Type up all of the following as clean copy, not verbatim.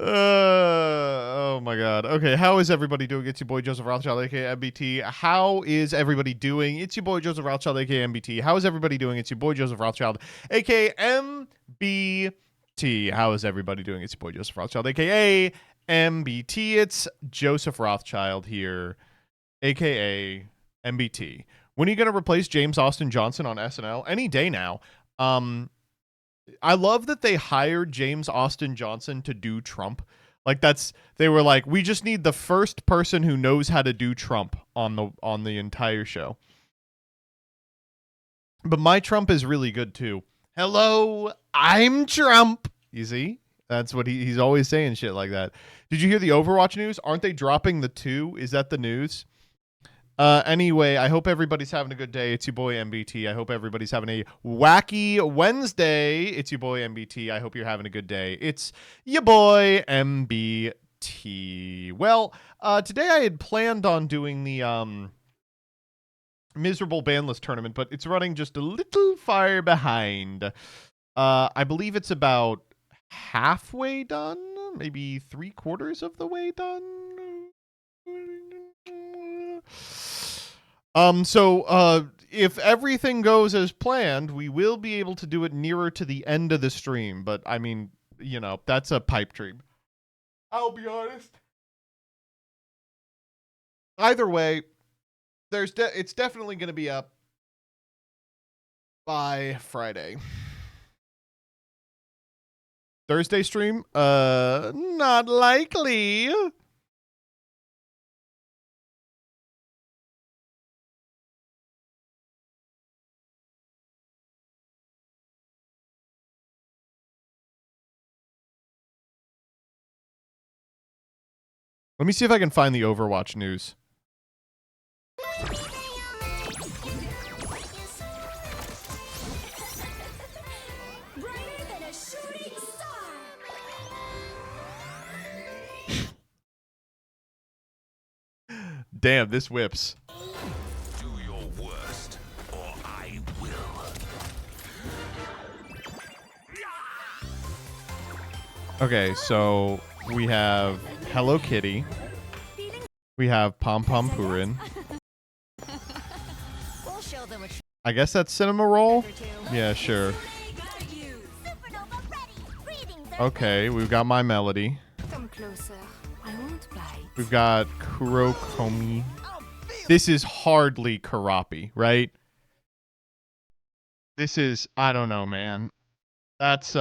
Oh my god. Okay, how is everybody doing? It's your boy Joseph Rothschild, aka MBT. How is everybody doing? It's your boy Joseph Rothschild, aka MBT. How is everybody doing? It's your boy Joseph Rothschild, aka MBT. How is everybody doing? It's your boy Joseph Rothschild, aka MBT. It's Joseph Rothschild here, aka MBT. When are you gonna replace James Austin Johnson on SNL? Any day now. I love that they hired James Austin Johnson to do Trump. They were like, we just need the first person who knows how to do Trump on the entire show. But my Trump is really good too. Hello, I'm Trump. You see? That's what he's always saying shit like that. Did you hear the Overwatch news? Aren't they dropping the 2? Is that the news? Anyway, I hope everybody's having a good day. It's your boy MBT. I hope everybody's having a wacky Wednesday. It's your boy MBT. I hope you're having a good day. It's your boy MBT. Well, today I had planned on doing the miserable banlist tournament, but it's running just a little far behind. I believe it's about halfway done, maybe 3/4 of the way done. If everything goes as planned, we will be able to do it nearer to the end of the stream. But I mean, you know, that's a pipe dream. I'll be honest. Either way, it's definitely going to be up by Friday. Thursday stream? Not likely. Let me see if I can find the Overwatch news. Damn, this whips. Do your worst, or I will. Okay, so we have Hello Kitty. We have Pom Pom Purin. I guess that's Cinema Roll? Yeah, sure. Okay, we've got My Melody. Come closer. I won't bite. We've got Kurokomi. This is hardly Karapi, right? This is, I don't know, man. That's,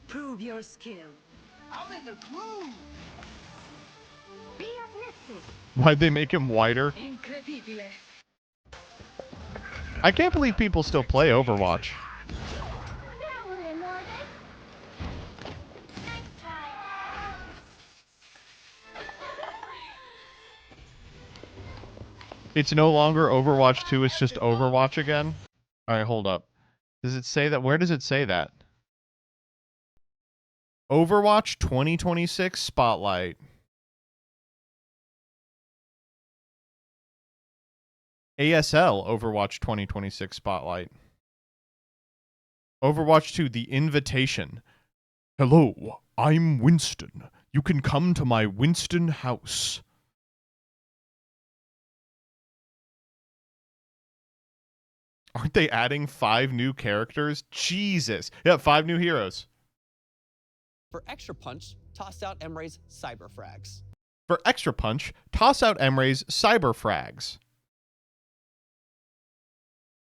Prove your skill. I'm in the groove. why'd they make him whiter? Incredibile. I can't believe people still play Overwatch. It's no longer Overwatch 2, it's just Overwatch again? Alright, hold up. Does it say that? Where does it say that? Overwatch 2026 Spotlight. ASL Overwatch 2026 Spotlight. Overwatch 2 The Invitation. Hello, I'm Winston. You can come to my Winston house. Aren't they adding 5 new characters? Jesus. Yeah, 5 new heroes. For extra punch, toss out Emre's cyber frags. For extra punch, toss out Emre's cyber frags.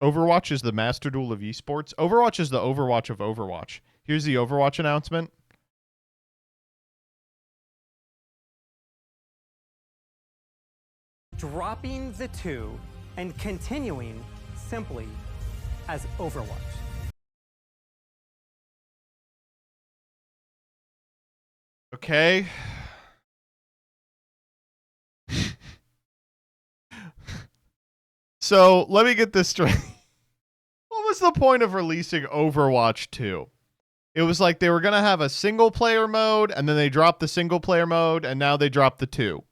Overwatch is the Master Duel of esports. Overwatch is the Overwatch of Overwatch. Here's the Overwatch announcement. Dropping the 2 and continuing simply as Overwatch. Okay. So, let me get this straight. What was the point of releasing Overwatch 2? It was like they were going to have a single player mode, and then they dropped the single player mode, and now they dropped the 2.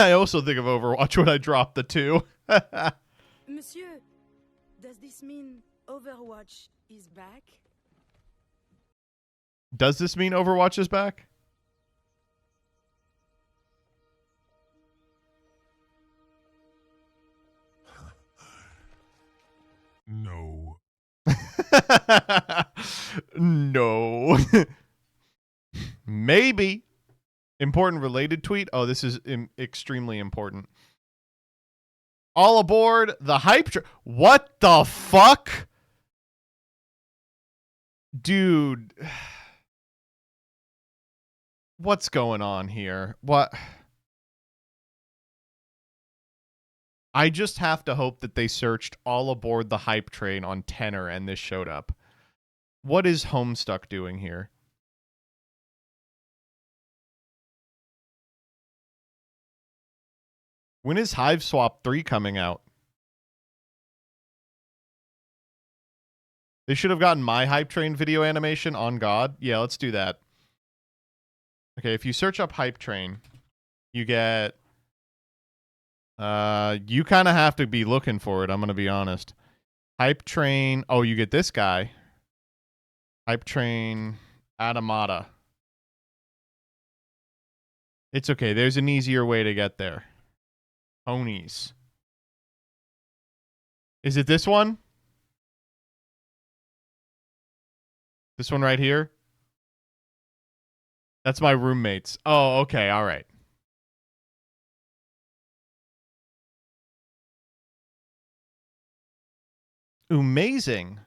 I also think of Overwatch when I drop the 2. Monsieur, does this mean Overwatch is back? Does this mean Overwatch is back? No. No. Maybe. Important related tweet. Oh, this is extremely important. All aboard the hype train. What the fuck? Dude. What's going on here? What? I just have to hope that they searched all aboard the hype train on Tenor and this showed up. What is Homestuck doing here? When is Hive Swap 3 coming out? They should have gotten my hype train video animation on God. Yeah, let's do that. Okay, if you search up hype train, you get... you kind of have to be looking for it, I'm going to be honest. Hype train... Oh, you get this guy. Hype train Adamata. It's okay, there's an easier way to get there. Ponies. Is it this one? This one right here? That's my roommates. Oh, okay, all right. Amazing.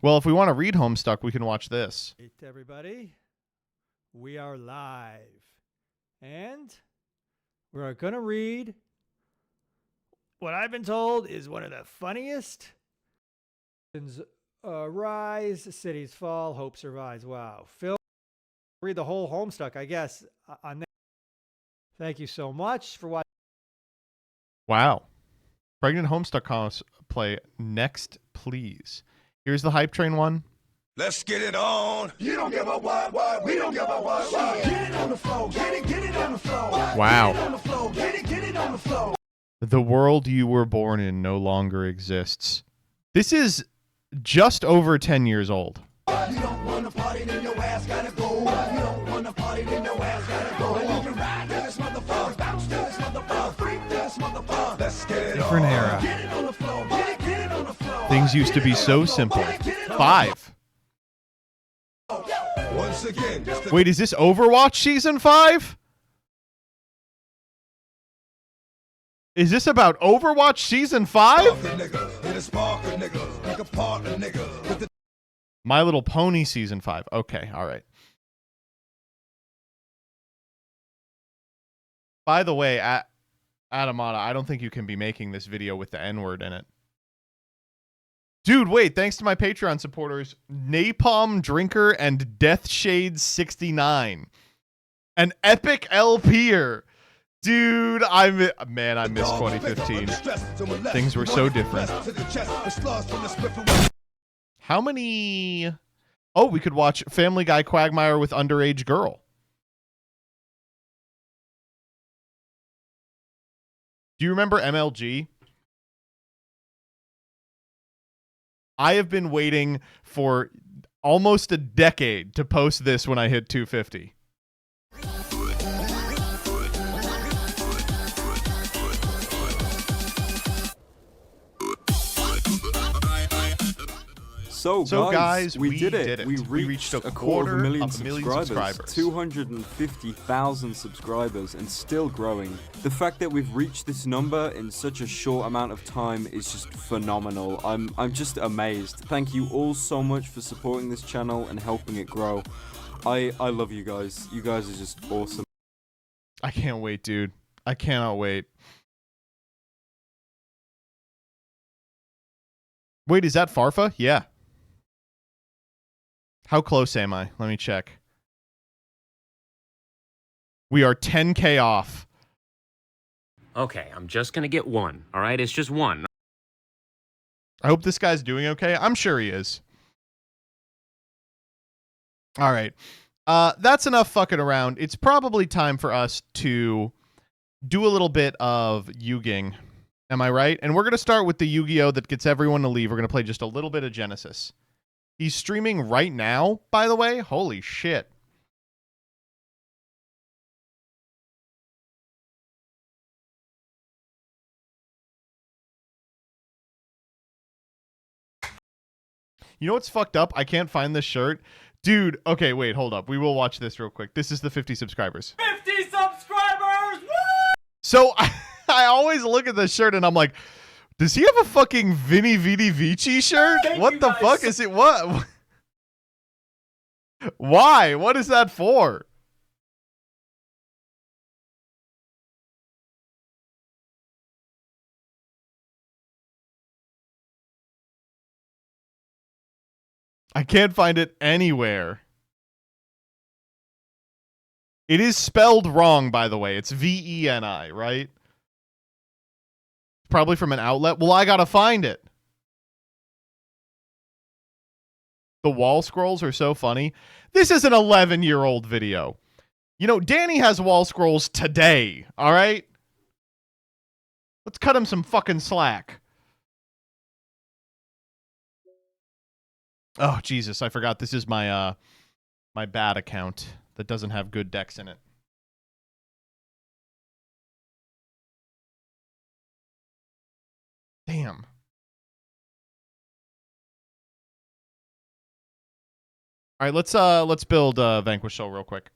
Well, if we want to read Homestuck, we can watch this. Hey, everybody. We are live. And we're going to read what I've been told is one of the funniest. Rise, cities fall, hope survives. Wow. Phil, read the whole Homestuck, I guess, on that. Thank you so much for watching. Wow. Pregnant Homestuck cosplay next, please. Here's the hype train one. Let's get it on. You don't give a what, we don't give a what. Get it on the floor, get it on the floor. Wow. Get it on the floor, get it on the floor. The world you were born in no longer exists. This is just over 10 years old. You don't want to party, then your ass gotta go. You don't want to party, then your ass gotta go. You can ride to this motherfucker, bounce to this motherfucker, freak to this motherfucker. Let's get it Different on. era. Get it on the floor, get it on the floor. Things used to be so simple. 5. Once again, just Wait, is this Overwatch Season 5? Is this about Overwatch Season 5? My Little Pony Season 5. Okay, all right. By the way, Adamata, I don't think you can be making this video with the N-word in it. Dude, wait, thanks to my Patreon supporters, Napalm Drinker and Death Shades 69. An epic LP'er. Dude, I miss 2015. Things were so different. How many... Oh, we could watch Family Guy Quagmire with Underage Girl. Do you remember MLG? I have been waiting for almost a decade to post this when I hit 250. So guys, we did it. We reached a quarter of a million subscribers. 250,000 subscribers and still growing. The fact that we've reached this number in such a short amount of time is just phenomenal. I'm just amazed. Thank you all so much for supporting this channel and helping it grow. I love you guys. You guys are just awesome. I can't wait, dude. I cannot wait. Wait, is that Farfa? Yeah. How close am I? Let me check. We are 10K off. Okay, I'm just gonna get one, all right? It's just one. I hope this guy's doing okay. I'm sure he is. All right. That's enough fucking around. It's probably time for us to do a little bit of Yu-Ging. Am I right? And we're going to start with the Yu-Gi-Oh! That gets everyone to leave. We're going to play just a little bit of Genesis. He's streaming right now, by the way. Holy shit. You know what's fucked up? I can't find this shirt. Dude, okay, wait, hold up. We will watch this real quick. This is the 50 subscribers. 50 subscribers! Woo! So I always look at this shirt and I'm like, does he have a fucking Vinny Vidi Vici shirt? What the fuck is it? What? Why? What is that for? I can't find it anywhere. It is spelled wrong, by the way. It's Veni, right? Probably from an outlet. Well, I gotta find it. The wall scrolls are so funny. This is an 11-year-old video. You know, Danny has wall scrolls today, all right? Let's cut him some fucking slack. Oh, Jesus, I forgot this is my my bad account that doesn't have good decks in it. Damn. All right, let's build Vanquish Soul real quick.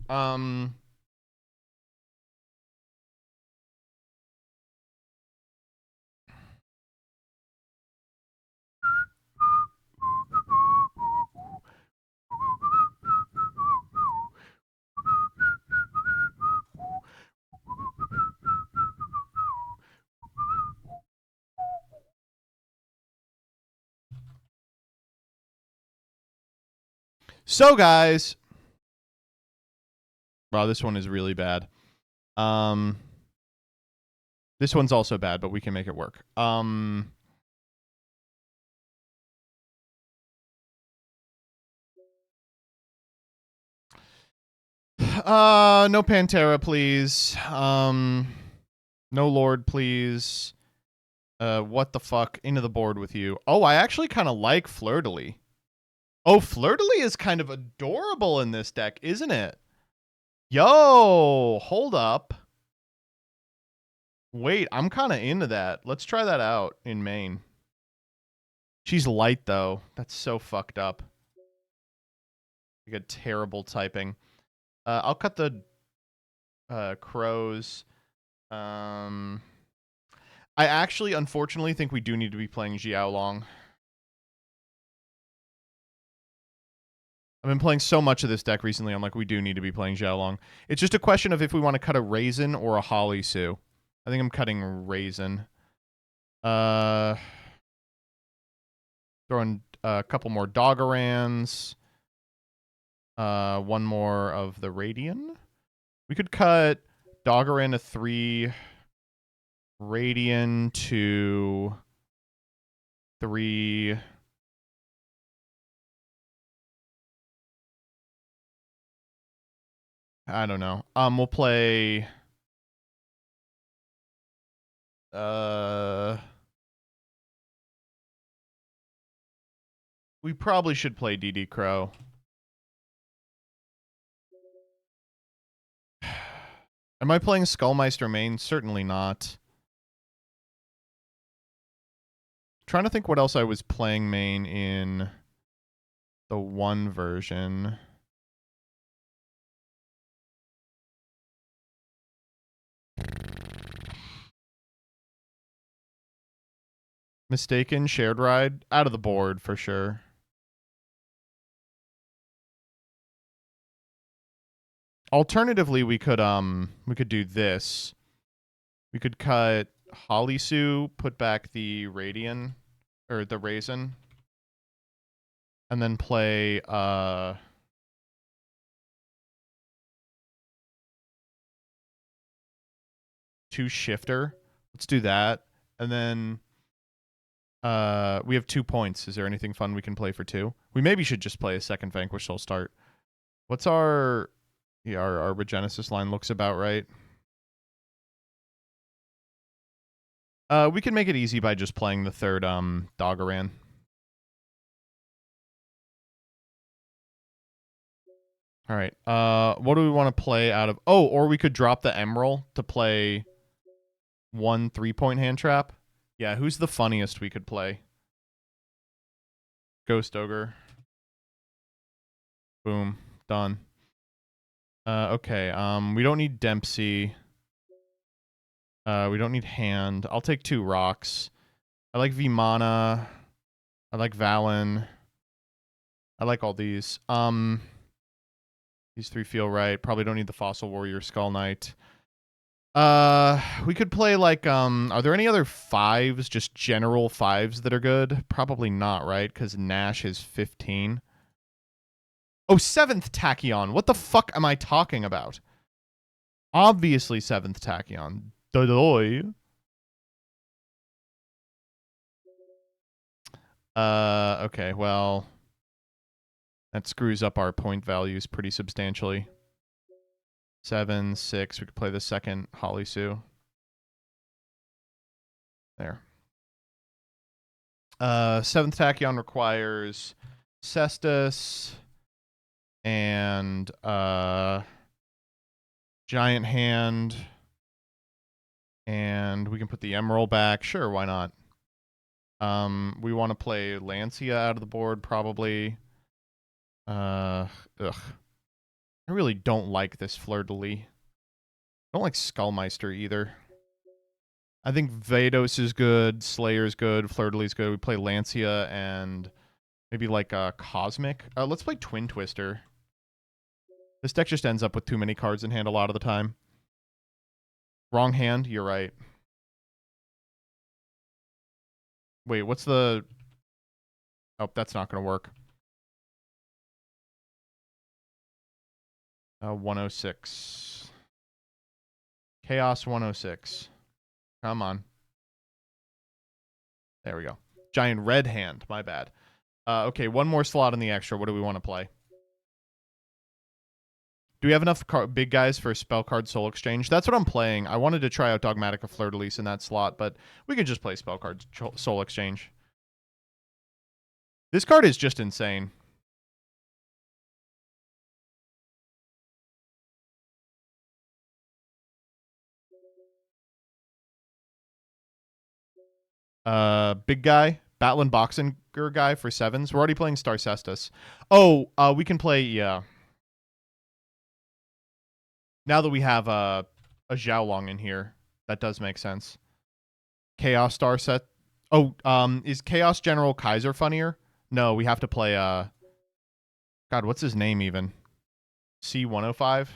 So, guys, wow, this one is really bad. This one's also bad, but we can make it work. No Pantera, please. No Lord, please. What the fuck? Into the board with you. Oh, I actually kind of like Fleur-de-Lis. Oh, Fleur-de-Lis is kind of adorable in this deck, isn't it? Yo, hold up. Wait, I'm kind of into that. Let's try that out in main. She's light, though. That's so fucked up. You got terrible typing. I'll cut the crows. I actually, unfortunately, think we do need to be playing Xiao Long. I've been playing so much of this deck recently, I'm like, we do need to be playing Xiao Long. It's just a question of if we want to cut a Raisin or a Holly Sue. I think I'm cutting Raisin. Throwing a couple more Doggerans. One more of the Radian. We could cut Doggeran to 3, Radian to 3. I don't know. We'll play we probably should play DD Crow. Am I playing Skullmeister main? Certainly not. Trying to think what else I was playing main in the 1 version. Mistaken, Shared Ride, out of the board for sure. Alternatively, we could do this. We could cut Holly Sue, put back the Radian or the Raisin, and then play 2 Shifter. Let's do that. And then we have 2 points. Is there anything fun we can play for 2? We maybe should just play a second Vanquish Soul start. What's our... Yeah, our genesys line looks about right. We can make it easy by just playing the third Doggeran. All right. What do we want to play out of... Oh, or we could drop the Emerald to play 1 3-point hand trap. Yeah, who's the funniest we could play? Ghost Ogre. Boom. Done. Okay. We don't need Dempsey. We don't need Hand. I'll take 2 rocks. I like Vimana. I like Valen. I like all these. These 3 feel right. Probably don't need the Fossil Warrior Skull Knight. We could play like are there any other 5s, just general 5s that are good? Probably not, right? Because Nash is 15. Oh, 7th Tachyon. What the fuck am I talking about? Obviously 7th Tachyon. Dodoy. Okay, well, that screws up our point values pretty substantially. 7, 6. We could play the second Holly Sue. There. 7th Tachyon requires Cestus and Giant Hand. And we can put the Emerald back. Sure, why not? We want to play Lancia out of the board, probably. Ugh. I really don't like this Fleur-de-Lis. I don't like Skullmeister either. I think Vados is good, Slayer's good, Fleur-de-Lis is good. We play Lancia and maybe like Cosmic. Let's play Twin Twister. This deck just ends up with too many cards in hand a lot of the time. Wrong hand, you're right. Wait, what's the... Oh, that's not going to work. 106. Chaos 106. Come on. There we go. Giant red hand. My bad. Okay, 1 more slot in the extra. What do we want to play? Do we have enough big guys for Spell Card Soul Exchange? That's what I'm playing. I wanted to try out Dogmatica Fleur-de-Lis in that slot, but we can just play Spell Card Soul Exchange. This card is just insane. Big guy, Batlin Boxinger guy for 7s. We're already playing Star Cestus. Oh, we can play, yeah. Now that we have a Xiaolong in here, that does make sense. Chaos Star set. Oh, is Chaos General Kaiser funnier? No, we have to play, God, what's his name even? C105?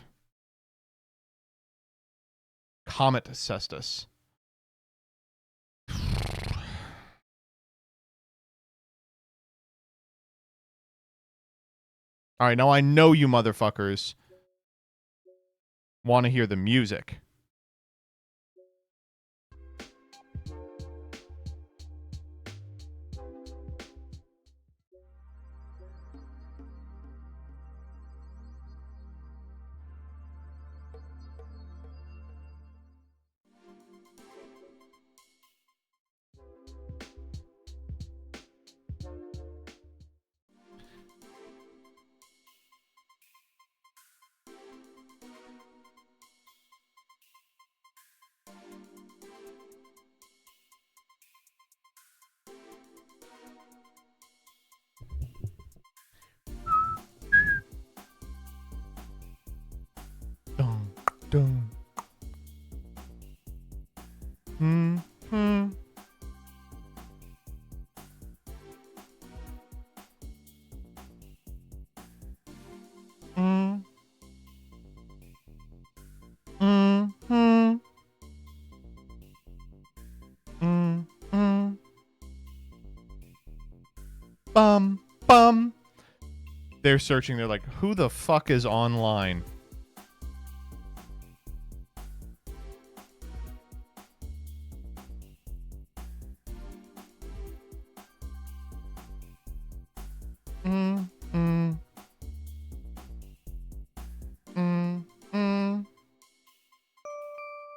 Comet Cestus. All right, now I know you motherfuckers want to hear the music. Dun. Bum. They're searching. They're like, who the fuck is online?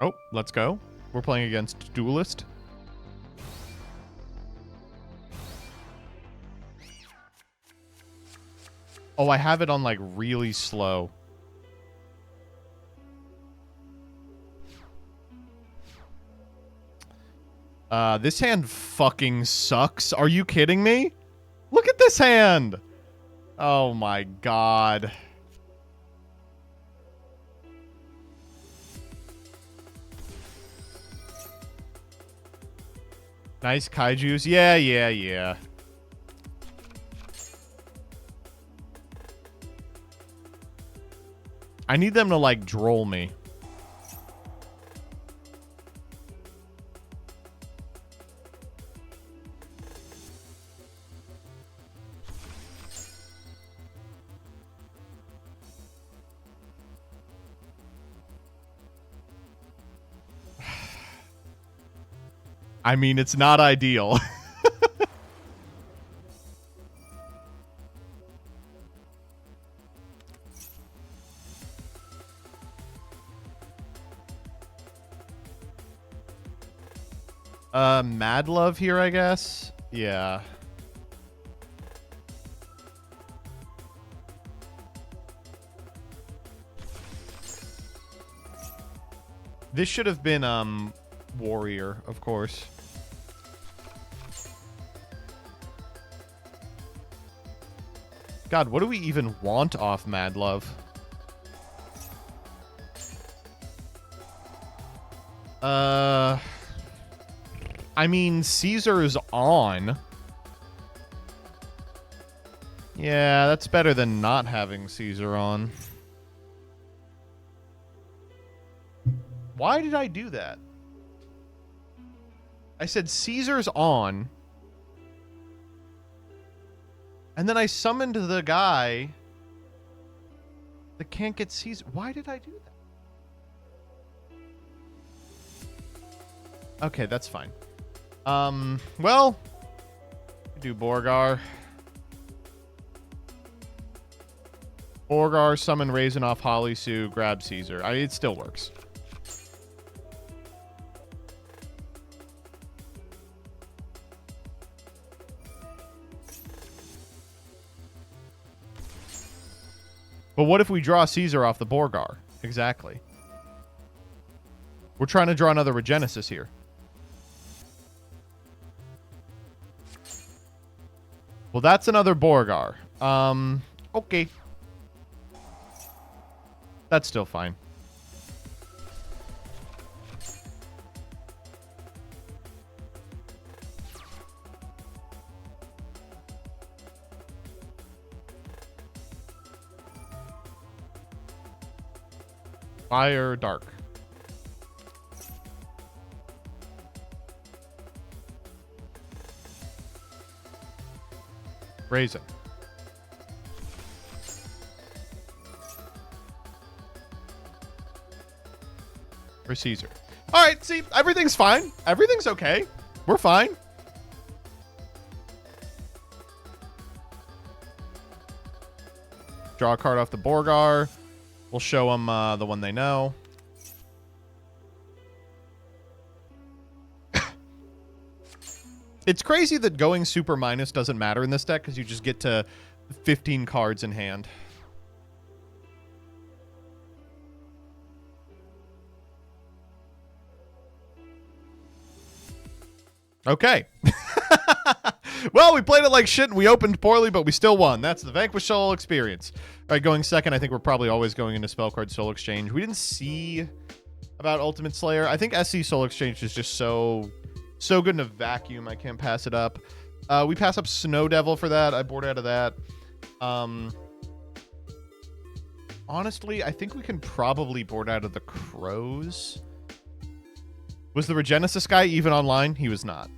Oh, let's go. We're playing against Duelist. Oh, I have it on like really slow. This hand fucking sucks. Are you kidding me? Look at this hand. Oh my god. Nice kaijus. Yeah. I need them to, like, droll me. I mean, it's not ideal. Mad Love here, I guess. Yeah. This should have been, Warrior, of course. God, what do we even want off Mad Love? I mean, Caesar's on. Yeah, that's better than not having Caesar on. Why did I do that? I said Caesar's on. And then I summoned the guy that can't get Caesar. Why did I do that? Okay, that's fine. Well, do Borgar. Borgar, summon Raisin off Holly Sue, grab Caesar. It still works. But what if we draw Caesar off the Borgar? Exactly. We're trying to draw another Regenesis here. Well, that's another Borgar. Okay. That's still fine. Fire Dark. Raisin. For Caesar. Alright, see, everything's fine. Everything's okay. We're fine. Draw a card off the Borgar. We'll show them the one they know. It's crazy that going super minus doesn't matter in this deck because you just get to 15 cards in hand. Okay. Well, we played it like shit and we opened poorly, but we still won. That's the Vanquish Soul experience. All right, going second, I think we're probably always going into Spell Card Soul Exchange. We didn't see about Ultimate Slayer. I think SC Soul Exchange is just so good in a vacuum. I can't pass it up. We pass up Snow Devil for that. I board out of that. Honestly, I think we can probably board out of the Crows. Was the Regenesis guy even online? He was not.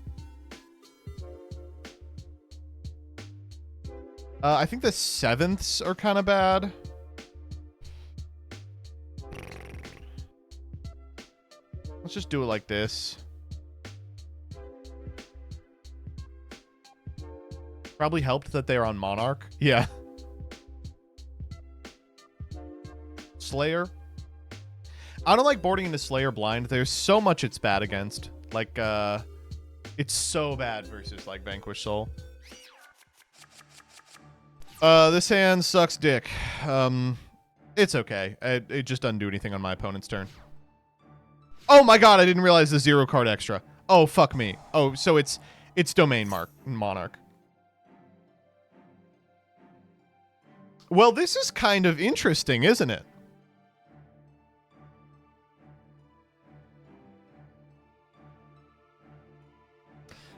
I think the 7ths are kind of bad. Let's just do it like this. Probably helped that they're on Monarch. Yeah. Slayer. I don't like boarding into Slayer blind. There's so much it's bad against. Like, it's so bad versus, like, Vanquish Soul. This hand sucks dick. It's okay. It just doesn't do anything on my opponent's turn. Oh my god, I didn't realize the 0 card extra. Oh, fuck me. Oh, so it's Domain Monarch. Well, this is kind of interesting, isn't it?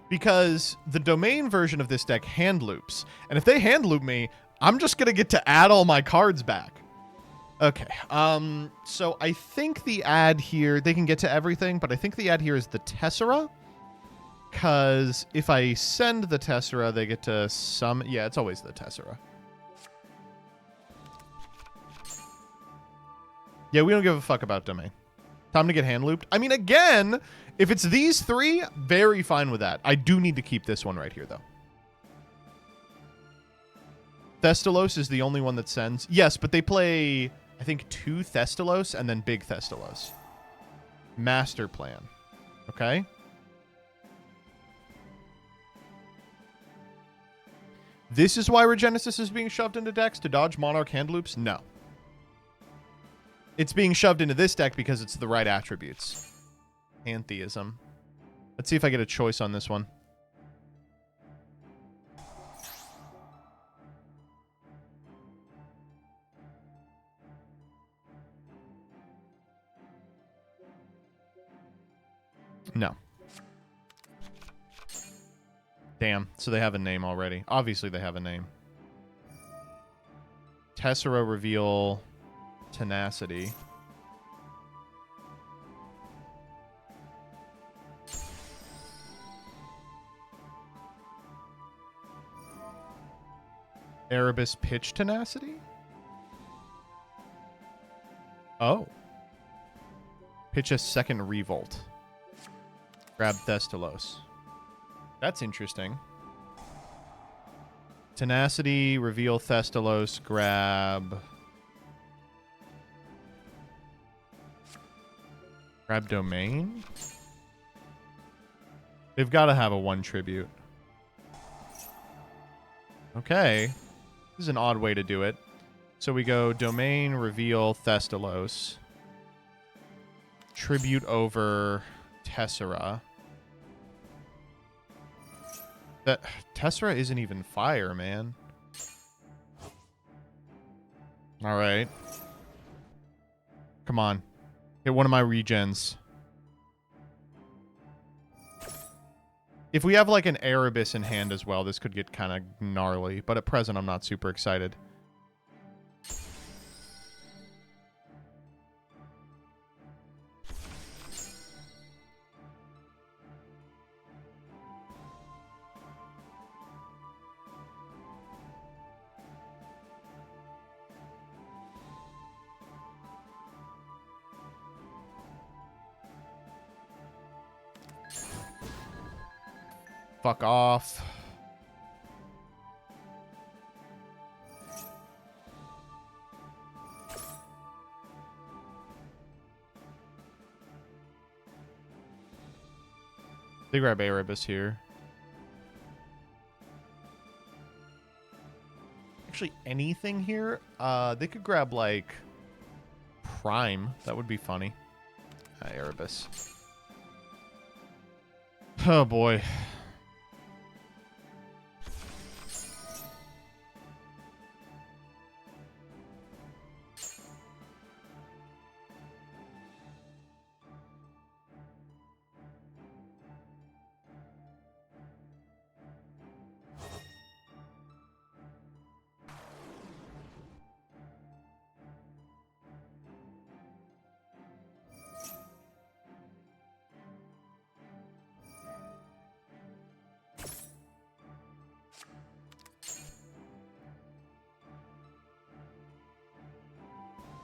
Because the Domain version of this deck hand loops. And if they hand loop me, I'm just going to get to add all my cards back. Okay. So I think the add here, they can get to everything, but I think the add here is the Tessera. Because if I send the Tessera, they get to summon. Yeah, it's always the Tessera. Yeah, we don't give a fuck about Domain. Time to get hand looped. I mean, again, if it's these three, very fine with that. I do need to keep this one right here, though. Thestalos is the only one that sends. Yes, but they play, I think, 2 Thestalos and then big Thestalos. Master plan. Okay? This is why Regenesis is being shoved into decks to dodge Monarch hand loops? No. It's being shoved into this deck because it's the right attributes. Pantheism. Let's see if I get a choice on this one. No. Damn. So they have a name already. Obviously they have a name. Tessera reveal tenacity. Erebus pitch tenacity? Oh. Pitch a second revolt. Grab Thestalos. That's interesting. Tenacity, reveal Thestalos, grab Domain? They've got to have a 1 tribute. Okay. This is an odd way to do it. So we go Domain, reveal Thestalos. Tribute over Tessera. That Tessera isn't even fire, man. All right. Come on. Hit one of my regens. If we have like an Erebus in hand as well, this could get kind of gnarly. But at present, I'm not super excited. Fuck off. They grab Erebus here. Actually, anything here? They could grab, like, Prime. That would be funny. Erebus. Oh, boy.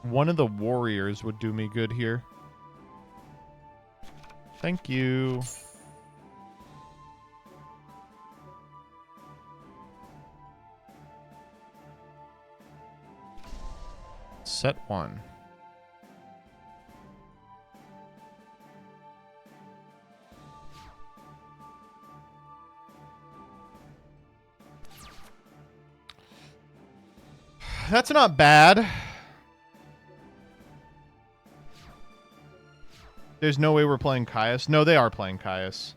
One of the warriors would do me good here. Thank you. Set 1. That's not bad. There's no way we're playing Caius. No, they are playing Caius.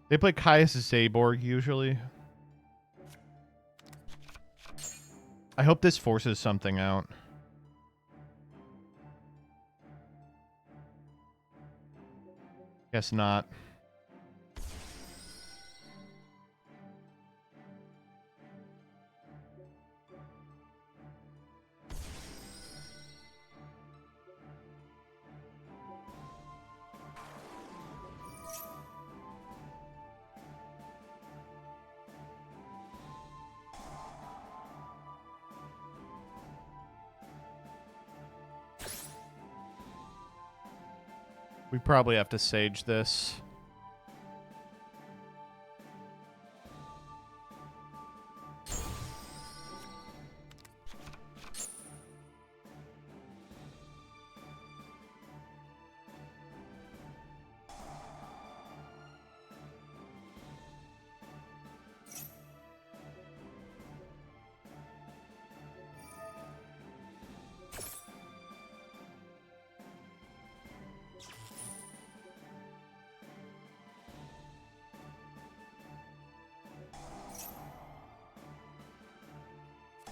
They play Caius Zaborg usually. I hope this forces something out. Guess not. We probably have to sage this.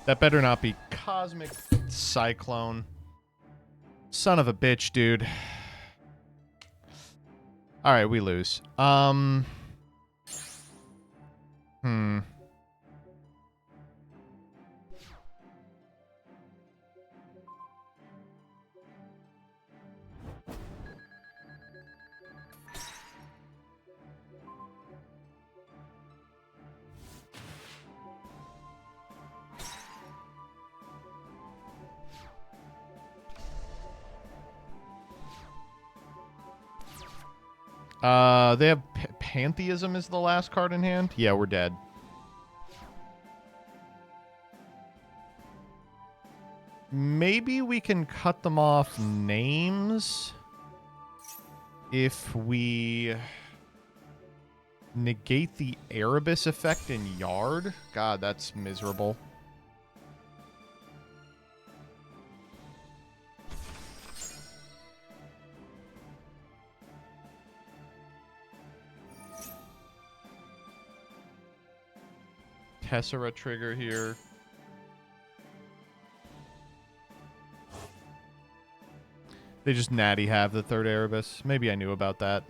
That better not be Cosmic Cyclone. Son of a bitch, dude. Alright, we lose. They have Pantheism is the last card in hand. Yeah, we're dead. Maybe we can cut them off names if we negate the Erebus effect in Yard. God, that's miserable. Tessera trigger here. They just natty have the third Erebus. Maybe I knew about that.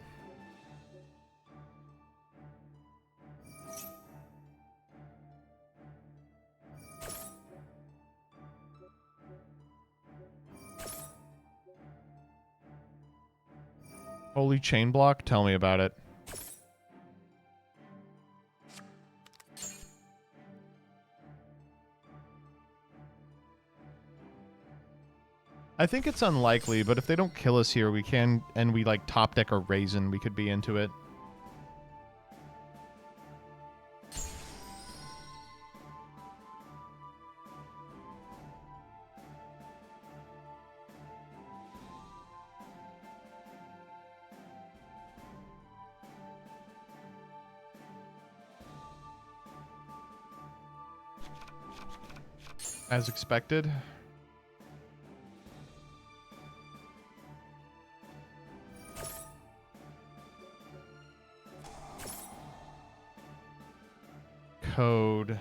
Holy chain block? Tell me about it. I think it's unlikely, but if they don't kill us here, we can, and we like top deck a Raisin, we could be into it. As expected. Code.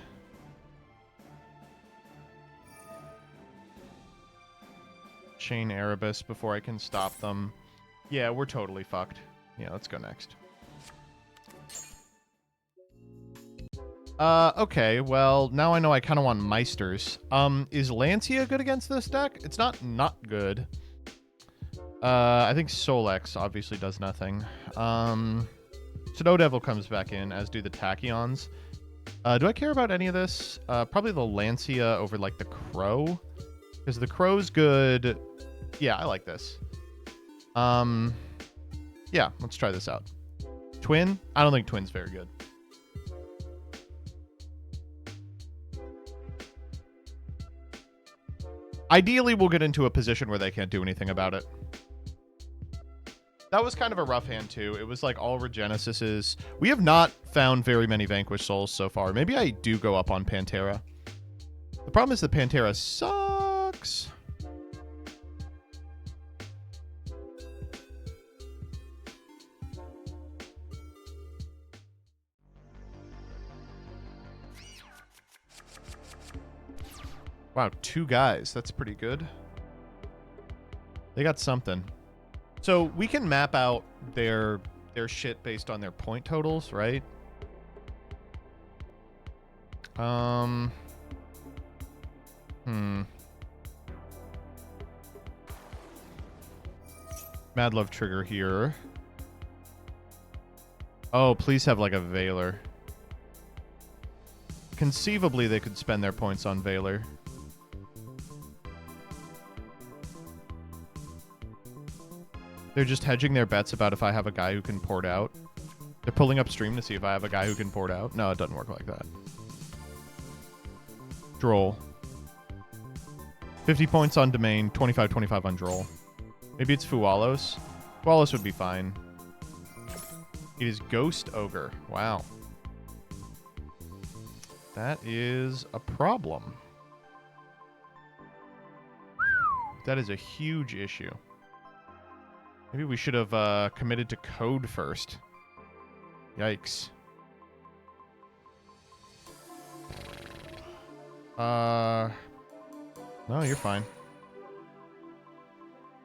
Chain Erebus before I can stop them. Yeah, we're totally fucked. Yeah, let's go next. Okay, well, now I know I kind of want Meisters. Is Lancia good against this deck? It's not good. I think Solex obviously does nothing. Snow Devil comes back in, as do the Tachyons. Do I care about any of this? Probably the Lancia over, like, the Crow. Because the Crow's good. Yeah, I like this. Yeah, let's try this out. Twin? I don't think Twin's very good. Ideally, we'll get into a position where they can't do anything about it. That was kind of a rough hand, too. It was like all Regenesises. We have not found very many Vanquished Souls so far. Maybe I do go up on Pantera. The problem is that Pantera sucks. Wow, 2 guys. That's pretty good. They got something. So we can map out their shit based on their point totals, right? Mad Love Trigger here. Oh, please have like a Veiler. Conceivably, they could spend their points on Veiler. They're just hedging their bets about if I have a guy who can port out. They're pulling upstream to see if I have a guy who can port out. No, it doesn't work like that. Droll. 50 points on Domain, 25 on Droll. Maybe it's Fualos. Fualos would be fine. It is Ghost Ogre. Wow. That is a problem. That is a huge issue. Maybe we should have committed to code first. Yikes. No, you're fine.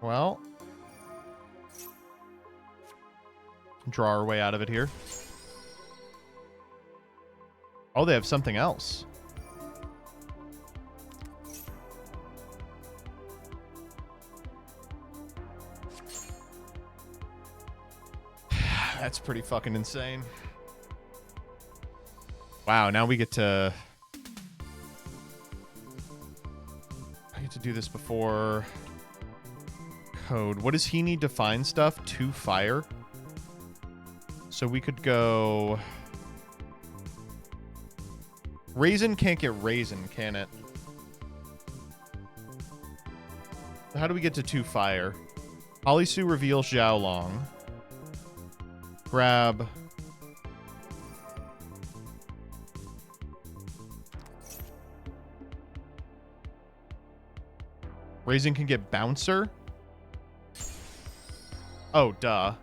Well, draw our way out of it here. Oh, they have something else. That's pretty fucking insane. Wow, now we get to... I get to do this before... Code. What does he need to find stuff? 2 fire. So we could go... Raisin can't get Raisin, can it? How do we get to 2 fire? Holisu reveals Xiaolong. Grab... Raisin can get Bouncer? Oh, duh.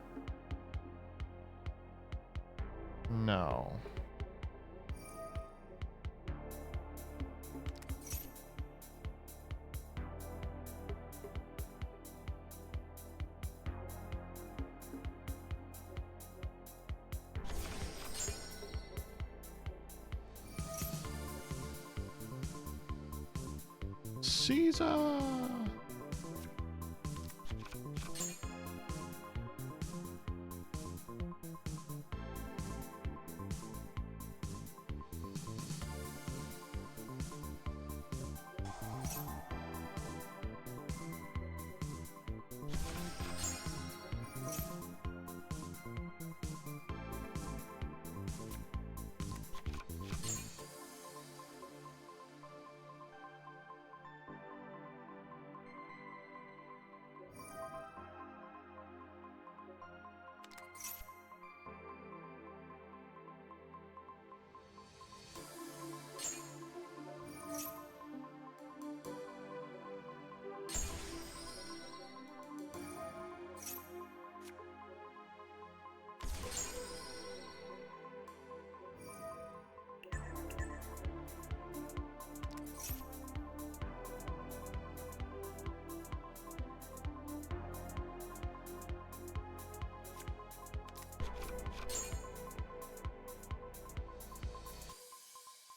No. Caesar.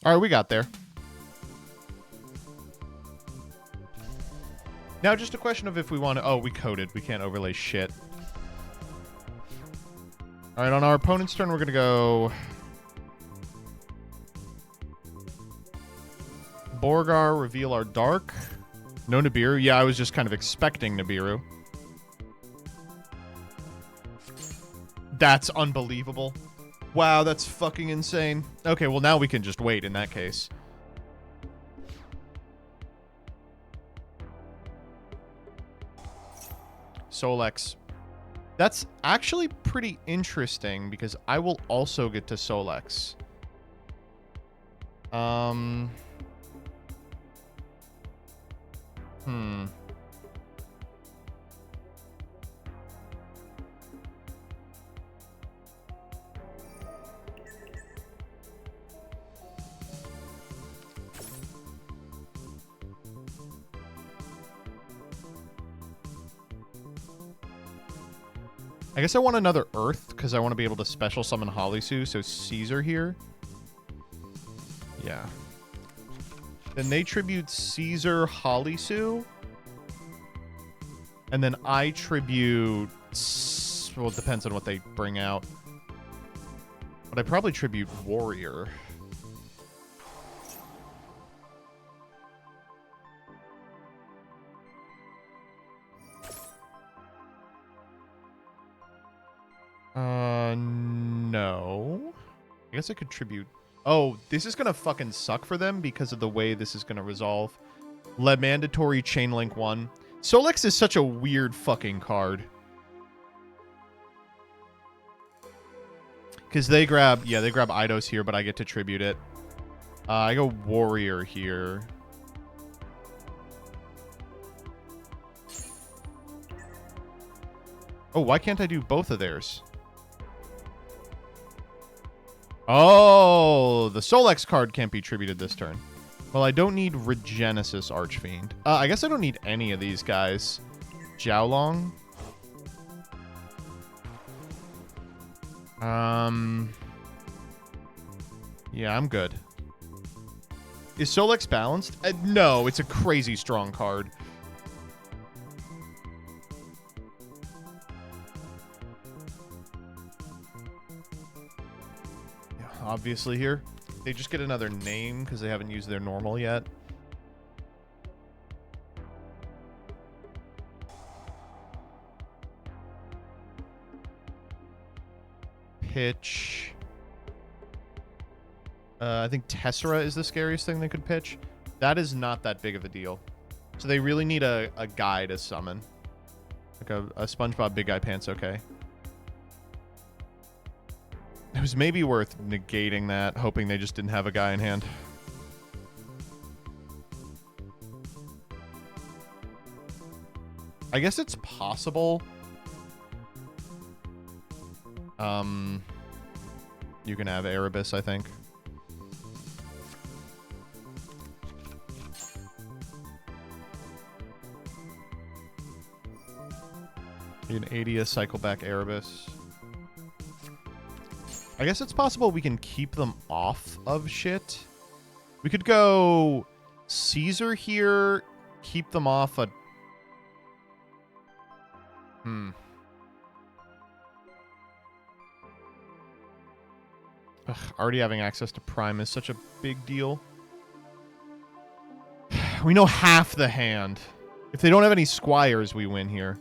All right, we got there. Now, just a question of if we want to... Oh, we coded. We can't overlay shit. All right, on our opponent's turn, we're going to go... Borgar, reveal our Dark. No Nibiru. Yeah, I was just kind of expecting Nibiru. That's unbelievable. Wow, that's fucking insane. Okay, well, now we can just wait in that case. Solex. That's actually pretty interesting because I will also get to Solex. I guess I want another Earth because I want to be able to special summon Halisu, so Caesar here. Yeah. Then they tribute Caesar Halisu. And then I tribute... Well, it depends on what they bring out. But I probably tribute Warrior. No. I guess I could tribute... Oh, this is going to fucking suck for them because of the way this is going to resolve. Mandatory Chainlink 1. Solex is such a weird fucking card. Because they grab... Yeah, they grab Eidos here, but I get to tribute it. I go Warrior here. Oh, why can't I do both of theirs? Oh, the Solex card can't be tributed this turn. Well, I don't need Genesys Archfiend. I guess I don't need any of these guys. Jiaolong. Yeah, I'm good. Is Solex balanced? No, it's a crazy strong card. Obviously here. They just get another name because they haven't used their normal yet. Pitch. I think Tessera is the scariest thing they could pitch. That is not that big of a deal. So they really need a guy to summon. Like a SpongeBob Big Guy Pants, okay. It was maybe worth negating that, hoping they just didn't have a guy in hand. I guess it's possible. You can have Erebus, I think. You can 80 cycle back Erebus. I guess it's possible we can keep them off of shit. We could go Caesar here, keep them off a... Ugh, already having access to Prime is such a big deal. We know half the hand. If they don't have any Squires, we win here.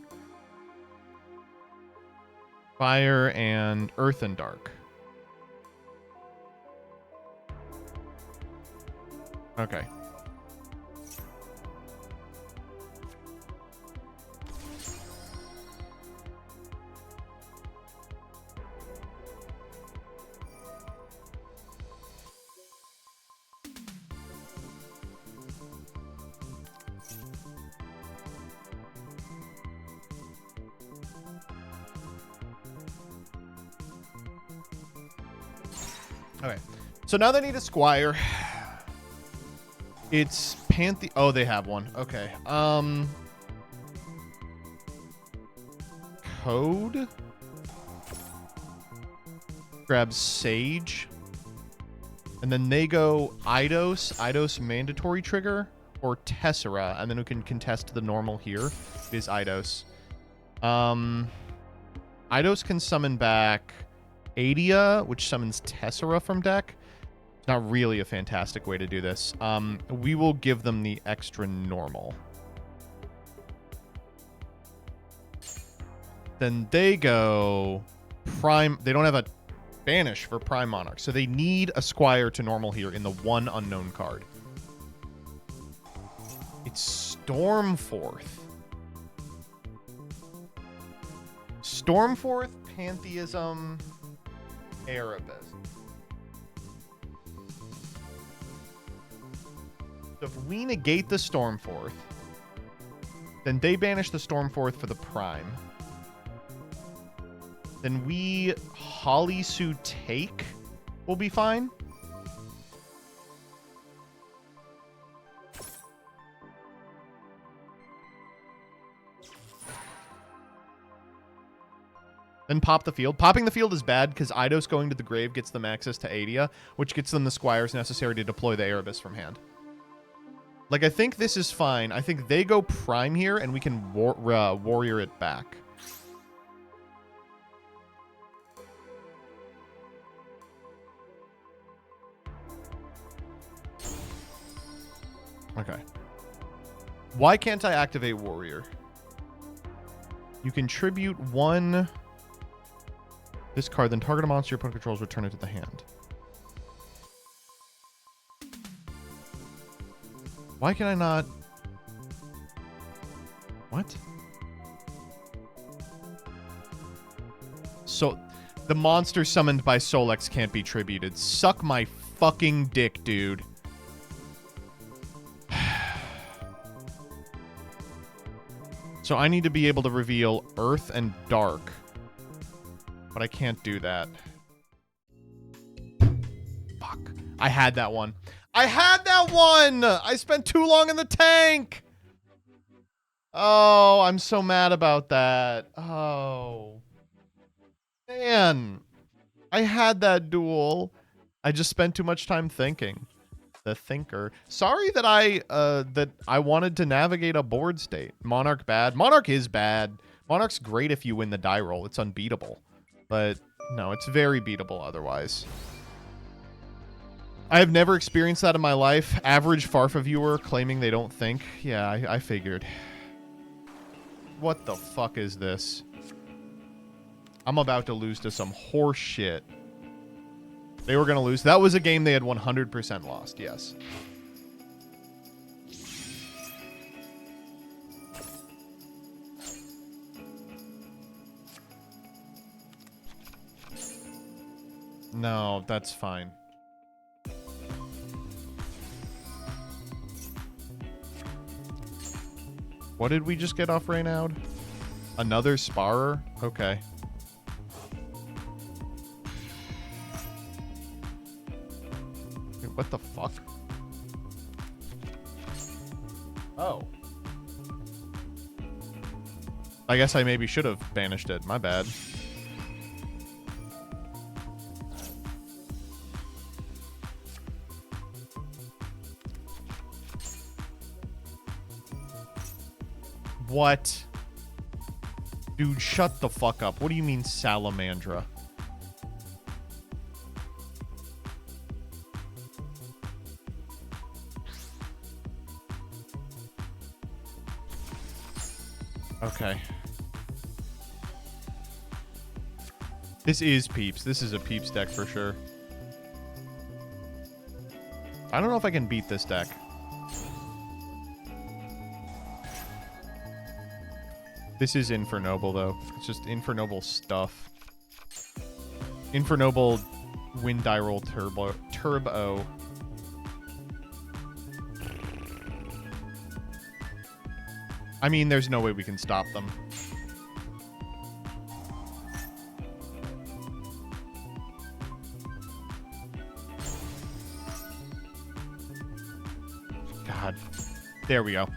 Fire and Earth and Dark. Okay. Okay. So now they need a Squire. It's Oh, they have one. Okay. Code. Grab Sage. And then they go Eidos mandatory trigger, or Tessera, and then we can contest the normal here. It is Eidos. Eidos can summon back Adia, which summons Tessera from deck. It's not really a fantastic way to do this. We will give them the extra normal. Then they go Prime. They don't have a banish for Prime Monarch, so they need a Squire to normal here in the one unknown card. It's Stormforth. Stormforth, Pantheism, Erebus. So if we negate the Stormforth, then they banish the Stormforth for the Prime. Then we Holisu take will be fine. Then pop the field. Popping the field is bad because Eidos going to the grave gets them access to Adia, which gets them the squires necessary to deploy the Erebus from hand. Like, I think this is fine. I think they go prime here, and we can warrior it back. Okay. Why can't I activate warrior? You contribute 1... this card, then target a monster your opponent controls, return it to the hand. Why can I not... what? So, the monster summoned by Solex can't be tributed. Suck my fucking dick, dude. So I need to be able to reveal Earth and Dark. But I can't do that. Fuck. I had that one. I had that one! I spent too long in the tank! Oh, I'm so mad about that. Oh. Man. I had that duel. I just spent too much time thinking. The thinker. Sorry that I wanted to navigate a board state. Monarch bad. Monarch is bad. Monarch's great if you win the die roll. It's unbeatable. But no, it's very beatable otherwise. I have never experienced that in my life. Average Farfa viewer claiming they don't think. Yeah, I figured. What the fuck is this? I'm about to lose to some horse shit. They were going to lose. That was a game they had 100% lost, yes. No, that's fine. What did we just get off Raynaud? Another Sparrer? Okay. What the fuck? Oh. I guess I maybe should have banished it. My bad. What? Dude, shut the fuck up. What do you mean Salamandra? Okay. This is Peeps. This is a Peeps deck for sure. I don't know if I can beat this deck. This is Infernoble, though. It's just Infernoble stuff. Infernoble Wind Die Roll Turbo. I mean, there's no way we can stop them. God. There we go.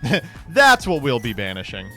That's what we'll be banishing.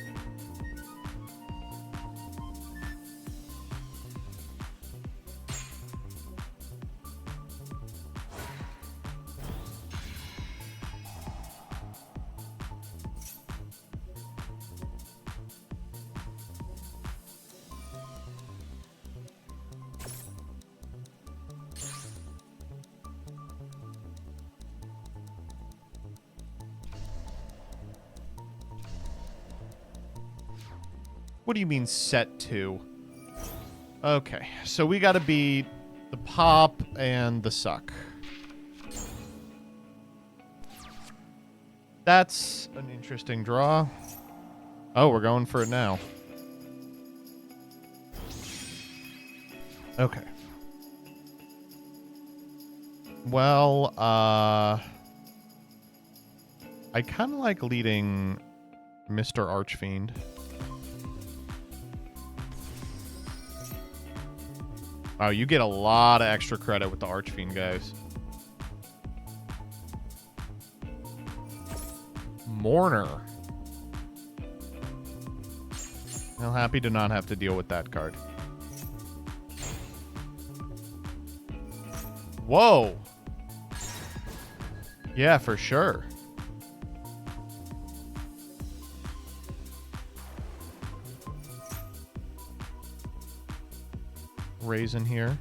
What do you mean set 2? Okay, so we gotta beat the pop and the suck. That's an interesting draw. Oh, we're going for it now. Okay. Well, I kind of like leading Mr. Archfiend. Wow, you get a lot of extra credit with the Archfiend, guys. Mourner. Well, happy to not have to deal with that card. Whoa. Yeah, for sure. Raisin here.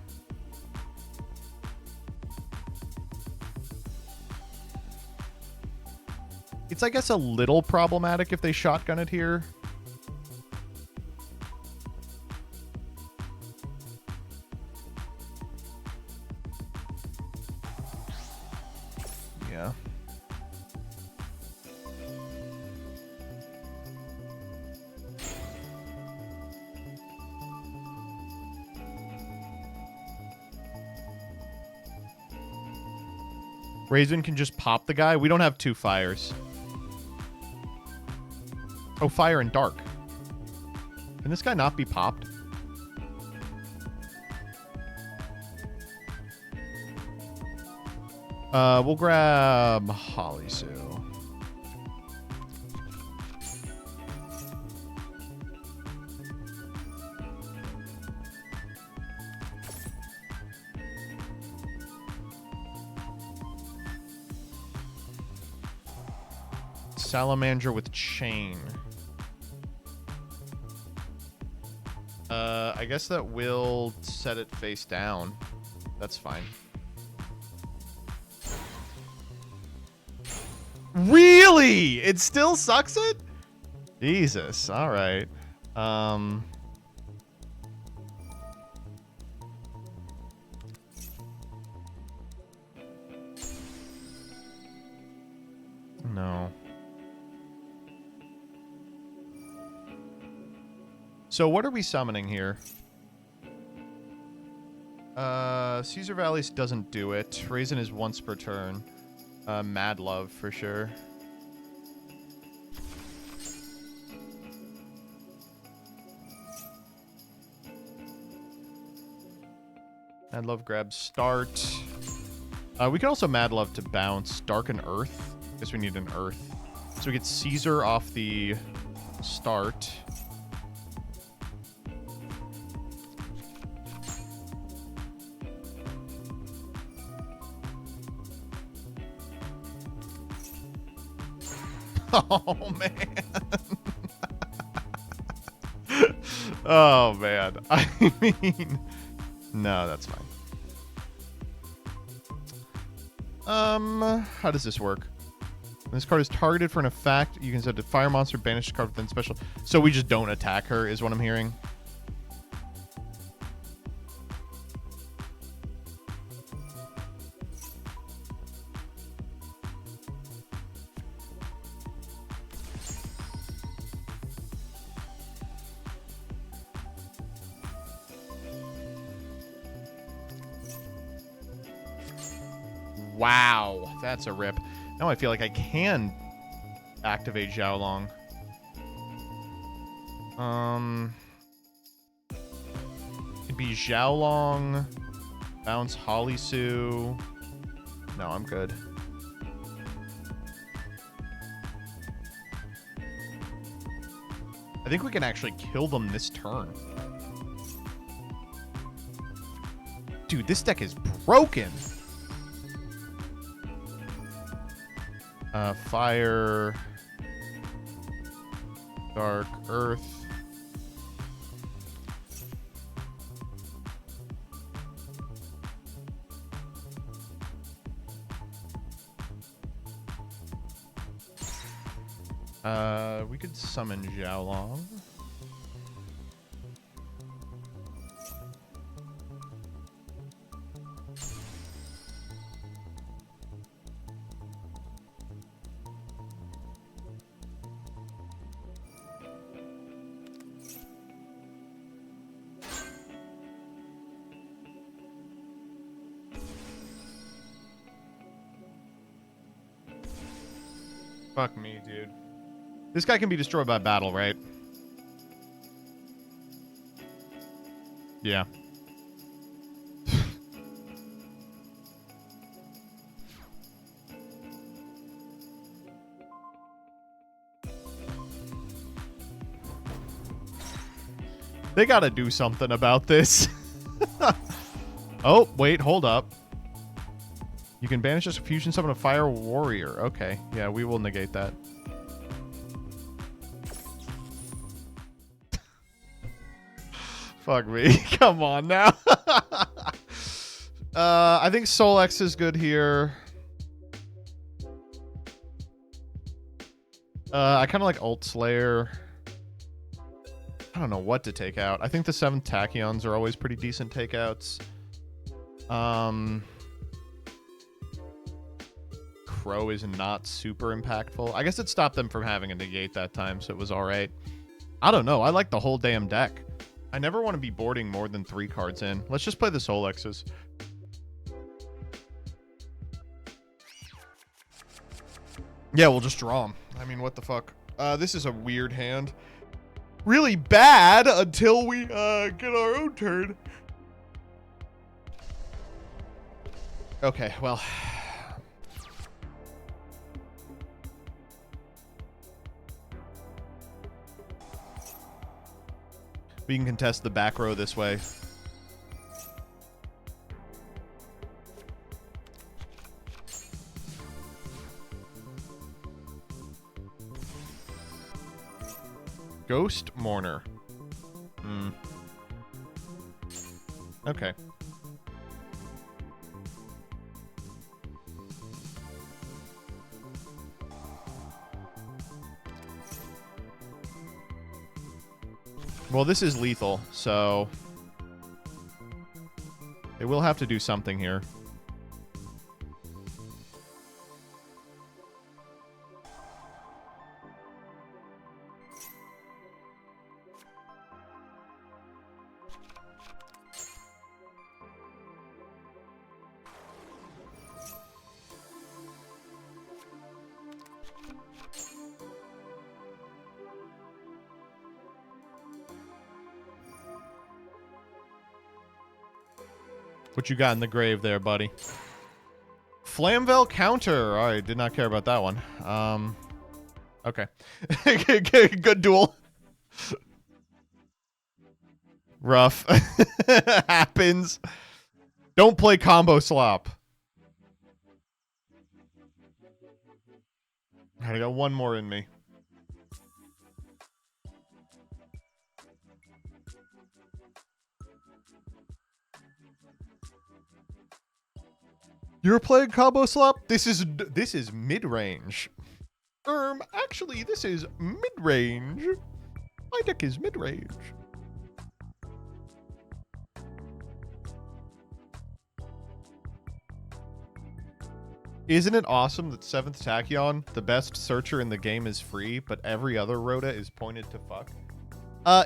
It's, I guess, a little problematic if they shotgun it here. Yeah. Raisin can just pop the guy. We don't have 2 fires. Oh, fire and dark. Can this guy not be popped? We'll grab Holly Sue. Salamander with chain. I guess that will set it face down. That's fine. Really? It still sucks it? Jesus. All right. No. So what are we summoning here? Caesar Valleys doesn't do it. Raisin is once per turn. Mad Love for sure. Mad Love grabs start. We can also Mad Love to bounce. Dark and Earth. Guess we need an Earth. So we get Caesar off the start. Oh, man. Oh, man. I mean, no, that's fine. How does this work? When this card is targeted for an effect, you can set a fire monster, banish the card within special. So we just don't attack her, is what I'm hearing. Wow, that's a rip. Now I feel like I can activate Xiaolong. It'd be Xiaolong, bounce Holly Sue. No, I'm good. I think we can actually kill them this turn. Dude, this deck is broken. Fire, dark, earth. We could summon Xiaolong. Fuck me, dude. This guy can be destroyed by battle, right? Yeah. They gotta do something about this. Oh, wait, hold up. You can banish a fusion summon a fire warrior. Okay, yeah, we will negate that. Fuck me. Come on now. I think Soul X is good here. I kind of like Ult Slayer. I don't know what to take out. I think the 7th Tachyons are always pretty decent takeouts. Crow is not super impactful. I guess it stopped them from having a negate that time, so it was alright. I don't know. I like the whole damn deck. I never want to be boarding more than 3 cards in. Let's just play the Soul X's. Yeah, we'll just draw them. I mean, what the fuck? This is a weird hand. Really bad until we get our own turn. Okay, well. We can contest the back row this way. Ghost Mourner. Okay. Well, this is lethal, so they will have to do something here. What you got in the grave there, buddy? Flamvel counter. All right, did not care about that one. Okay. Good duel. Rough. Happens. Don't play combo slop. I got one more in me. You're playing combo slop? This is mid-range. Actually, this is mid-range. My deck is mid-range. Isn't it awesome that 7th Tachyon, the best searcher in the game, is free, but every other Rhoda is pointed to fuck?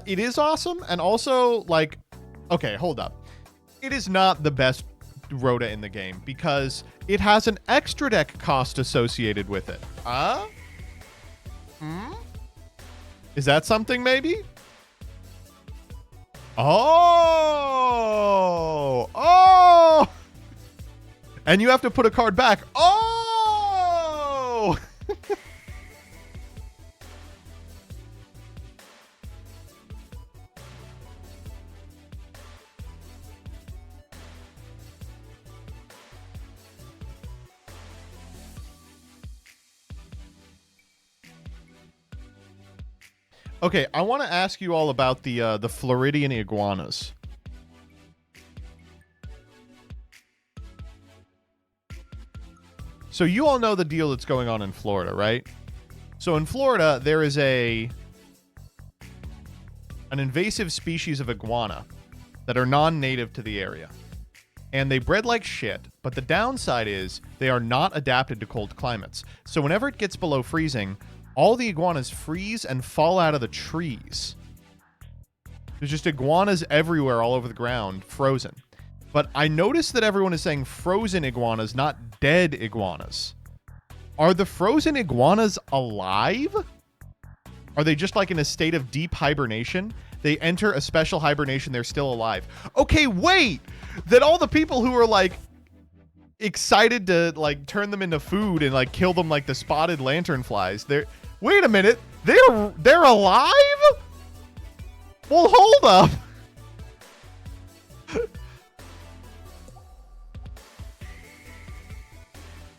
It is awesome, and also, like... Okay, hold up. It is not the best Rhoda in the game because it has an extra deck cost associated with it. Is that something maybe? Oh! And you have to put a card back. Oh! Okay, I want to ask you all about the Floridian iguanas. So you all know the deal that's going on in Florida, right? So in Florida, there is an invasive species of iguana that are non-native to the area. And they bred like shit, but the downside is they are not adapted to cold climates. So whenever it gets below freezing, all the iguanas freeze and fall out of the trees. There's just iguanas everywhere all over the ground, frozen. But I noticed that everyone is saying frozen iguanas, not dead iguanas. Are the frozen iguanas alive? Are they just like in a state of deep hibernation? They enter a special hibernation, they're still alive. Okay, wait! Then all the people who are like excited to like turn them into food and like kill them like the spotted lanternflies. Wait a minute. They're alive? Well, hold up.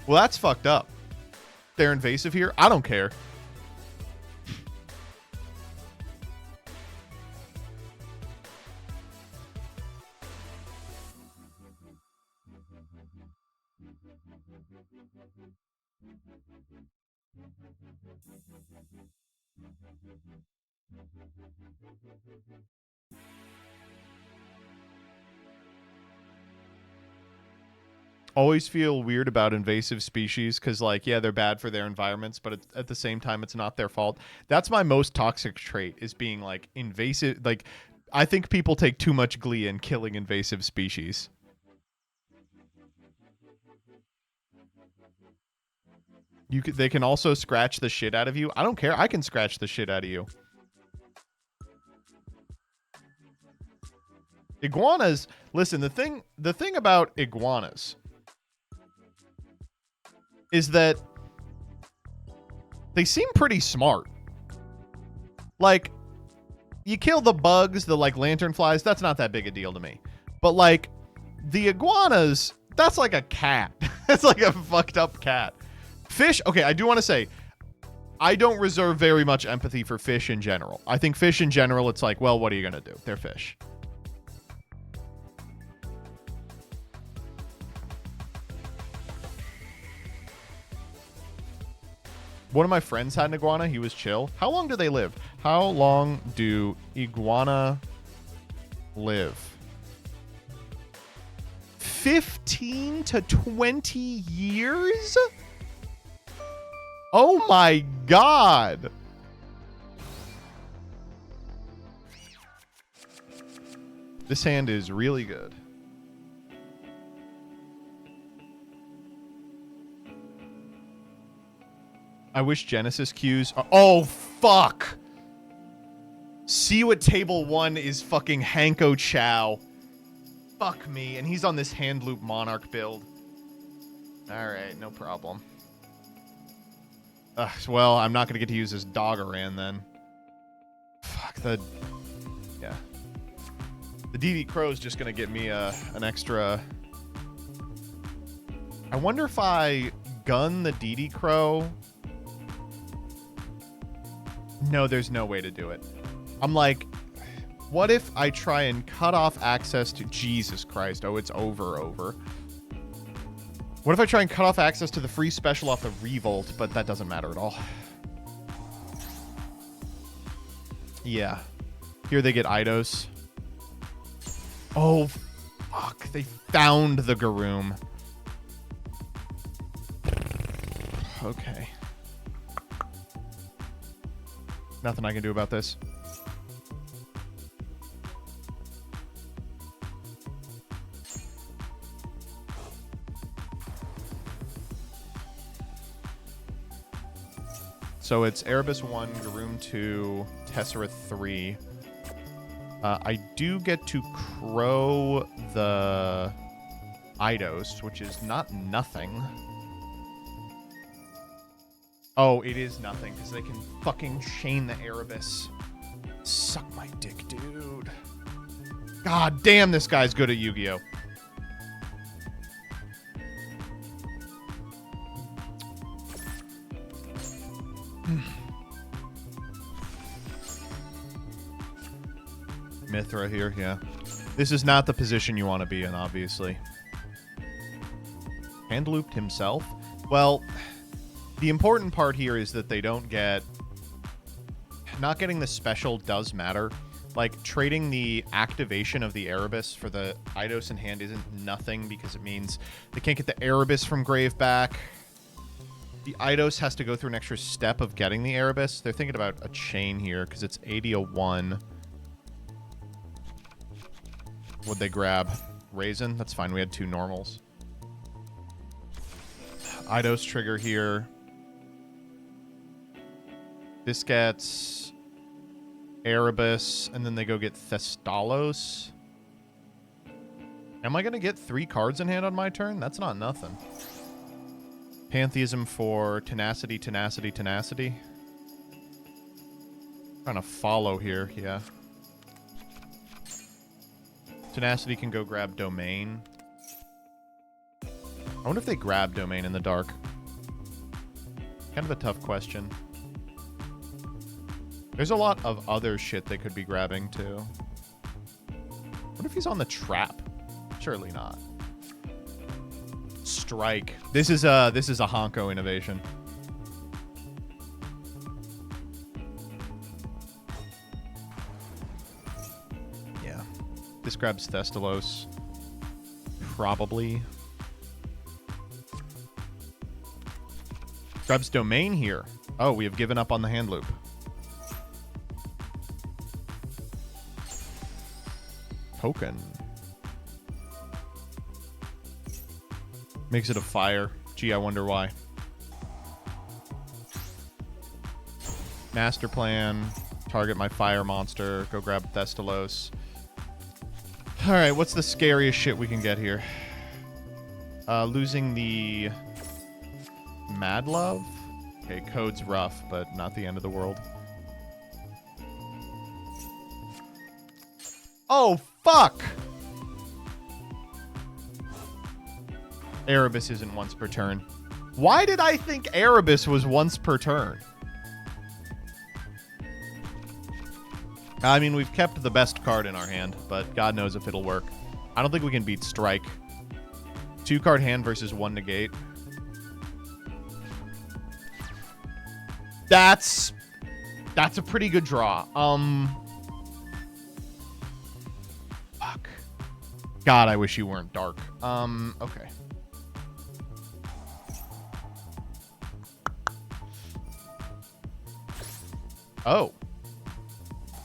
Well, that's fucked up. They're invasive here. I don't care. Always feel weird about invasive species because, like, yeah, they're bad for their environments, but at the same time, it's not their fault. That's my most toxic trait, is being, like, invasive. Like, I think people take too much glee in killing invasive species. They can also scratch the shit out of you. I don't care. I can scratch the shit out of you. Iguanas, listen, the thing about iguanas is that they seem pretty smart. Like, you kill the bugs, the like lanternflies, that's not that big a deal to me. But like the iguanas, that's like a cat. That's like a fucked up cat. Fish, okay, I do want to say, I don't reserve very much empathy for fish in general. I think fish in general, it's like, well, what are you going to do? They're fish. One of my friends had an iguana. He was chill. How long do they live? How long do iguana live? 15 to 20 years? Oh my God. This hand is really good. I wish Genesis queues are... Oh, fuck! See what table 1 is fucking Hanko Chow. Fuck me. And he's on this hand loop Monarch build. Alright, no problem. Well, I'm not going to get to use this Doggeran then. Fuck, yeah. The DD Crow's just going to get me an extra... I wonder if I gun the DD Crow... No, there's no way to do it. I'm like, what if I try and cut off access to... Jesus Christ. Oh, it's over. What if I try and cut off access to the free special off the Revolt, but that doesn't matter at all. Yeah. Here they get Eidos. Oh, fuck. They found the Garoom. Okay. Nothing I can do about this. So it's Erebus 1, Garoom 2, Tessera 3. I do get to crow the Eidos, which is not nothing. Oh, it is nothing, because they can fucking chain the Erebus. Suck my dick, dude. God damn, this guy's good at Yu-Gi-Oh! Mithra here, yeah. This is not the position you want to be in, obviously. Hand looped himself? Well... The important part here is that they don't get... Not getting the special does matter. Like, trading the activation of the Erebus for the Eidos in hand isn't nothing, because it means they can't get the Erebus from grave back. The Eidos has to go through an extra step of getting the Erebus. They're thinking about a chain here, because it's 80-1. Would they grab Raisin? That's fine, we had 2 normals. Eidos trigger here. This gets Erebus, and then they go get Thestalos. Am I going to get 3 cards in hand on my turn? That's not nothing. Pantheism for Tenacity, Tenacity, Tenacity. Trying to follow here, yeah. Tenacity can go grab Domain. I wonder if they grab Domain in the dark. Kind of a tough question. There's a lot of other shit they could be grabbing, too. What if he's on the trap? Surely not. Strike. This is a Honko innovation. Yeah. This grabs Thestalos. Probably. Grabs Domain here. Oh, we have given up on the hand loop. Token. Makes it a fire. Gee, I wonder why. Master plan. Target my fire monster. Go grab Thestalos. Alright, what's the scariest shit we can get here? Losing the Mad Love? Okay, code's rough, but not the end of the world. Oh, fuck! Erebus isn't once per turn. Why did I think Erebus was once per turn? I mean, we've kept the best card in our hand, but God knows if it'll work. I don't think we can beat Strike. 2-card hand versus 1 negate. That's a pretty good draw. Fuck. God, I wish you weren't dark. Okay.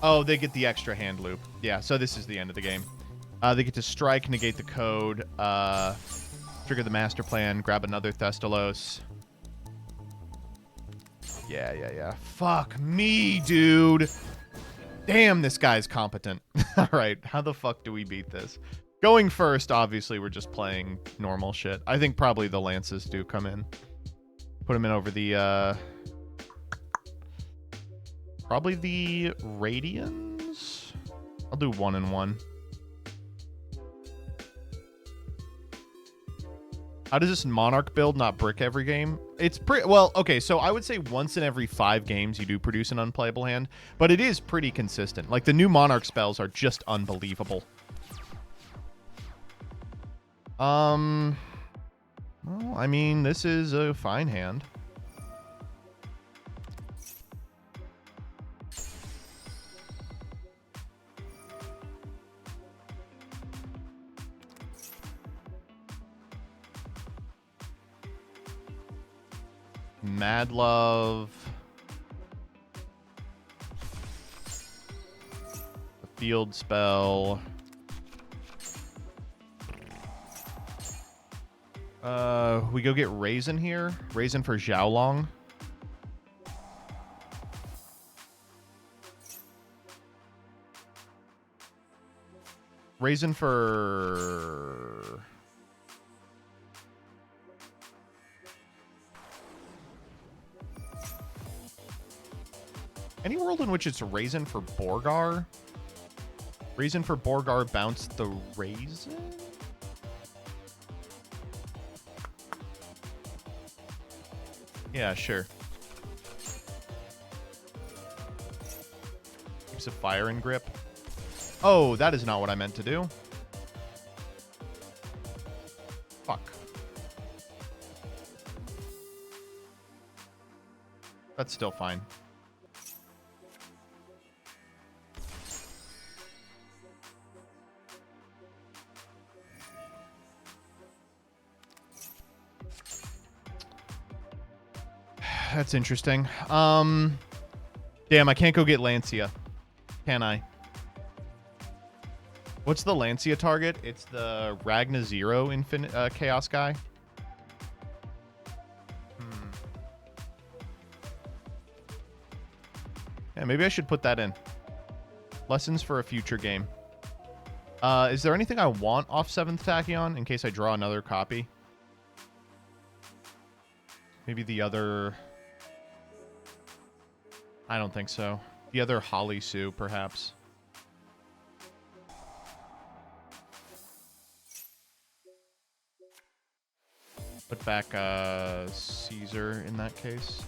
Oh, they get the extra hand loop. Yeah, so this is the end of the game. They get to strike, negate the code, trigger the master plan, grab another Thestalos. Yeah. Fuck me, dude. Damn, this guy's competent. All right, how the fuck do we beat this? Going first, obviously, we're just playing normal shit. I think probably the Lances do come in. Put them in over the, probably the Radians? I'll do 1 and 1. How does this Monarch build not brick every game? It's pretty... Well, okay, so I would say once in every 5 games you do produce an unplayable hand, but it is pretty consistent. Like, the new Monarch spells are just unbelievable. Well, I mean, this is a fine hand. Mad Love. The field spell. We go get Raisin here. Raisin for Xiaolong. Raisin for... Any world in which it's Raisin for Borgar? Raisin for Borgar bounce the Raisin? Yeah, sure. Keeps a fire in grip. Oh, that is not what I meant to do. Fuck. That's still fine. That's interesting. Damn, I can't go get Lancia. Can I? What's the Lancia target? It's the Ragna Zero Chaos guy. Yeah, maybe I should put that in. Lessons for a future game. Is there anything I want off 7th Tachyon in case I draw another copy? Maybe the other... I don't think so. The other Holly Sue, perhaps. Put back Caesar in that case.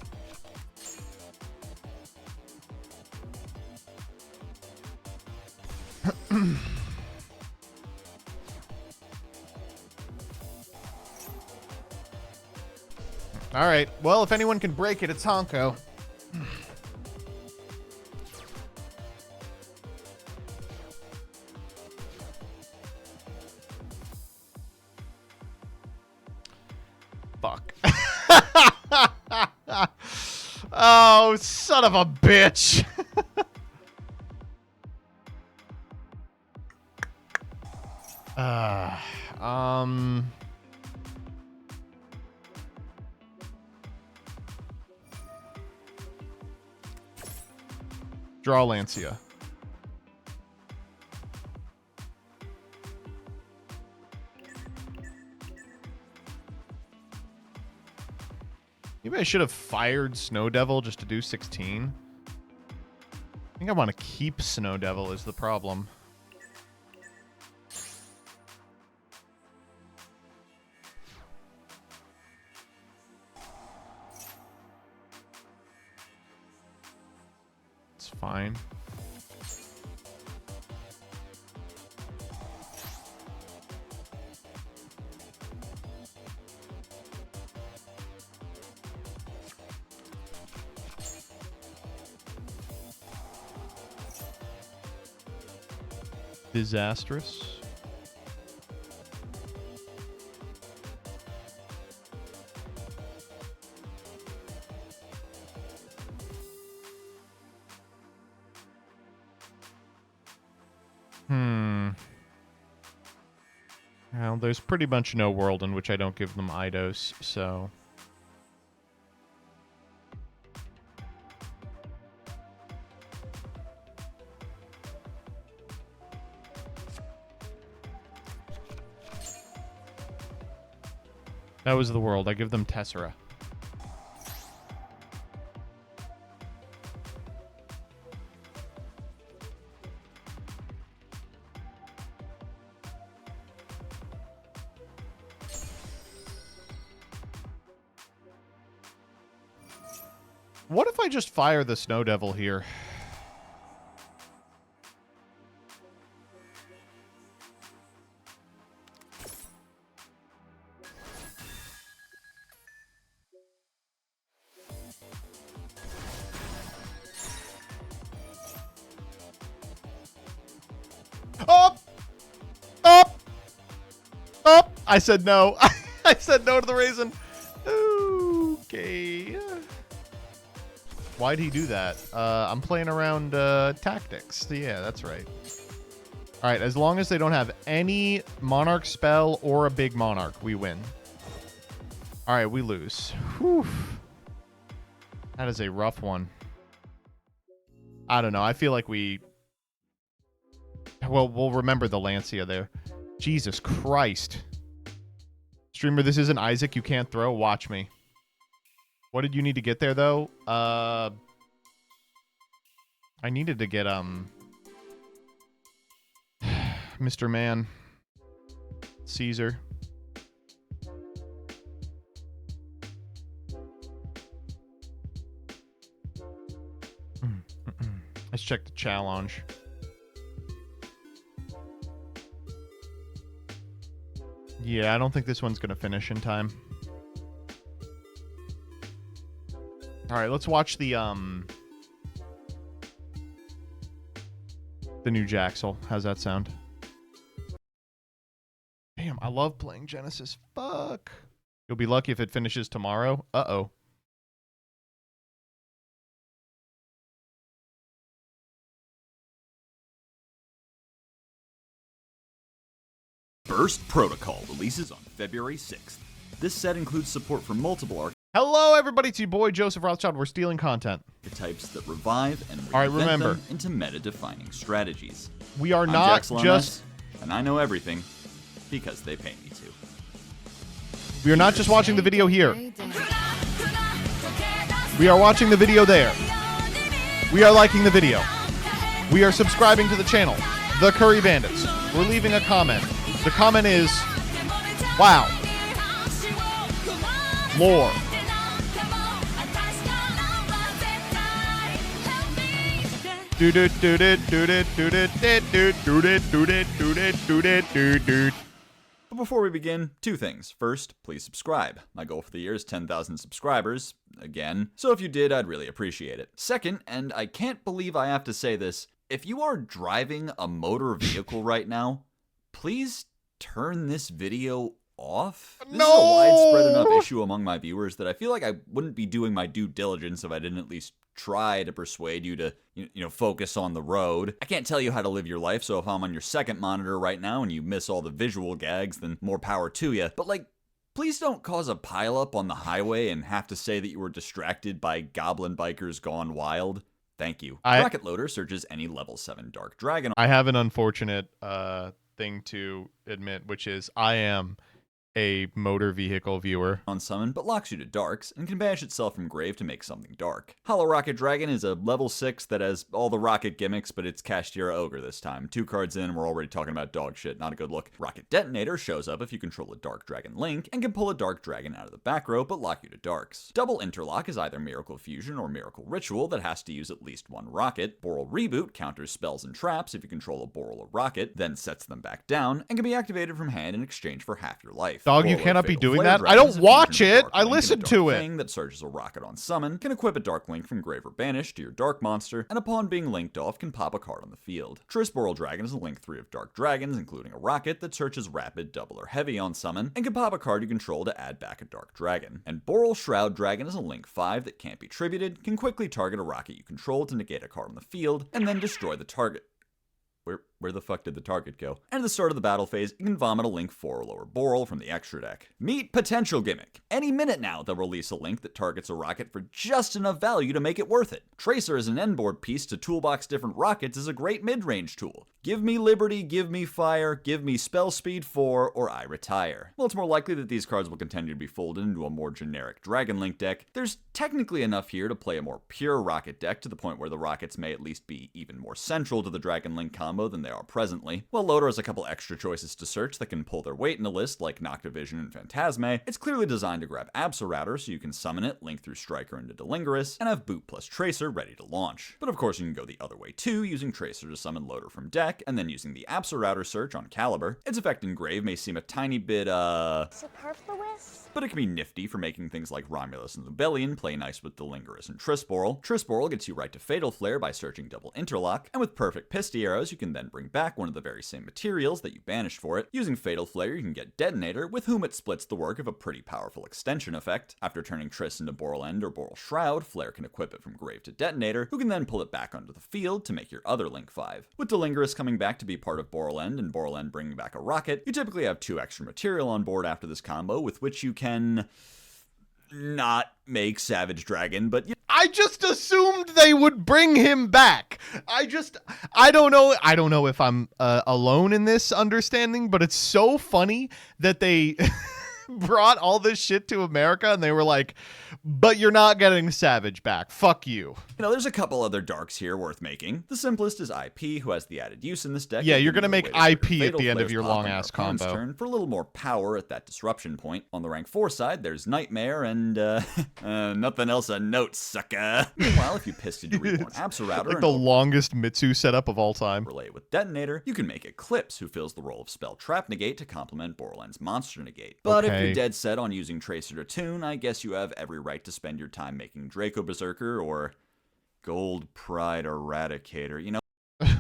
All right. Well, if anyone can break it, it's Honko. Fuck. Oh, son of a bitch. Draw Lancia. Maybe I should have fired Snow Devil just to do 16. I think I want to keep Snow Devil is the problem. It's fine. Disastrous. Well, there's pretty much no world in which I don't give them Eidos, so... That was the world. I give them Tessera. What if I just fire the Snow Devil here? I said no. I said no to the raisin. Okay. Why'd he do that? I'm playing around tactics. Yeah, that's right. All right, as long as they don't have any Monarch spell or a big Monarch, we win. All right, we lose. Whew. That is a rough one. I don't know. I feel like we... Well, we'll remember the Lancia there. Jesus Christ. Streamer, this isn't Isaac. You can't throw. Watch me. What did you need to get there, though? I needed to get, Mr. Man. Caesar. Let's check the challenge. Yeah, I don't think this one's going to finish in time. All right, let's watch the new Jaxel. How's that sound? Damn, I love playing Genesis. Fuck. You'll be lucky if it finishes tomorrow. Uh-oh. Burst Protocol releases on February 6th. This set includes support for multiple Hello, everybody. It's your boy, Joseph Rothschild. We're stealing content. The types that revive and All right, reinvent remember. them into meta-defining strategies. We are I'm not Jaxel just... MS, and I know everything because they pay me to. We are not just watching the video here. We are watching the video there. We are liking the video. We are subscribing to the channel, The Curry Bandits. We're leaving a comment. The comment is, wow. Lore. But before we begin, two things. First, please subscribe. My goal for the year is 10,000 subscribers, again, so if you did, I'd really appreciate it. Second, and I can't believe I have to say this, if you are driving a motor vehicle right now, please turn this video off. This is a widespread enough issue among my viewers that I feel like I wouldn't be doing my due diligence if I didn't at least try to persuade you to, focus on the road. I can't tell you how to live your life, so if I'm on your second monitor right now and you miss all the visual gags, then more power to you. But please don't cause a pileup on the highway and have to say that you were distracted by goblin bikers gone wild. Thank you. Rocket Loader searches any level 7 Dark Dragon. I have an unfortunate thing to admit, which is I am a motor vehicle viewer on summon, but locks you to darks and can banish itself from grave to make something dark. Hollow Rocket Dragon is a level 6 that has all the rocket gimmicks, but it's Kashtira Ogre this time. 2 cards in, we're already talking about dog shit, not a good look. Rocket Detonator shows up if you control a Dark Dragon Link and can pull a Dark Dragon out of the back row, but lock you to darks. Double Interlock is either Miracle Fusion or Miracle Ritual that has to use at least 1 rocket. Boral Reboot counters spells and traps if you control a Boral or rocket, then sets them back down, and can be activated from hand in exchange for half your life. Dog, you cannot be doing that. I don't watch it. I listen to it. That searches a rocket on summon, can equip a Dark Link from grave or banish to your Dark monster, and upon being linked off can pop a card on the field. Triss Boral Dragon is a link 3 of Dark Dragons, including a rocket that searches rapid, double, or heavy on summon, and can pop a card you control to add back a Dark Dragon. And Boral Shroud Dragon is a link 5 that can't be tributed, can quickly target a rocket you control to negate a card on the field, and then destroy the target. Where the fuck did the target go? And at the start of the battle phase, you can vomit a link 4 or lower Boral from the extra deck. Meet Potential Gimmick. Any minute now, they'll release a link that targets a rocket for just enough value to make it worth it. Tracer as an endboard piece to toolbox different rockets is a great mid-range tool. Give me Liberty, give me Fire, give me Spell Speed 4, or I retire. Well, it's more likely that these cards will continue to be folded into a more generic Dragon Link deck. There's technically enough here to play a more pure rocket deck to the point where the rockets may at least be even more central to the Dragon Link combo than they are presently. While Loader has a couple extra choices to search that can pull their weight in a list like Noctivision and Phantasme, it's clearly designed to grab Absorrouter so you can summon it, link through Striker into Delingerous, and have Boot plus Tracer ready to launch. But of course you can go the other way too, using Tracer to summon Loader from deck, and then using the Absorrouter search on Caliber. Its effect in grave may seem a tiny bit, superfluous? But it can be nifty for making things like Romulus and Rebellion play nice with Delingerous and Triss Boral. Triss Boral gets you right to Fatal Flare by searching Double Interlock, and with Perfect Pisty Arrows you can then bring back one of the very same materials that you banished for it. Using Fatal Flare you can get Detonator, with whom it splits the work of a pretty powerful extension effect. After turning Triss into Boral End or Boral Shroud, Flare can equip it from grave to Detonator, who can then pull it back onto the field to make your other Link 5. With Delingerous coming back to be part of Boral End and Boral End bringing back a rocket, you typically have 2 extra material on board after this combo with which you can not make Savage Dragon, but I just assumed they would bring him back. I don't know. I don't know if I'm alone in this understanding, but it's so funny that they brought all this shit to America and they were like, but you're not getting Savage back. Fuck you. There's a couple other darks here worth making. The simplest is IP, who has the added use in this deck. Yeah, you're going to make IP at the end of your long-ass combo. Turn for a little more power at that disruption point. On the rank 4 side, there's Nightmare and, nothing else a note, sucker. Meanwhile, if you pisted your Reborn Absorrouter like the longest Mitsu setup of all time. Relay with Detonator, you can make Eclipse, who fills the role of Spell Trap Negate to complement Borland's Monster Negate. But if you're dead set on using Tracer to tune, I guess you have every right to spend your time making Draco Berserker or Gold Pride Eradicator,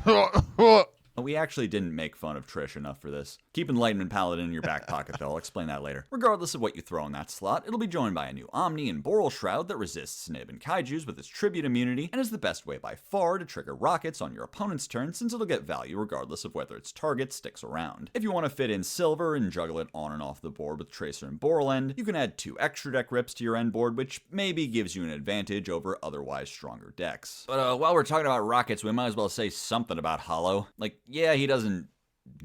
Oh We actually didn't make fun of Trish enough for this. Keep Enlightenment Paladin in your back pocket though, I'll explain that later. Regardless of what you throw in that slot, it'll be joined by a new Omni and Boral Shroud that resists Nib and Kaijus with its tribute immunity, and is the best way by far to trigger rockets on your opponent's turn since it'll get value regardless of whether its target sticks around. If you want to fit in Silver and juggle it on and off the board with Tracer and Boral End, you can add 2 extra deck rips to your end board, which maybe gives you an advantage over otherwise stronger decks. But while we're talking about rockets, we might as well say something about Hollow. Like, yeah, he doesn't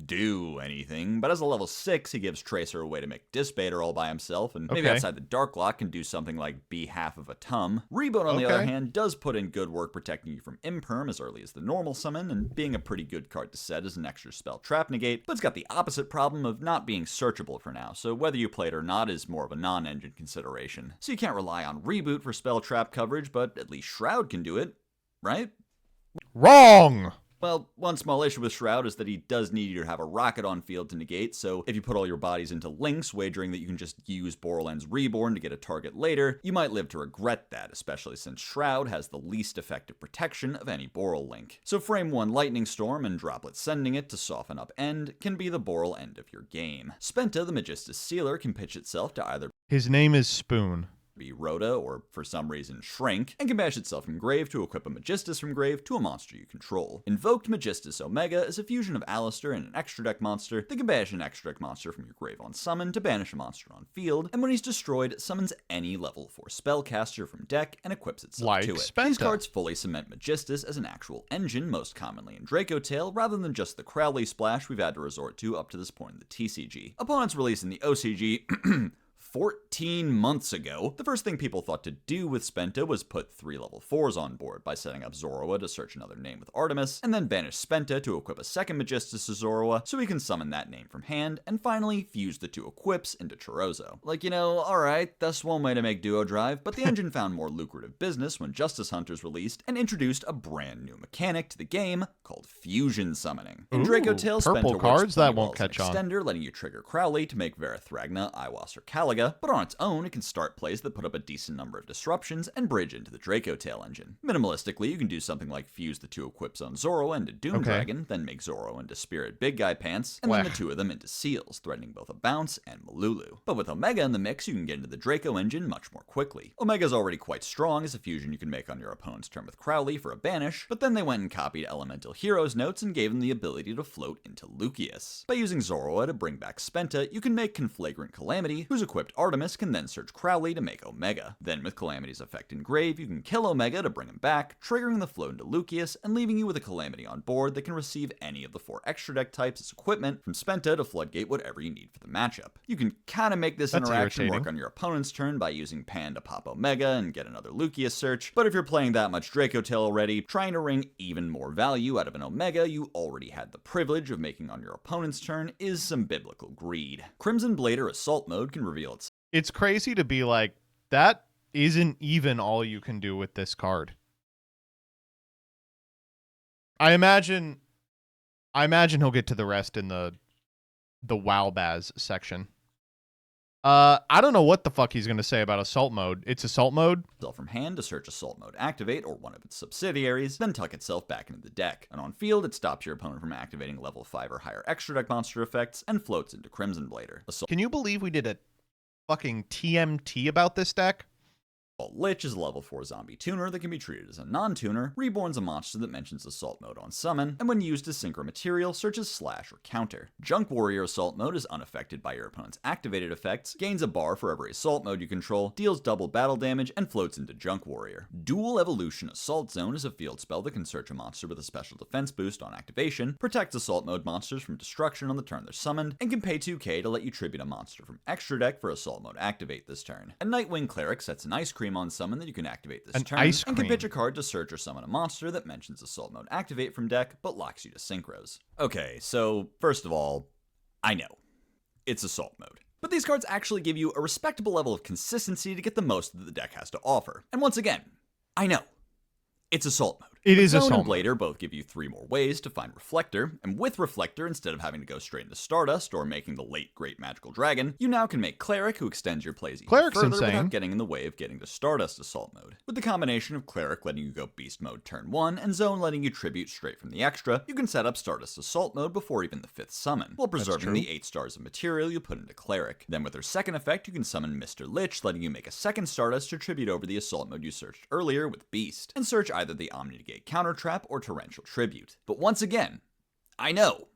do anything, but as a level 6, he gives Tracer a way to make Disbater all by himself, and maybe outside the Dark Lock can do something like be half of a Tum. Reboot, on the other hand, does put in good work protecting you from Imperm as early as the normal summon, and being a pretty good card to set as an extra spell trap negate, but it's got the opposite problem of not being searchable for now, so whether you play it or not is more of a non-engine consideration. So you can't rely on Reboot for spell trap coverage, but at least Shroud can do it, right? Wrong! Well, one small issue with Shroud is that he does need you to have a rocket on field to negate, so if you put all your bodies into links, wagering that you can just use Borland's Reborn to get a target later, you might live to regret that, especially since Shroud has the least effective protection of any Boral link. So frame 1 Lightning Storm and Droplet Sending it to soften up End can be the Boral end of your game. Spenta, the Magistus Sealer, can pitch itself to either His name is Spoon. be Rhoda, or for some reason Shrink, and can bash itself from grave to equip a Magistus from grave to a monster you control. Invoked Magistus Omega is a fusion of Alistair and an extra deck monster that can bash an extra deck monster from your grave on summon to banish a monster on field, and when he's destroyed, summons any level 4 spellcaster from deck and equips itself to it. Spenta. These cards fully cement Magistus as an actual engine, most commonly in Draco Tail, rather than just the Crowley splash we've had to resort to up to this point in the TCG. Upon its release in the OCG, 14 months ago, the first thing people thought to do with Spenta was put 3 level 4s on board by setting up Zoroa to search another name with Artemis, and then banish Spenta to equip a second Magistus to Zoroa so he can summon that name from hand, and finally fuse the 2 equips into Chorozo. Like, you know, alright, that's one way to make Duo Drive, but the engine found more lucrative business when Justice Hunters released and introduced a brand new mechanic to the game called Fusion Summoning. In Draco Tail, purple Spenta cards works that pretty well won't as an catch on. extender, letting you trigger Crowley to make Verathragna, Iwas, or Caliga, but on its own, it can start plays that put up a decent number of disruptions and bridge into the Draco Tail engine. Minimalistically, you can do something like fuse the 2 equips on Zoro into Doom Dragon, then make Zoro into Spirit Big Guy Pants, and then the 2 of them into Seals, threatening both a bounce and Malulu. But with Omega in the mix, you can get into the Draco engine much more quickly. Omega's already quite strong as a fusion you can make on your opponent's turn with Crowley for a banish, but then they went and copied Elemental Heroes notes and gave them the ability to float into Lucius. By using Zoroa to bring back Spenta, you can make Conflagrant Calamity, whose equipped Artemis can then search Crowley to make Omega. Then with Calamity's effect in grave, you can kill Omega to bring him back, triggering the float into Lucius, and leaving you with a Calamity on board that can receive any of the 4 extra deck types as equipment, from Spenta to floodgate whatever you need for the matchup. You can kinda make this interaction work on your opponent's turn by using Pan to pop Omega and get another Lucius search, but if you're playing that much Draco Tail already, trying to wring even more value out of an Omega you already had the privilege of making on your opponent's turn is some biblical greed. Crimson Blader Assault Mode can reveal itself. It's crazy to be like, that isn't even all you can do with this card. I imagine he'll get to the rest in the Wowbaz section. I don't know what the fuck he's going to say about Assault Mode. It's Assault Mode. From hand to search Assault Mode Activate or one of its subsidiaries, then tuck itself back into the deck. And on field, it stops your opponent from activating level 5 or higher extra deck monster effects and floats into Crimson Blader. Can you believe we did a fucking TMT about this deck? Lich is a level 4 zombie tuner that can be treated as a non-tuner. Reborn's a monster that mentions Assault Mode on summon, and when used as Synchro Material, searches Slash or Counter. Junk Warrior Assault Mode is unaffected by your opponent's activated effects, gains a bar for every Assault Mode you control, deals double battle damage, and floats into Junk Warrior. Dual Evolution Assault Zone is a field spell that can search a monster with a special defense boost on activation, protects Assault Mode monsters from destruction on the turn they're summoned, and can pay 2k to let you tribute a monster from extra deck for Assault Mode activate this turn. And Nightwing Cleric sets an Ice Cream on summon that you can activate this turn, and can pitch a card to search or summon a monster that mentions Assault Mode activate from deck, but locks you to Synchros. Okay, so first of all, I know, it's Assault Mode. But these cards actually give you a respectable level of consistency to get the most that the deck has to offer. And once again, I know, it's Assault Mode. It is Zone Assault and Mode. Blader both give you 3 more ways to find Reflector, and with Reflector, instead of having to go straight into Stardust or making the late Great Magical Dragon, you now can make Cleric, who extends your plays even Cleric's further insane. without getting in the way of getting to Stardust Assault Mode. With the combination of Cleric letting you go Beast Mode turn 1, and Zone letting you Tribute straight from the extra, you can set up Stardust Assault Mode before even the 5th summon, while preserving the 8 stars of material you put into Cleric. Then with her second effect, you can summon Mr. Lich, letting you make a second Stardust to tribute over the Assault Mode you searched earlier with Beast, and search either the Omni Negate Counter Trap or Torrential Tribute. But once again, I know,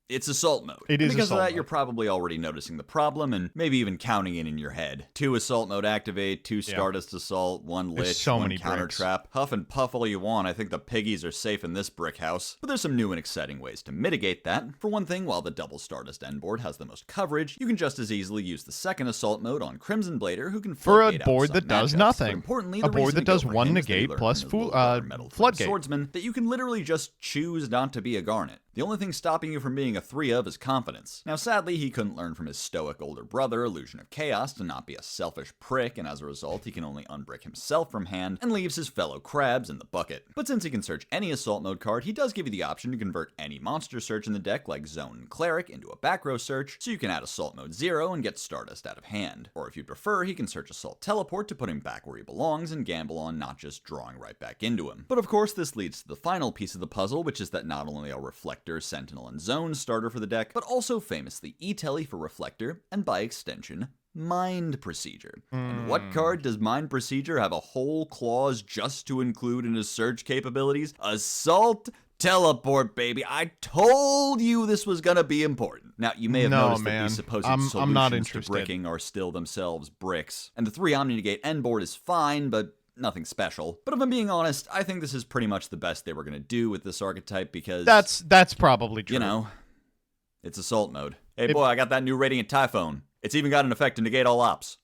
it's Assault Mode. It is Because Assault of that, Mode. you're probably already noticing the problem and maybe even counting it in your head. 2 Assault Mode activate, 2 Stardust Assault, 1 There's Lich, so 1 many Counter bricks. Trap. Huff and puff all you want. I think the piggies are safe in this brick house. But there's some new and exciting ways to mitigate that. For one thing, while the double Stardust end board has the most coverage, you can just as easily use the second Assault Mode on Crimson Blader, who can For a floodgate out board some that does matchups. nothing. But importantly, A the board reason that to go does for 1 him is that he negate learned plus from his little brother Metal Flame Floodgate. Swordsman that you can literally just choose not to be a Garnet. The only thing stopping you from being a 3 of is confidence. Now sadly, he couldn't learn from his stoic older brother, Illusion of Chaos, to not be a selfish prick, and as a result, he can only unbrick himself from hand and leaves his fellow crabs in the bucket. But since he can search any Assault Mode card, he does give you the option to convert any monster search in the deck, like Zone and Cleric, into a back row search, so you can add Assault Mode 0 and get Stardust out of hand. Or if you prefer, he can search Assault Teleport to put him back where he belongs and gamble on not just drawing right back into him. But of course, this leads to the final piece of the puzzle, which is that not only are Reflector, Sentinel, and Zone starter for the deck, but also famously E-Telly for Reflector, and by extension, Mind Procedure. And what card does Mind Procedure have a whole clause just to include in his search capabilities? Assault Teleport, baby. I told you this was gonna be important. Now, you may have noticed that these supposed solutions not to interested. bricking are still themselves bricks. And the 3 Omni Negate end board is fine, but nothing special. But if I'm being honest, I think this is pretty much the best they were gonna do with this archetype because That's probably true. you know, it's Assault Mode. Hey boy, I got that new Radiant Typhoon. It's even got an effect to negate all ops.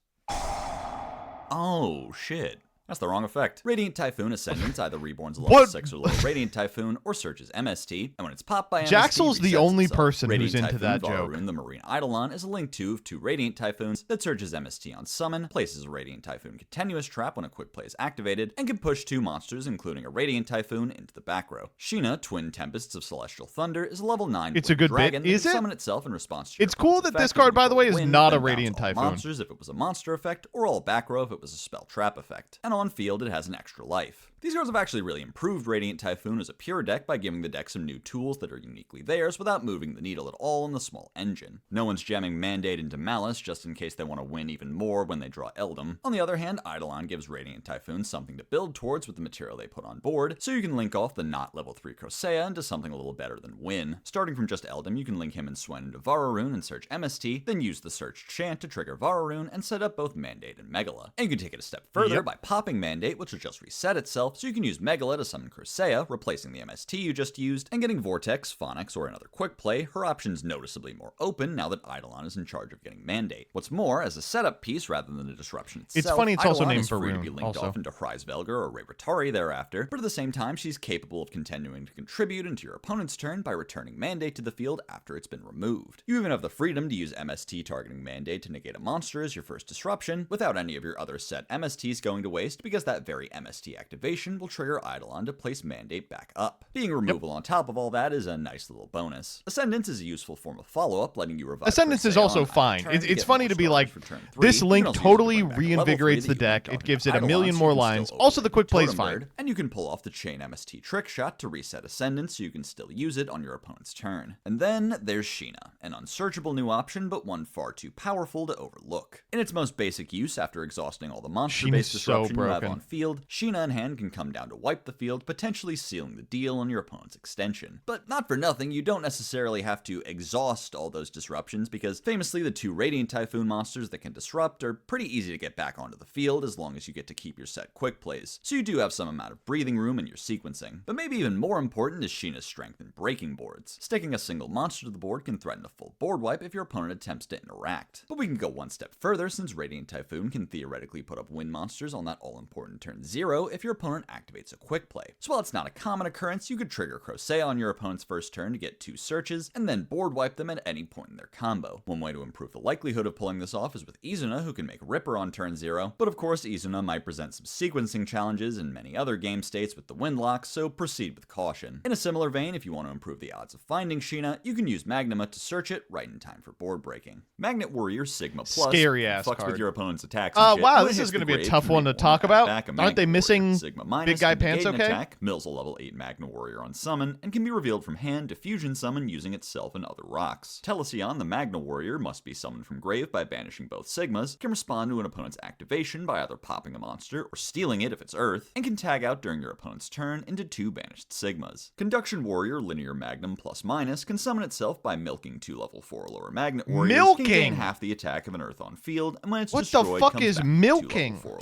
Oh, shit. That's the wrong effect. Radiant Typhoon Ascendance either reborns a level What? 6 or lower Radiant Typhoon or searches MST, and when it's popped by MST, Jaxel's the resets only itself. person Radiant who's into Typhoon that joke. Varroon, the Marine Eidolon, is a link 2 of 2 Radiant Typhoons that searches MST on summon, places a Radiant Typhoon continuous trap when a quick play is activated, and can push 2 monsters, including a Radiant Typhoon, into the back row. Sheena, Twin Tempests of Celestial Thunder, is a level 9 It's a Wind good dragon bit. Is that can it? summon itself in response to your It's cool opponent's that this effect, card, by the way, is win, not a then bounce Radiant all Typhoon. monsters if it was a monster effect, or all back row if it was a spell trap effect. And on field, it has an extra life. These cards have actually really improved Radiant Typhoon as a pure deck by giving the deck some new tools that are uniquely theirs without moving the needle at all in the small engine. No one's jamming Mandate into Malice just in case they want to win even more when they draw Eldom. On the other hand, Eidolon gives Radiant Typhoon something to build towards with the material they put on board, so you can link off the not level 3 Crosea into something a little better than Win. Starting from just Eldom, you can link him and Swen into Varroon and search MST, then use the search chant to trigger Varroon and set up both Mandate and Megala. And you can take it a step further by popping Mandate, which will just reset itself, so you can use Megala to summon Crosea, replacing the MST you just used, and getting Vortex, Phonics, or another quick play, her options noticeably more open now that Eidolon is in charge of getting Mandate. What's more, as a setup piece rather than a disruption itself, It's funny, it's also Eidolon named is free to Varun, be linked also. off into Hryzvelgr or Rayvatari thereafter, but at the same time, she's capable of continuing to contribute into your opponent's turn by returning Mandate to the field after it's been removed. You even have the freedom to use MST targeting Mandate to negate a monster as your first disruption, without any of your other set MSTs going to waste, because that very MST activation will trigger Eidolon to place Mandate back up. Being removal on top of all that is a nice little bonus. Ascendance is a useful form of follow-up, letting you revive Ascendance is Crosea also on fine. turn It's get funny more to be stars like, for turn 3. this You can link also use it to totally bring back a level 3 reinvigorates that the you deck. linked It off gives into it a million Eidolon, so more you can lines. still Also, open the it quick with play's Totem fine. Bird, and you can pull off the Chain MST trick shot to reset Ascendance so you can still use it on your opponent's turn. And then there's Sheena, an unsearchable new option, but one far too powerful to overlook. In its most basic use, after exhausting all the monster-based Sheena's so disruption you have broken. on field, Sheena in hand can come down to wipe the field, potentially sealing the deal on your opponent's extension. But not for nothing, you don't necessarily have to exhaust all those disruptions, because famously the 2 Radiant Typhoon monsters that can disrupt are pretty easy to get back onto the field as long as you get to keep your set quick plays, so you do have some amount of breathing room in your sequencing. But maybe even more important is Sheena's strength in breaking boards. Sticking a single monster to the board can threaten a full board wipe if your opponent attempts to interact. But we can go one step further, since Radiant Typhoon can theoretically put up win monsters on that all-important turn 0 if your opponent activates a quick play. So while it's not a common occurrence, you could trigger Crochet on your opponent's first turn to get 2 searches, and then board wipe them at any point in their combo. One way to improve the likelihood of pulling this off is with Izuna, who can make Ripper on turn 0, but of course Izuna might present some sequencing challenges in many other game states with the windlock, so proceed with caution. In a similar vein, if you want to improve the odds of finding Sheena, you can use Magnuma to search it right in time for board breaking. Magnet Warrior Sigma Plus Scary ass fucks card. with your opponent's attacks and shit. Wow, When it this is hits going to the be a grave, tough you can one to make talk one about. back a Aren't Magnet they Warrior. missing Sigma Minus Big Guy can Pants negate an okay? attack, mills a level 8 Magna Warrior on summon, and can be revealed from hand to fusion summon using itself and other rocks. Telesion, the Magna Warrior, must be summoned from grave by banishing both Sigmas, can respond to an opponent's activation by either popping a monster or stealing it if it's Earth, and can tag out during your opponent's turn into 2 banished Sigmas. Conduction Warrior Linear Magnum Plus Minus can summon itself by milking 2 level 4 or lower Magnet Warriors, can gain half the attack of an Earth on field, and when it's destroyed, What the fuck comes is back to 2 level milking? 4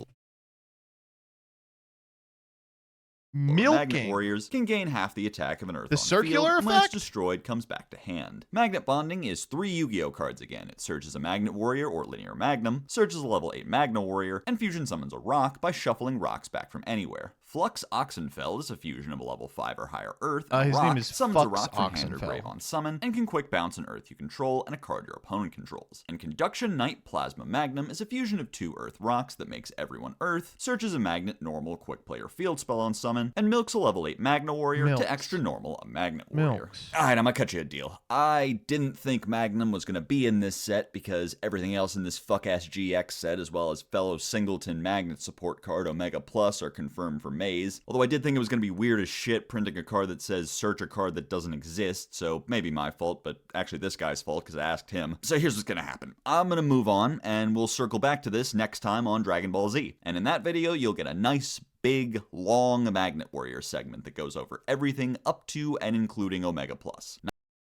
Milking. Magnet Warriors can gain half the attack of an Earth The on circular field, and when it's effect? destroyed, comes back to hand. Magnet Bonding is 3 Yu-Gi-Oh cards again. It searches a Magnet Warrior or Linear Magnum, searches a level 8 Magna Warrior, and fusion summons a rock by shuffling rocks back from anywhere. Flux Oxenfeld is a fusion of a level 5 or higher Earth and his rock, name is summons a Flux rock from hand or Oxenfeld. grave on summon, and can quick bounce an Earth you control and a card your opponent controls. And Conduction Knight Plasma Magnum is a fusion of 2 Earth rocks that makes everyone Earth, searches a Magnet Normal quick play or field spell on summon, and milks a level 8 Magna Warrior Milks. to extra normal a Magnet Warrior. Milks. Alright, I'm gonna cut you a deal. I didn't think Magnum was gonna be in this set because everything else in this fuck-ass GX set, as well as fellow Singleton Magnet support card Omega Plus, are confirmed for Maze. Although I did think it was gonna be weird as shit printing a card that says search a card that doesn't exist, so maybe my fault, but actually this guy's fault because I asked him. So here's what's gonna happen. I'm gonna move on, and we'll circle back to this next time on Dragon Ball Z. And in that video, you'll get a nice, big, long Magnet Warrior segment that goes over everything up to and including Omega Plus.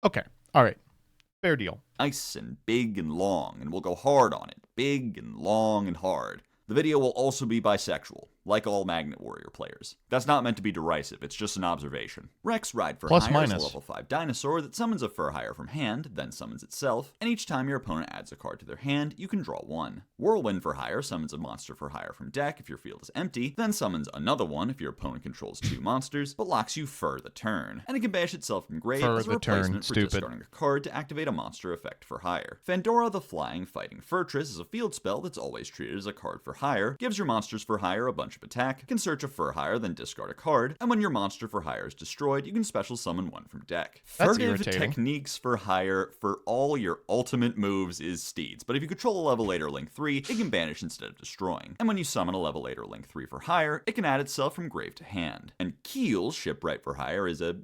Okay. All right. Fair deal. Nice and big and long, and we'll go hard on it. Big and long and hard. The video will also be bisexual, like all Magnet Warrior players. That's not meant to be derisive, it's just an observation. Rex Ride for Plus Hire is a minus. level 5 dinosaur that summons a Fur Hire from hand, then summons itself, and each time your opponent adds a card to their hand, you can draw 1. Whirlwind for Hire summons a monster for hire from deck if your field is empty, then summons another one if your opponent controls 2 monsters, but locks you Fur the turn. And it can banish itself from grave Fur as a the turn, replacement for stupid. discarding a card to activate a monster effect for hire. Fandora the Flying Fighting Furtress is a field spell that's always treated as a card for hire, gives your monsters for hire a bunch of attack, can search a Fur Hire, then discard a card, and when your monster for hire is destroyed, you can special summon one from deck. That's Furtive irritating. techniques for hire for all your ultimate moves is Steeds, but if you control a level 8 or link 3, it can banish instead of destroying. And when you summon a level 8 or link 3 for hire, it can add itself from grave to hand. And Keel's Shipwright for Hire is a,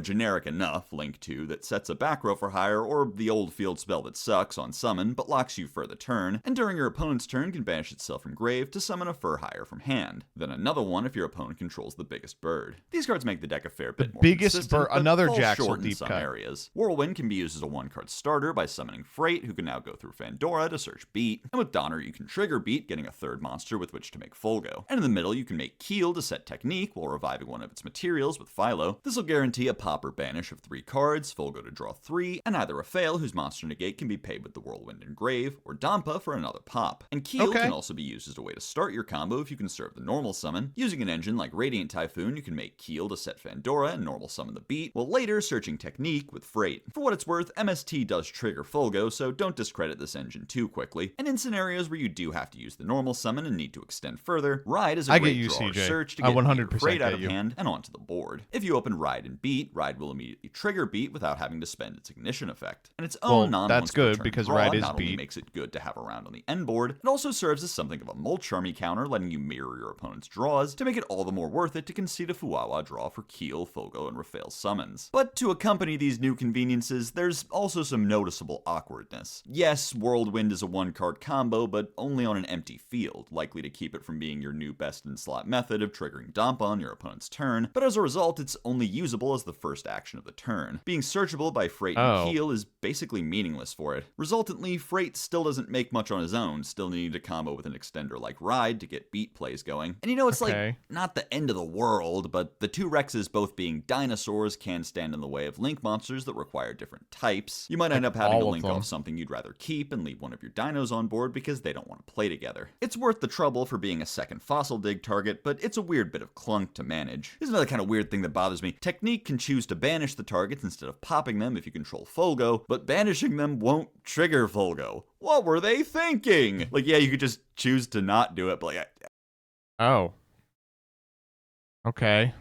generic enough link 2 that sets a back row for hire or the old field spell that sucks on summon but locks you for the turn, and during your opponent's turn can banish itself from grave to summon a Fur Hire from hand. Then another one if your opponent controls the biggest bird. These cards make the deck a fair bit more biggest consistent, bird- but another fall Jaxel short in deep some cut. areas. Whirlwind can be used as a 1-card starter by summoning Freight, who can now go through Fandora to search Beat, and with Donner you can trigger Beat, getting a 3rd monster with which to make Folgo. And in the middle you can make Keel to set Technique while reviving one of its materials with Philo. This will guarantee a pop or banish of 3 cards, Folgo to draw 3, and either a Fail, whose monster negate can be paid with the Whirlwind and Grave, or Dampa for another pop. And Keel Okay. can also be used as a way to start your combo if you conserve the normal summon. Using an engine like Radiant Typhoon, you can make Keel to set Fandora and normal summon the Beat, while later searching Technique with Freight. For what it's worth, MST does trigger Folgo, so don't discredit this engine too quickly. And in scenarios where you do have to use the normal summon and need to extend further, Ride is a I great get you, draw or CJ. search to I get 100% Freight out get of you. hand and onto the board. If you open Ride and Beat, Ride will immediately trigger Beat without having to spend its ignition effect. And its Well, own non that's good because Ride is not only Beat. makes it good to have around on the end board, it also serves as something of a Molcharmy counter, letting you mirror your opponent's draws to make it all the more worth it to concede a Fuwawa draw for Keel, Folgo, and Raphael's summons. But to accompany these new conveniences, there's also some noticeable awkwardness. Yes, Whirlwind is a 1-card combo, but only on an empty field, likely to keep it from being your new best-in-slot method of triggering Dampa on your opponent's turn, but as a result, it's only usable as the first action of the turn. Being searchable by Freight and Oh. Keel is basically meaningless for it. Resultantly, Freight still doesn't make much on his own, still needing to combo with an extender like Ride to get beat plays going. And you know, it's Okay. like, not the end of the world, but the two Rexes both being dinosaurs can stand in the way of link monsters that require different types. You might end up having to all of link them. off something you'd rather keep and leave one of your dinos on board because they don't want to play together. It's worth the trouble for being a second fossil dig target, but it's a weird bit of clunk to manage. Here's another kind of weird thing that bothers me. Technique can choose to banish the targets instead of popping them if you control Folgo, but banishing them won't trigger Folgo. What were they thinking? Like, yeah, you could just choose to not do it, but like, Oh. Okay.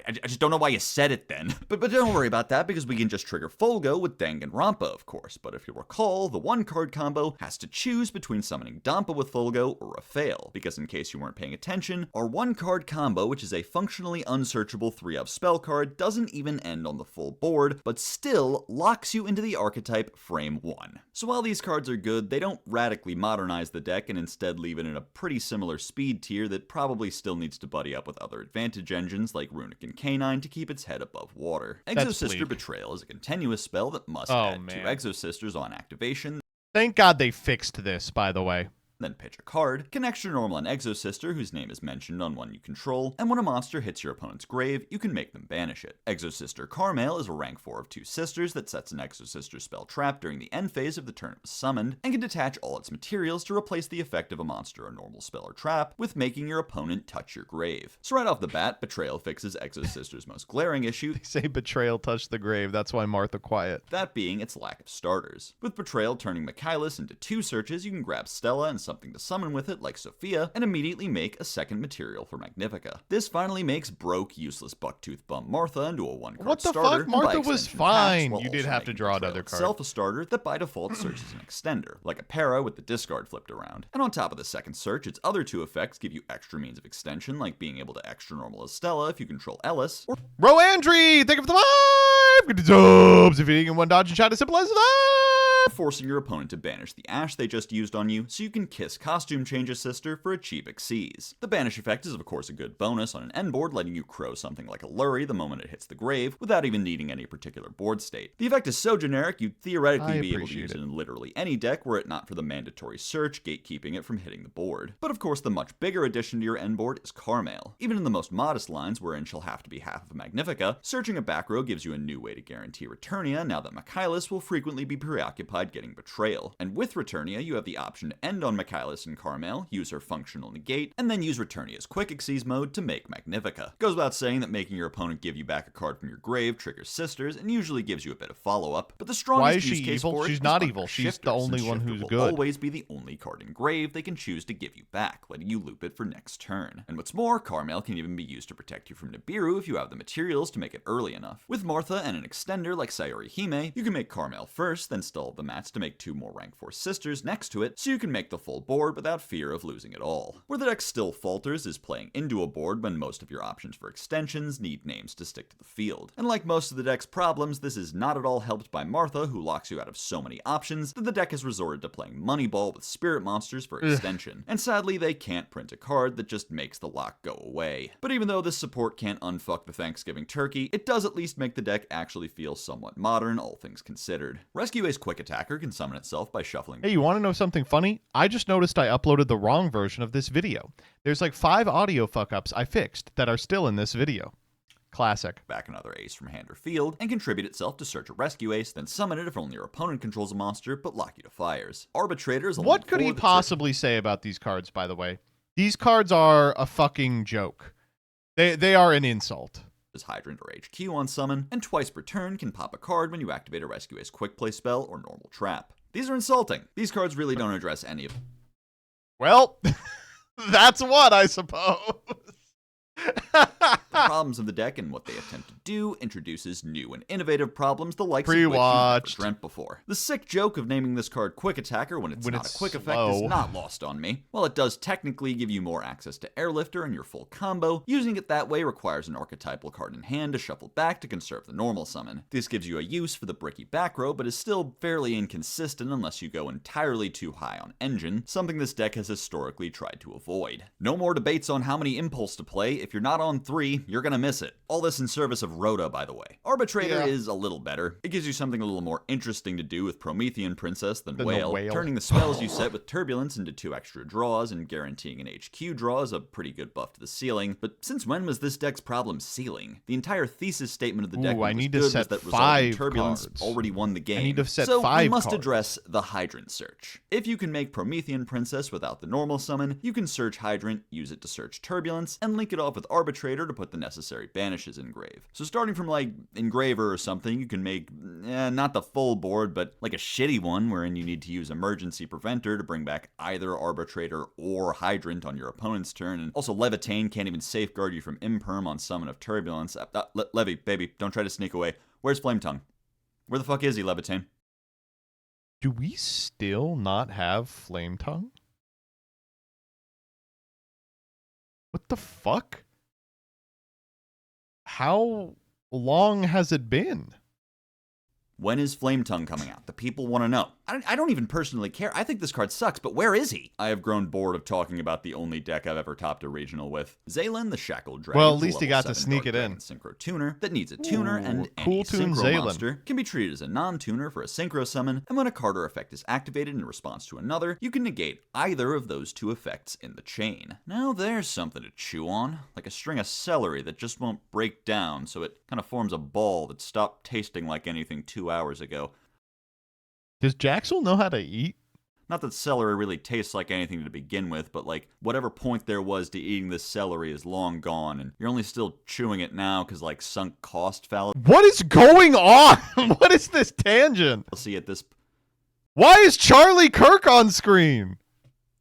I just don't know why you said it then. But don't worry about that, because we can just trigger Folgo with Danganronpa, of course. But if you recall, the one card combo has to choose between summoning Dampa with Folgo or a fail. Because in case you weren't paying attention, our one card combo, which is a functionally unsearchable 3-up spell card, doesn't even end on the full board, but still locks you into the archetype Frame 1. So while these cards are good, they don't radically modernize the deck and instead leave it in a pretty similar speed tier that probably still needs to buddy up with other advantage engines like Runic and Canine to keep its head above water. Exosister bleak. Betrayal is a continuous spell that must Oh, add 2 man. Exosisters on activation, Thank God they fixed this, by the way. then pitch a card, can extra normal an Exosister whose name is mentioned on one you control, and when a monster hits your opponent's grave, you can make them banish it. Exosister Carmel is a rank 4 of 2 sisters that sets an Exosister spell trap during the end phase of the turn it was summoned, and can detach all its materials to replace the effect of a monster or normal spell or trap, with making your opponent touch your grave. So right off the bat, Betrayal fixes Exosister's most glaring issue, They say betrayal touched the grave. That's why Martha quiet. that being its lack of starters. With Betrayal turning Michaelis into 2 searches, you can grab Stella and something to summon with it, like Sophia, and immediately make a second material for Magnifica. This finally makes broke, useless bucktooth bum Martha into a 1-card What the starter. fuck? and by Martha was extension fine. Pax, while You did also have to making draw Betrayal another card. itself a starter that by default searches an extender, like a para with the discard flipped around. And on top of the second search, its other 2 effects give you extra means of extension, like being able to extra normal as Stella if you control Ellis, or Roandry, thank you for the 5! Good jobs. If you're eating one dodge and shot to symbolize that. forcing your opponent to banish the ash they just used on you, so you can kiss Costume Change's sister for a cheap Xyz. The banish effect is of course a good bonus on an end board, letting you crow something like a Lurry the moment it hits the grave, without even needing any particular board state. The effect is so generic, you'd theoretically be able to use it in literally any deck were it not for the mandatory search gatekeeping it from hitting the board. But of course the much bigger addition to your end board is Carmel. Even in the most modest lines, wherein she'll have to be half of a Magnifica, searching a back row gives you a new way to guarantee Returnia now that Michaelis will frequently be preoccupied getting Betrayal. And with Returnia, you have the option to end on Michaelis and Carmel, use her functional negate, and then use Returnia's quick Xyz mode to make Magnifica. Goes without saying that making your opponent give you back a card from your grave triggers sisters and usually gives you a bit of follow-up, but the strongest Why is use she case evil? for it She's is not under evil. She's Shifter, the only since one Shifter who's will good. always be the only card in grave they can choose to give you back, letting you loop it for next turn. And what's more, Carmel can even be used to protect you from Nibiru if you have the materials to make it early enough. With Martha and an extender like Sayori Hime, you can make Carmel first, then stall the mats to make 2 more rank 4 sisters next to it, so you can make the full board without fear of losing it all. Where the deck still falters is playing into a board when most of your options for extensions need names to stick to the field. And like most of the deck's problems, this is not at all helped by Martha, who locks you out of so many options that the deck has resorted to playing Moneyball with spirit monsters for extension. And sadly, they can't print a card that just makes the lock go away. But even though this support can't unfuck the Thanksgiving turkey, it does at least make the deck actually feel somewhat modern, all things considered. Rescue Ace Quick Attacker can summon itself by shuffling. Hey, you want to know something funny? I just noticed I uploaded the wrong version of this video. There's like 5 audio fuck-ups I fixed that are still in this video. Classic. Back another ace from hand or field, and contribute itself to search a rescue ace, then summon it if only your opponent controls a monster, but lock you to fires. Arbitrator is a What could he possibly say about these cards, by the way? These cards are a fucking joke. They are an insult. Is Hydrant or HQ on summon, and twice per turn can pop a card when you activate a rescue ace quick play spell or normal trap. These are insulting. These cards really don't address any of. Well, that's what, I suppose. The problems of the deck and what they attempt to do introduces new and innovative problems the likes of which you've never Pre-watched. dreamt before. The sick joke of naming this card Quick Attacker when it's not a quick effect is slow. not lost on me. While it does technically give you more access to Airlifter and your full combo, using it that way requires an archetypal card in hand to shuffle back to conserve the normal summon. This gives you a use for the bricky back row, but is still fairly inconsistent unless you go entirely too high on engine, something this deck has historically tried to avoid. No more debates on how many impulse to play. If you're not on 3, you're you're gonna miss it. All this in service of Rhoda, by the way. Arbitrator Yeah. is a little better. It gives you something a little more interesting to do with Promethean Princess than The Whale. Whale. Turning the spells you set with Turbulence into 2 extra draws and guaranteeing an HQ draw is a pretty good buff to the ceiling. But since when was this deck's problem ceiling? The entire thesis statement of the deck Ooh, I was need to good was set that resolving 5 Turbulence cards. already won the game. I need to set so 5 we must cards. address the Hydrant search. If you can make Promethean Princess without the normal summon, you can search Hydrant, use it to search Turbulence, and link it off with Arbitrator to put the necessary banishes in Grave. So starting from like Engraver or something, you can make, not the full board, but like a shitty one wherein you need to use Emergency Preventer to bring back either Arbitrator or Hydrant on your opponent's turn, and also Levitain can't even safeguard you from Imperm on summon of Turbulence. Levy, baby, don't try to sneak away. Where's Flame Tongue? Where the fuck is he, Levitain? Do we still not have Flame Tongue? What the fuck? How long has it been? When is Flame Tongue coming out? The people want to know. I don't even personally care. I think this card sucks, but where is he? I have grown bored of talking about the only deck I've ever topped a regional with. Zaylin, the Shackled Dragon. Well, at least he got to sneak it in. Synchro tuner that needs a tuner, and cool any tune synchro Zaylin. monster can be treated as a non-tuner for a synchro summon, and when a card or effect is activated in response to another, you can negate either of those 2 effects in the chain. Now there's something to chew on, like a string of celery that just won't break down, so it kind of forms a ball that stopped tasting like anything 2 hours ago. Does Jaxel know how to eat? Not that celery really tastes like anything to begin with, but like whatever point there was to eating this celery is long gone, and you're only still chewing it now because like sunk cost fallacy. What is going on? What is this tangent? See at this. Why is Charlie Kirk on screen?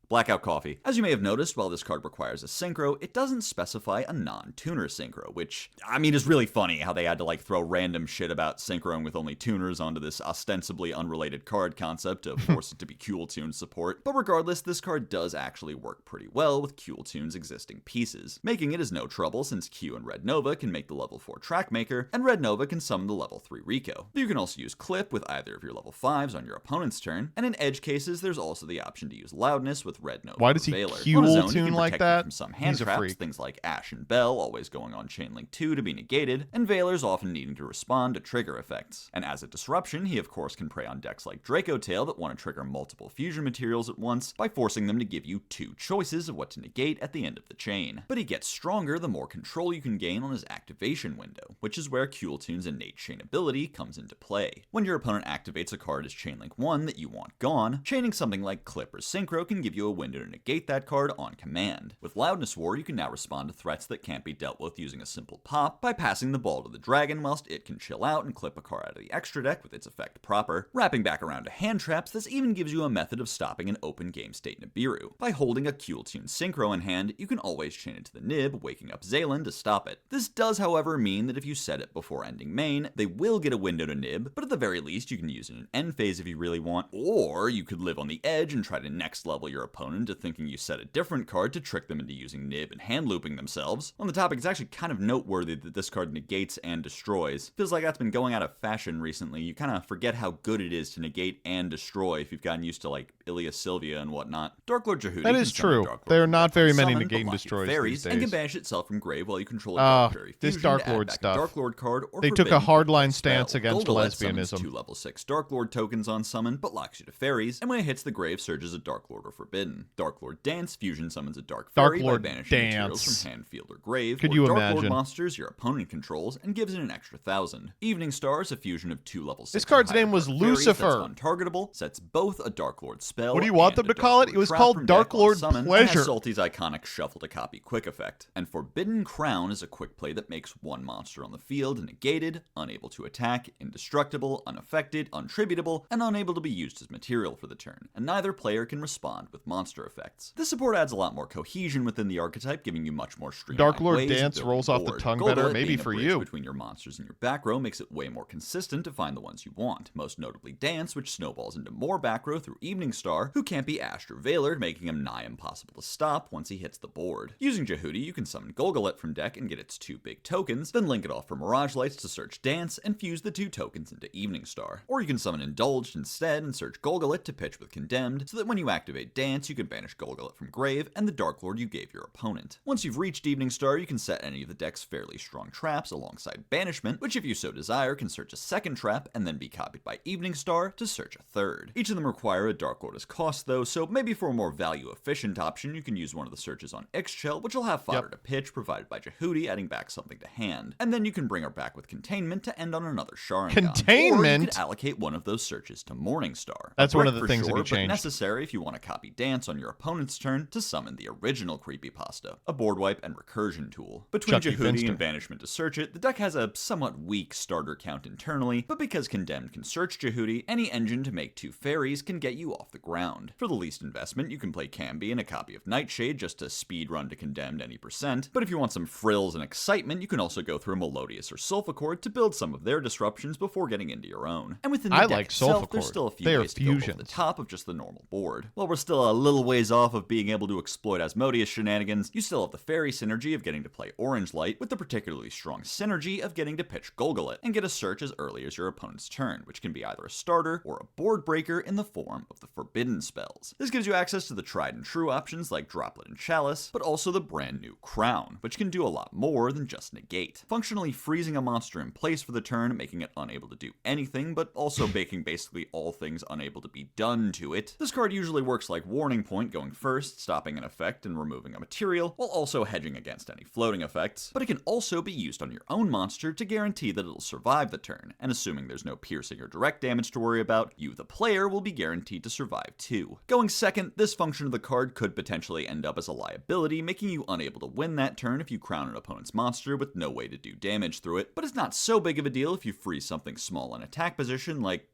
Blackout Coffee. As you may have noticed, while this card requires a synchro, it doesn't specify a non-tuner synchro, which, I mean, is really funny how they had to like throw random shit about synchroing with only tuners onto this ostensibly unrelated card concept to force it to be Cool Tune support. But regardless, this card does actually work pretty well with Cool Tune's existing pieces, making it as no trouble since Q and Red Nova can make the level 4 Trackmaker, and Red Nova can summon the level 3 Rico. You can also use Clip with either of your level 5s on your opponent's turn, and in edge cases, there's also the option to use Loudness with Red Nova. Why does he Veiler. Cool On his own, he Tune can like protect you that? from some hand He's a traps, freak. things like Ash and Bell always going on Chainlink 2 to be negated, and Veiler's often needing to respond to trigger effects. And as a disruption, he of course can prey on decks like Draco Tail that want to trigger multiple fusion materials at once by forcing them to give you 2 choices of what to negate at the end of the chain. But he gets stronger the more control you can gain on his activation window, which is where Cool Tune's innate chain ability comes into play. When your opponent activates a card as Chainlink 1 that you want gone, chaining something like Clip or Synchro can give you a window to negate that card on command. With Loudness War, you can now respond to threats that can't be dealt with using a simple pop by passing the ball to the dragon whilst it can chill out and clip a card out of the extra deck with its effect proper. Wrapping back around to hand traps, this even gives you a method of stopping an open game state Nibiru. By holding a Cool Tune Synchro in hand, you can always chain it to the nib, waking up Zaylin to stop it. This does, however, mean that if you set it before ending main, they will get a window to nib, but at the very least you can use it in end phase if you really want, or you could live on the edge and try to next level your opponent to thinking you set a different card to trick them into using nib and hand looping themselves. On the topic, it's actually kind of noteworthy that this card negates and destroys. Feels like that's been going out of fashion recently. You kind of forget how good it is to negate and destroy if you've gotten used to like Ilya Sylvia and whatnot. Dark Lord Jehudi. That is true. There are not very many negate and destroys fairies, these and can days. banish itself from grave while you control a Dark Fairy This Fusion Dark to add Lord back a stuff. Dark Lord card or They took a forbidden hardline spell. stance against Golgolet summons lesbianism. 2 level 6 Dark Lord tokens on summon, but locks you to fairies, and when it hits the grave, surges a Dark Lord or Forbidden. Dark Lord Dance fusion summons a Dark Fairy Dark Lord by banishing materials Dance. from hand, field, or grave. Could or you Dark imagine? Lord monsters your opponent controls and gives it an extra 1,000. Evening Star is a fusion of 2 level 6. This card's and higher name was Dark Fairies that's Lucifer. untargetable, sets both a Dark Lord spell. What do you want and them a to call Dark it? Lord It was trap called from Dark deck on Lord summon, and Pleasure. has Salty's iconic shuffle to copy quick effect. And Forbidden Crown is a quick play that makes one monster on the field negated, unable to attack, indestructible, unaffected, untributable, and unable to be used as material for the turn, and neither player can respond with monster effects. This support adds a lot more cohesion within the archetype, giving you much more streamlined Dark Lord ways of Dance building rolls off the board. tongue Golgolet better, being maybe a for bridge you. between your monsters in your back row makes it way more consistent to find the ones you want, most notably Dance, which snowballs into more back row through Evening Star, who can't be ashed or veilered, making him nigh impossible to stop once he hits the board. Using Jehudi, you can summon Golgolet from deck and get its 2 big tokens, then link it off for Mirage Lights to search Dance and fuse the 2 tokens into Evening Star. Or you can summon Indulged instead and search Golgolet to pitch with Condemned, so that when you activate Dance, chance, you can banish Golgullet from grave and the Dark Lord you gave your opponent. Once you've reached Evening Star, you can set any of the deck's fairly strong traps alongside banishment, which if you so desire can search a second trap and then be copied by Evening Star to search a third. Each of them require a Dark Lord as cost though, so maybe for a more value efficient option you can use one of the searches on Ixchel, which will have fodder to pitch provided by Jehudi, adding back something to hand. And then you can bring her back with Containment to end on another Sharingan. Containment? Or you could allocate one of those searches to Morningstar. That's one of the for things that sure, he but changed. necessary if you want to copy Dance on your opponent's turn to summon the original Creepypasta, a board wipe and recursion tool. Between Chucky Jehudi Finster. and Banishment to search it, the deck has a somewhat weak starter count internally, but because Condemned can search Jehudi, any engine to make 2 fairies can get you off the ground. For the least investment, you can play Camby and a copy of Nightshade just to speedrun to Condemned any percent, but if you want some frills and excitement, you can also go through Melodious or Sulfachord to build some of their disruptions before getting into your own. And within the I deck like itself, there's Sulfachord. still a few They are ways to go over fusions. the top of just the normal board. While we're still a little ways off of being able to exploit Asmodeus shenanigans, you still have the fairy synergy of getting to play Orange Light with the particularly strong synergy of getting to pitch Golgullet and get a search as early as your opponent's turn, which can be either a starter or a board breaker in the form of the Forbidden spells. This gives you access to the tried and true options like Droplet and Chalice, but also the brand new Crown, which can do a lot more than just negate. Functionally freezing a monster in place for the turn, making it unable to do anything, but also making basically all things unable to be done to it. This card usually works like Warning Point going first, stopping an effect and removing a material, while also hedging against any floating effects, but it can also be used on your own monster to guarantee that it'll survive the turn, and assuming there's no piercing or direct damage to worry about, you, the player, will be guaranteed to survive too. Going second, this function of the card could potentially end up as a liability, making you unable to win that turn if you crown an opponent's monster with no way to do damage through it, but it's not so big of a deal if you freeze something small in attack position like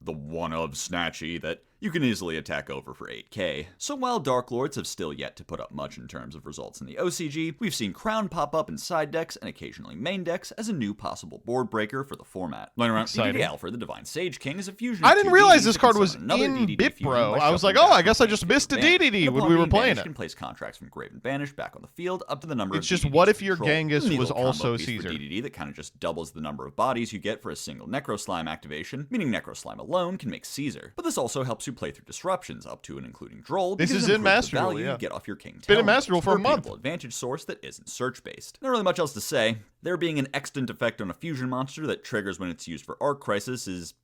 the one of Snatchy that you can easily attack over for 8k. So while Dark Lords have still yet to put up much in terms of results in the OCG, we've seen Crown pop up in side decks and occasionally main decks as a new possible board breaker for the format. Learn around DDD Alfred, the Divine Sage King, is a fusion of I didn't 2 realize DDDs this that card can was summon another in DDD Bit fusion Bro. by I was like, shuffling oh, I back guess from I just Grave missed a and Banished. DDD And when upon we were being playing banished, it. you can place contracts from Grave and Banished back on the field up to the number It's of just, DDDs what you if your control. Genghis And the was little combo also piece for Caesar? DDD that kind of just doubles the number of bodies you get for a single Necroslime activation, meaning Necroslime alone can make Caesar. But this also helps you play through disruptions up to and including Droll. This because is it in improves Master the Duel, value yeah. you get off your King Been in Talon, Master Duel for a month. repeatable advantage source that isn't search based. Not really much else to say. There being an extant effect on a fusion monster that triggers when it's used for Arc Crisis is,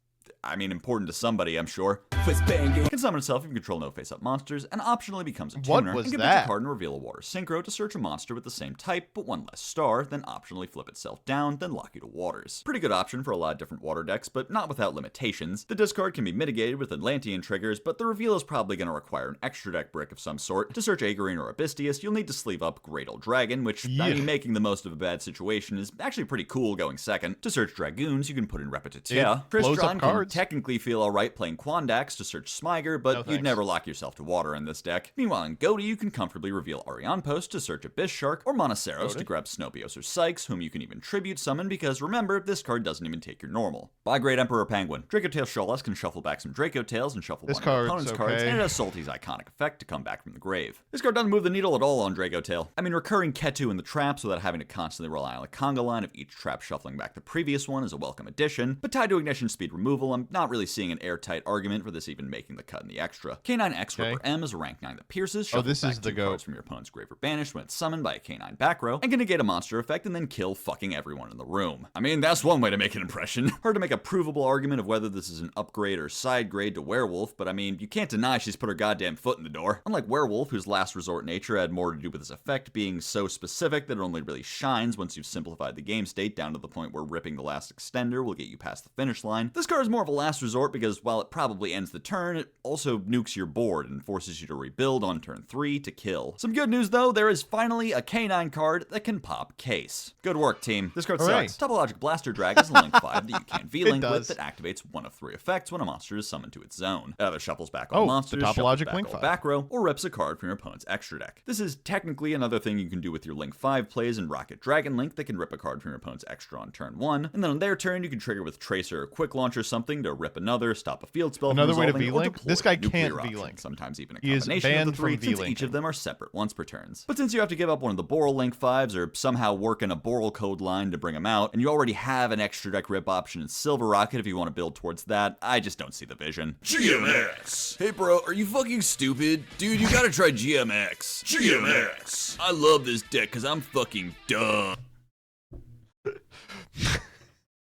important to somebody, I'm sure. It can summon itself if you control no face-up monsters, and optionally becomes a What tuner, was and can that? pick a card and reveal a water synchro to search a monster with the same type, but one less star, then optionally flip itself down, then lock you to waters. Pretty good option for a lot of different water decks, but not without limitations. The discard can be mitigated with Atlantean triggers, but the reveal is probably going to require an extra deck brick of some sort. To search Agarine or Abystius, you'll need to sleeve up Great Old Dragon, which, making the most of a bad situation is actually pretty cool going second. To search Dragoons, you can put in Repetitia. It blows up Tristran can cards. technically feel alright playing Quandax to search Smyger, but No you'd thanks. never lock yourself to water in this deck. Meanwhile, in Goaty, you can comfortably reveal Arion Post to search Abyss Shark, or Monoceros to grab Snopios or Sykes, whom you can even tribute summon because remember, this card doesn't even take your normal. By Great Emperor Penguin, Dracotail Sholas can shuffle back some Draco Tails and shuffle This one of your card's opponent's cards, okay. and it has Salty's iconic effect to come back from the grave. This card doesn't move the needle at all on Dracotail. Recurring Ketu in the traps without having to constantly rely on the conga line of each trap shuffling back the previous one is a welcome addition, but tied to ignition speed removal, I'm not really seeing an airtight argument for this even making the cut in the extra. K9X Ripper M is a rank 9 that pierces, shuffles this back is the 2 goat. cards from your opponent's grave or banished when it's summoned by a K9 back row, and can negate a monster effect and then kill fucking everyone in the room. That's one way to make an impression. Hard to make a provable argument of whether this is an upgrade or side grade to Werewolf, but you can't deny she's put her goddamn foot in the door. Unlike Werewolf, whose last resort nature had more to do with his effect being so specific that it only really shines once you've simplified the game state down to the point where ripping the last extender will get you past the finish line, this card is more of a last resort because while it probably ends the turn, it also nukes your board and forces you to rebuild on turn 3 to kill. Some good news though, there is finally a K9 card that can pop Case. Good work, team. This card Hooray. sucks. Topologic Blaster Drag is a link 5 that you can't V-Link It with does. that activates one of 3 effects when a monster is summoned to its zone. It either shuffles back Oh, all the monsters, Topologic shuffles back Link all 5. back row, or rips a card from your opponent's extra deck. This is technically another thing you can do with your Link 5 plays in Rocket Dragon Link that can rip a card from your opponent's extra on turn 1, and then on their turn you can trigger with Tracer or Quick Launch or something something to rip another, stop a field spell Another from way to resolving, or V-Link? deploy This guy a nuclear can't option, V-Link. sometimes even a He is combination of banned the three, from since V-Linking. each of them are separate once per turns. But since you have to give up one of the Boral Link 5s or somehow work in a Boral code line to bring them out, and you already have an extra deck rip option in Silver Rocket if you want to build towards that, I just don't see the vision. GMX. Hey bro, are you fucking stupid? Dude, you gotta try GMX. GMX. I love this deck because I'm fucking dumb.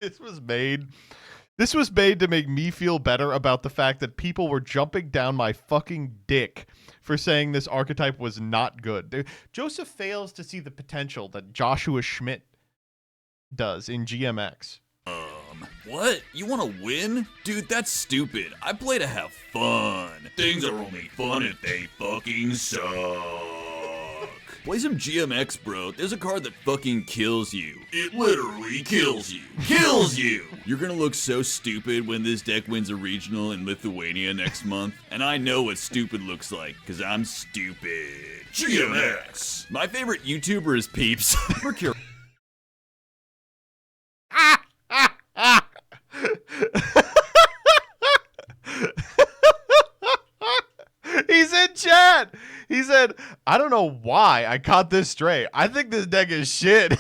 This was made to make me feel better about the fact that people were jumping down my fucking dick for saying this archetype was not good. Joseph fails to see the potential that Joshua Schmidt does in GMX. What? You want to win? Dude, that's stupid. I play to have fun. Things are only fun if they fucking suck. Play some GMX, bro. There's a card that fucking kills you. It literally kills you. Kills you! You're gonna look so stupid when this deck wins a regional in Lithuania next month. And I know what stupid looks like, because I'm stupid. GMX. My favorite YouTuber is Peeps. Mercurial. He's in chat. He said, I don't know why I caught this straight. I think this deck is shit.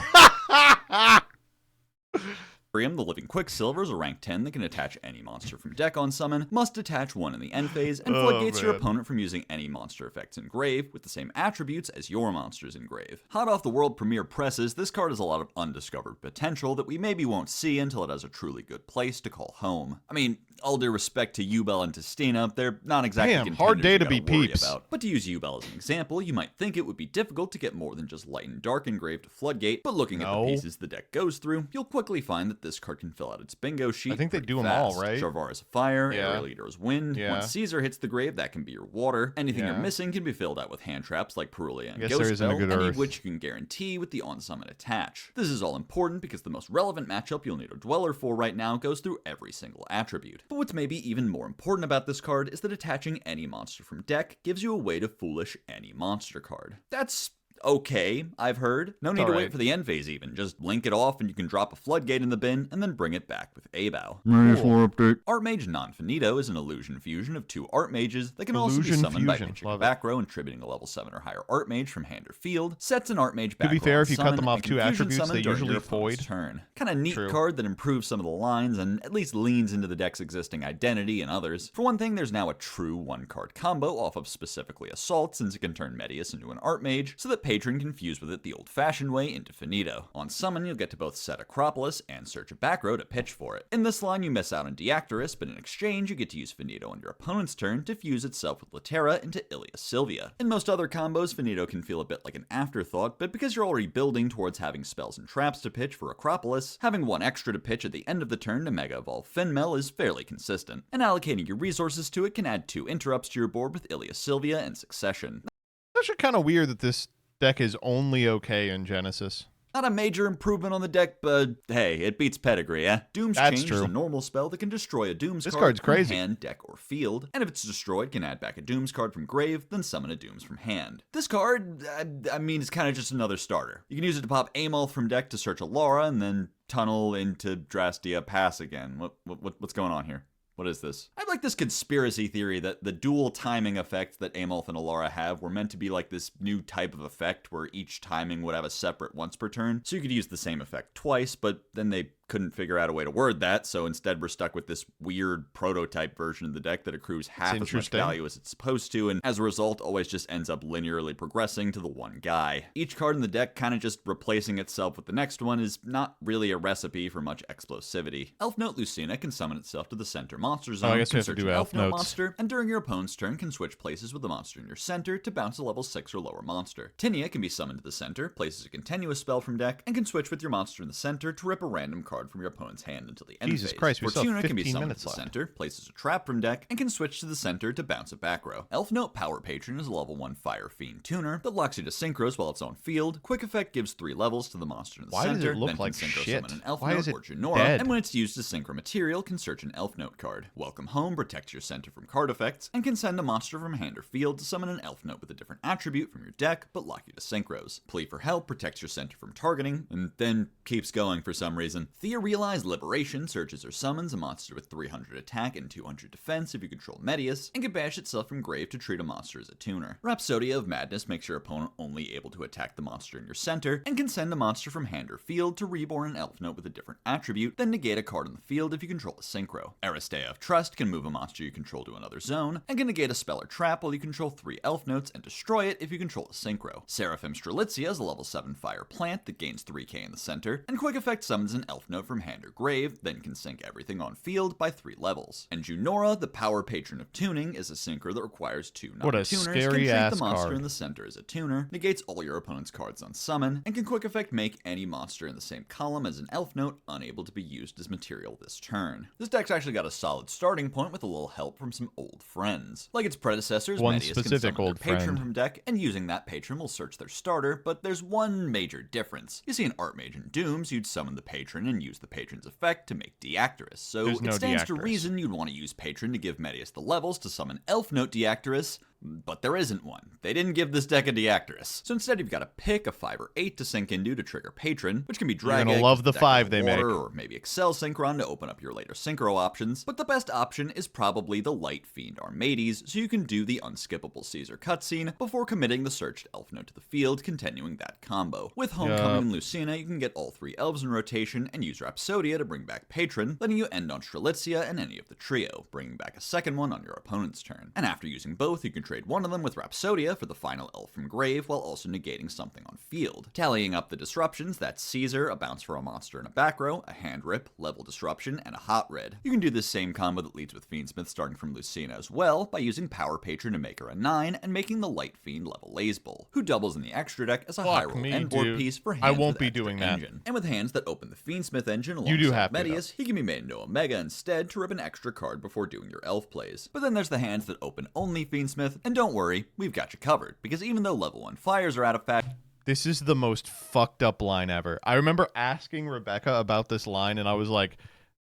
The Living Quicksilver is a rank 10 that can attach any monster from deck on summon, must attach one in the end phase, and floodgates your opponent from using any monster effects in grave with the same attributes as your monsters in grave. Hot off the world premiere presses, this card has a lot of undiscovered potential that we maybe won't see until it has a truly good place to call home. I mean, all due respect to Ubel and Testina, they're not exactly Damn, hard day to be Peeps. about. But to use Ubel as an example, you might think it would be difficult to get more than just light and dark engraved to floodgate, but looking at the pieces the deck goes through, you'll quickly find that this card can fill out its bingo sheet. I think they do them fast. all, right? Jarvar is fire, Yeah. Aerial Eater is wind. Yeah. Once Caesar hits the grave, that can be your water. Anything Yeah. you're missing can be filled out with hand traps like Perulia and Guess there isn't a Ghostspell, good any Earth. of which you can guarantee with the on-summon attach. This is all important because the most relevant matchup you'll need a Dweller for right now goes through every single attribute. But what's maybe even more important about this card is that attaching any monster from deck gives you a way to foolish any monster card. That's okay, I've heard. No need to wait for the end phase even. Just link it off and you can drop a floodgate in the bin and then bring it back with Abao. update. Archmage Non-Finito is an illusion fusion of two Archmages that can also be Illusion summoned by fusion. pinching a Love back row and tributing a level 7 or higher Archmage from hand or field, sets an Archmage back To be row fair, on if you cut summon, them off and two can fusion attributes, summon they during usually your opponent's void. turn. Kinda neat True. card that improves some of the lines and at least leans into the deck's existing identity and others. For one thing, there's now a true one-card combo off of specifically Assault, since it can turn Medius into an Archmage, so that Patron can fuse with it the old-fashioned way into Finito. On summon, you'll get to both set Acropolis and search a back row to pitch for it. In this line, you miss out on Diactorus, but in exchange, you get to use Finito on your opponent's turn to fuse itself with Latera into Ilia Sylvia. In most other combos, Finito can feel a bit like an afterthought, but because you're already building towards having spells and traps to pitch for Acropolis, having one extra to pitch at the end of the turn to Mega Evolve Finmel is fairly consistent, and allocating your resources to it can add 2 interrupts to your board with Ilia Sylvia and Succession. It's actually kind of weird that this deck is only okay in Genesis. Not a major improvement on the deck, but hey, it beats Pedigree, eh? Doom's That's Change is true. a normal spell that can destroy a Doom's This card card's from crazy. hand, deck, or field, and if it's destroyed, can add back a Doom's card from grave, then summon a Doom's from hand. This card, I mean, it's kind of just another starter. You can use it to pop Amoth from deck to search Alara, and then tunnel into Drastia Pass again. What's going on here? What is this? I like this conspiracy theory that the dual timing effects that Amoth and Alara have were meant to be like this new type of effect where each timing would have a separate once per turn. So you could use the same effect twice, but then they couldn't figure out a way to word that, so instead we're stuck with this weird prototype version of the deck that accrues half as much interesting. value as it's supposed to, and as a result always just ends up linearly progressing to the one guy. Each card in the deck kind of just replacing itself with the next one is not really a recipe for much explosivity. Elf Note Lucina can summon itself to the center monster zone, I guess we can have to search do an Elf Note Notes. monster, and during your opponent's turn can switch places with the monster in your center to bounce a level 6 or lower monster. Tinia can be summoned to the center, places a continuous spell from deck, and can switch with your monster in the center to rip a random card from your opponent's hand until the end Jesus phase. Christ, we still have Fortuna can be 15 summoned minutes to the left. center, places a trap from deck, and can switch to the center to bounce a back row. Elf Note Power Patron is a level 1 Fire Fiend tuner that locks you to synchros while it's on field. Quick Effect gives 3 levels to the monster in the Why does center, it look then like can synchro shit? summon an Elf Why Note is it or Junora, dead? and when it's used to synchro material, can search an Elf Note card. Welcome Home protects your center from card effects, and can send a monster from hand or field to summon an Elf Note with a different attribute from your deck, but lock you to synchros. Plea for Help protects your center from targeting, and then keeps going for some reason. Theorealized Liberation searches or summons a monster with 300 attack and 200 defense if you control Medius, and can bash itself from grave to treat a monster as a tuner. Rhapsodia of Madness makes your opponent only able to attack the monster in your center, and can send a monster from hand or field to reborn an elf note with a different attribute, then negate a card on the field if you control a synchro. Aristea of Trust can move a monster you control to another zone, and can negate a spell or trap while you control 3 elf notes and destroy it if you control a synchro. Seraphim Strelitzia is a level 7 fire plant that gains 3k in the center, and quick effect summons an elf note from hand or grave, then can sync everything on field by 3 levels. And Junora, the power patron of tuning, is a synchro that requires 2 What a non-tuners, can scary treat ass the monster card. in the center as a tuner, negates all your opponent's cards on summon, and can quick effect make any monster in the same column as an elf note unable to be used as material this turn. This deck's actually got a solid starting point with a little help from some old friends. Like its predecessors, One Medius can specific summon old their patron friend. from deck, and using that patron will search their starter, but there's one major difference. You see in Archmage and Dooms, you'd summon the patron and use the patron's effect to make Deactorus, so There's it no stands to Deactorus. reason you'd want to use patron to give Medius the levels to summon Elf Note Deactorus, but there isn't one. They didn't give this deck a Deactorus. So instead you've got to pick a 5 or 8 to sync into to trigger Patron, which can be You're Drag gonna Egg, love the Deck 5 of they Water, make. or maybe Excel Synchron to open up your later Synchro options. But the best option is probably the Light Fiend Armades, so you can do the unskippable Caesar cutscene before committing the searched elf note to the field, continuing that combo. With Homecoming and Lucina, you can get all 3 elves in rotation and use Rhapsodia to bring back Patron, letting you end on Strelitzia and any of the trio, bringing back a second one on your opponent's turn. And after using both, you can trade one of them with Rhapsodia for the final elf from grave while also negating something on field. Tallying up the disruptions, that's Caesar, a bounce for a monster in a back row, a hand rip, level disruption, and a hot red. You can do this same combo that leads with Fiendsmith starting from Lucina as well by using Power Patron to make her a 9 and making the Light Fiend level Lazebull, who doubles in the extra deck as a high roll end board piece for hands I won't with be extra doing that. engine. And with hands that open the Fiendsmith engine You do alongside have to, Medius, he can be made into Omega instead to rip an extra card before doing your elf plays. But then there's the hands that open only Fiendsmith, and don't worry, we've got you covered, because even though level 1 fires are out of fashion, This is the most fucked up line ever. I remember asking Rebecca about this line, and I was like,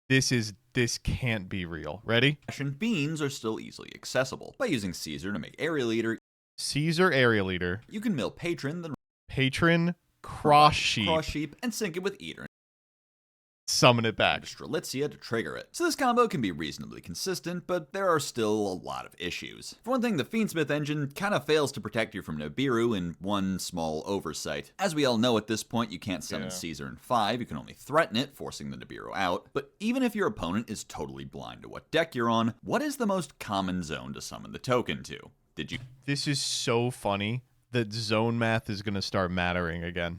this can't be real. Ready? beans are still easily accessible. By using Caesar to make Area Leader, Caesar Area Leader, you can mill Patron, then Patron, Cross Sheep, and sync it with Eater. Summon it back. Strelitzia to trigger it. So this combo can be reasonably consistent, but there are still a lot of issues. For one thing, the Fiendsmith engine kind of fails to protect you from Nibiru in one small oversight. As we all know at this point, you can't summon Caesar in 5, you can only threaten it, forcing the Nibiru out. But even if your opponent is totally blind to what deck you're on, what is the most common zone to summon the token to? Did This is so funny that zone math is going to start mattering again.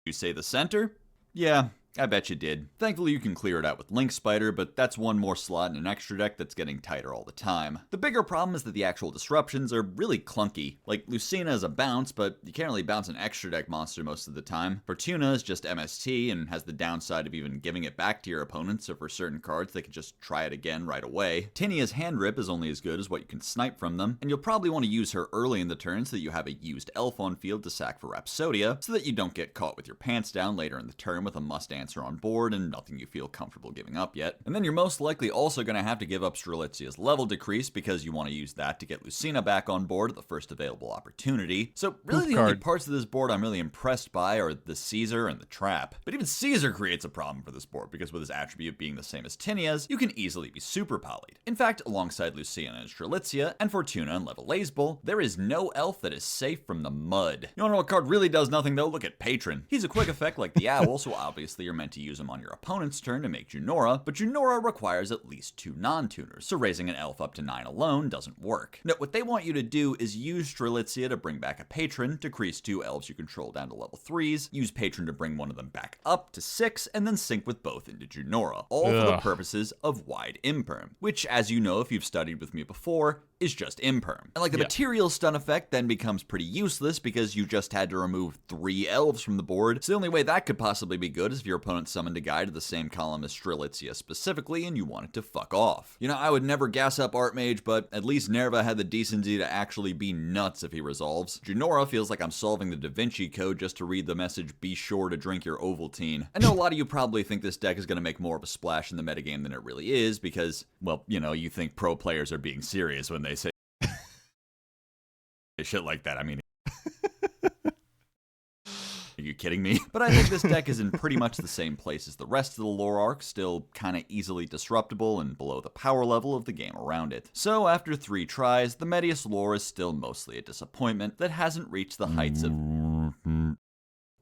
you say the center? Yeah, I bet you did. Thankfully you can clear it out with Link Spider, but that's one more slot in an extra deck that's getting tighter all the time. The bigger problem is that the actual disruptions are really clunky. Like, Lucina is a bounce, but you can't really bounce an extra deck monster most of the time. Fortuna is just MST and has the downside of even giving it back to your opponent, so for certain cards they can just try it again right away. Tinia's Hand Rip is only as good as what you can snipe from them, and you'll probably want to use her early in the turn so that you have a used elf on field to sack for Rhapsodia, so that you don't get caught with your pants down later in the turn with a must answer on board and nothing you feel comfortable giving up yet. And then you're most likely also going to have to give up Strelitzia's level decrease because you want to use that to get Lucina back on board at the first available opportunity. So really the only parts of this board I'm really impressed by are the Caesar and the Trap. But even Caesar creates a problem for this board because with his attribute being the same as Tinia's, you can easily be super polyed. In fact, alongside Lucina and Strelitzia and Fortuna and level Lazebull, there is no elf that is safe from the mud. You wanna know what card really does nothing though? Look at Patron. He's a quick effect like the Owl, so obviously you're meant to use him on your opponent's turn to make Junora, but Junora requires at least 2 non-tuners, so raising an elf up to 9 alone doesn't work. Now, what they want you to do is use Strelitzia to bring back a Patron, decrease 2 elves you control down to level 3s, use Patron to bring one of them back up to 6, and then sync with both into Junora, all for the purposes of wide imperm, which, as you know if you've studied with me before, is just imperm. And like the material stun effect then becomes pretty useless because you just had to remove 3 elves from the board, so the only way that could possibly be good is if your opponent summoned a guy to the same column as Strelitzia specifically and you wanted to fuck off. You know, I would never gas up Archmage, but at least Nerva had the decency to actually be nuts if he resolves. Junora feels like I'm solving the Da Vinci Code just to read the message, be sure to drink your Ovaltine. I know a lot of you probably think this deck is going to make more of a splash in the metagame than it really is because, well, you know, you think pro players are being serious when they say shit like that. I mean, Are you kidding me? But I think this deck is in pretty much the same place as the rest of the lore arc, still kinda easily disruptible and below the power level of the game around it. So after 3 tries, the Medius lore is still mostly a disappointment that hasn't reached the heights of...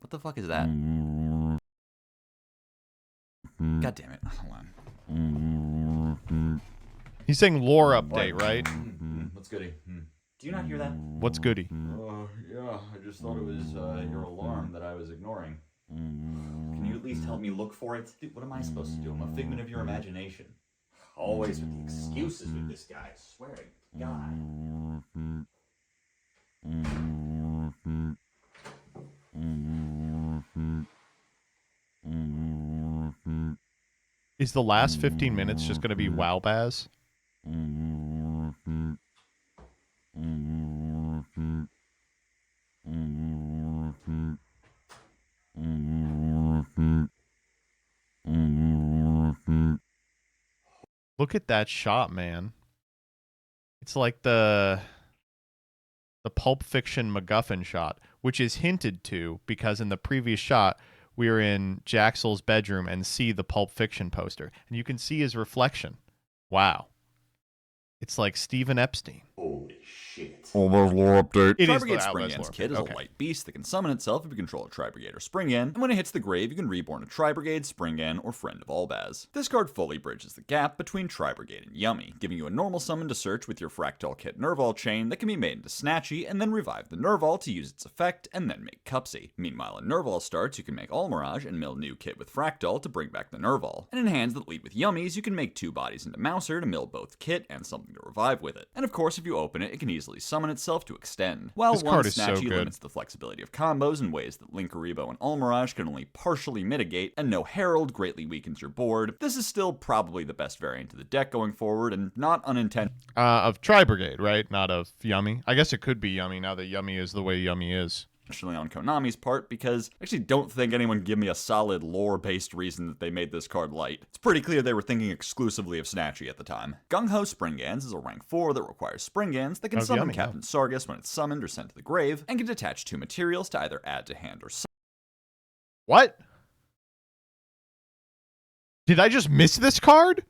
What the fuck is that? God damn it. Hold on. He's saying lore update, right? What's goody? Do you not hear that? What's goody? Yeah, I just thought it was your alarm that I was ignoring. Can you at least help me look for it? Dude, what am I supposed to do? I'm a figment of your imagination. Always with the excuses with this guy, I swear to God. Is the last 15 minutes just going to be wow Baz? Look at that shot, man. It's like the Pulp Fiction MacGuffin shot, which is hinted to because in the previous shot, we are in Jaxel's bedroom and see the Pulp Fiction poster. And you can see his reflection. Wow. It's like Stephen Epstein. Holy shit. Almost lore update. It is Tri-Brigade the Spring Outlaws End's lore. kit is Okay. a light beast that can summon itself if you control a Tri-Brigade or Spring End, and when it hits the grave, you can reborn a Tri-Brigade, Spring End, or Friend of Albaz. This card fully bridges the gap between Tri-Brigade and Yummy, giving you a normal summon to search with your Fractal Kit Nerval chain that can be made into Snatchy, and then revive the Nerval to use its effect, and then make Cupsy. Meanwhile, in Nerval starts, you can make All Mirage and mill new kit with Fractal to bring back the Nerval. And in hands that lead with Yummies, you can make 2 bodies into Mouser to mill both kit and something to revive with it. And of course, if you open it, it can easily summon itself to extend. While This one card is so Snatchy good. limits the flexibility of combos in ways that Linkaribo and Almirage can only partially mitigate, and no Herald greatly weakens your board, this is still probably the best variant of the deck going forward, and not unintentional. Of Tri-Brigade, right? Not of Yummy. I guess it could be Yummy now that Yummy is the way Yummy is. On Konami's part, because I actually don't think anyone give me a solid lore-based reason that they made this card light. It's pretty clear they were thinking exclusively of Snatchy at the time. Gung-Ho Springans is a rank 4 that requires Springans that can Of summon Yummy, Captain Sargus when it's summoned or sent to the grave, and can detach 2 materials to either add to hand or summon. What? Did I just miss this card?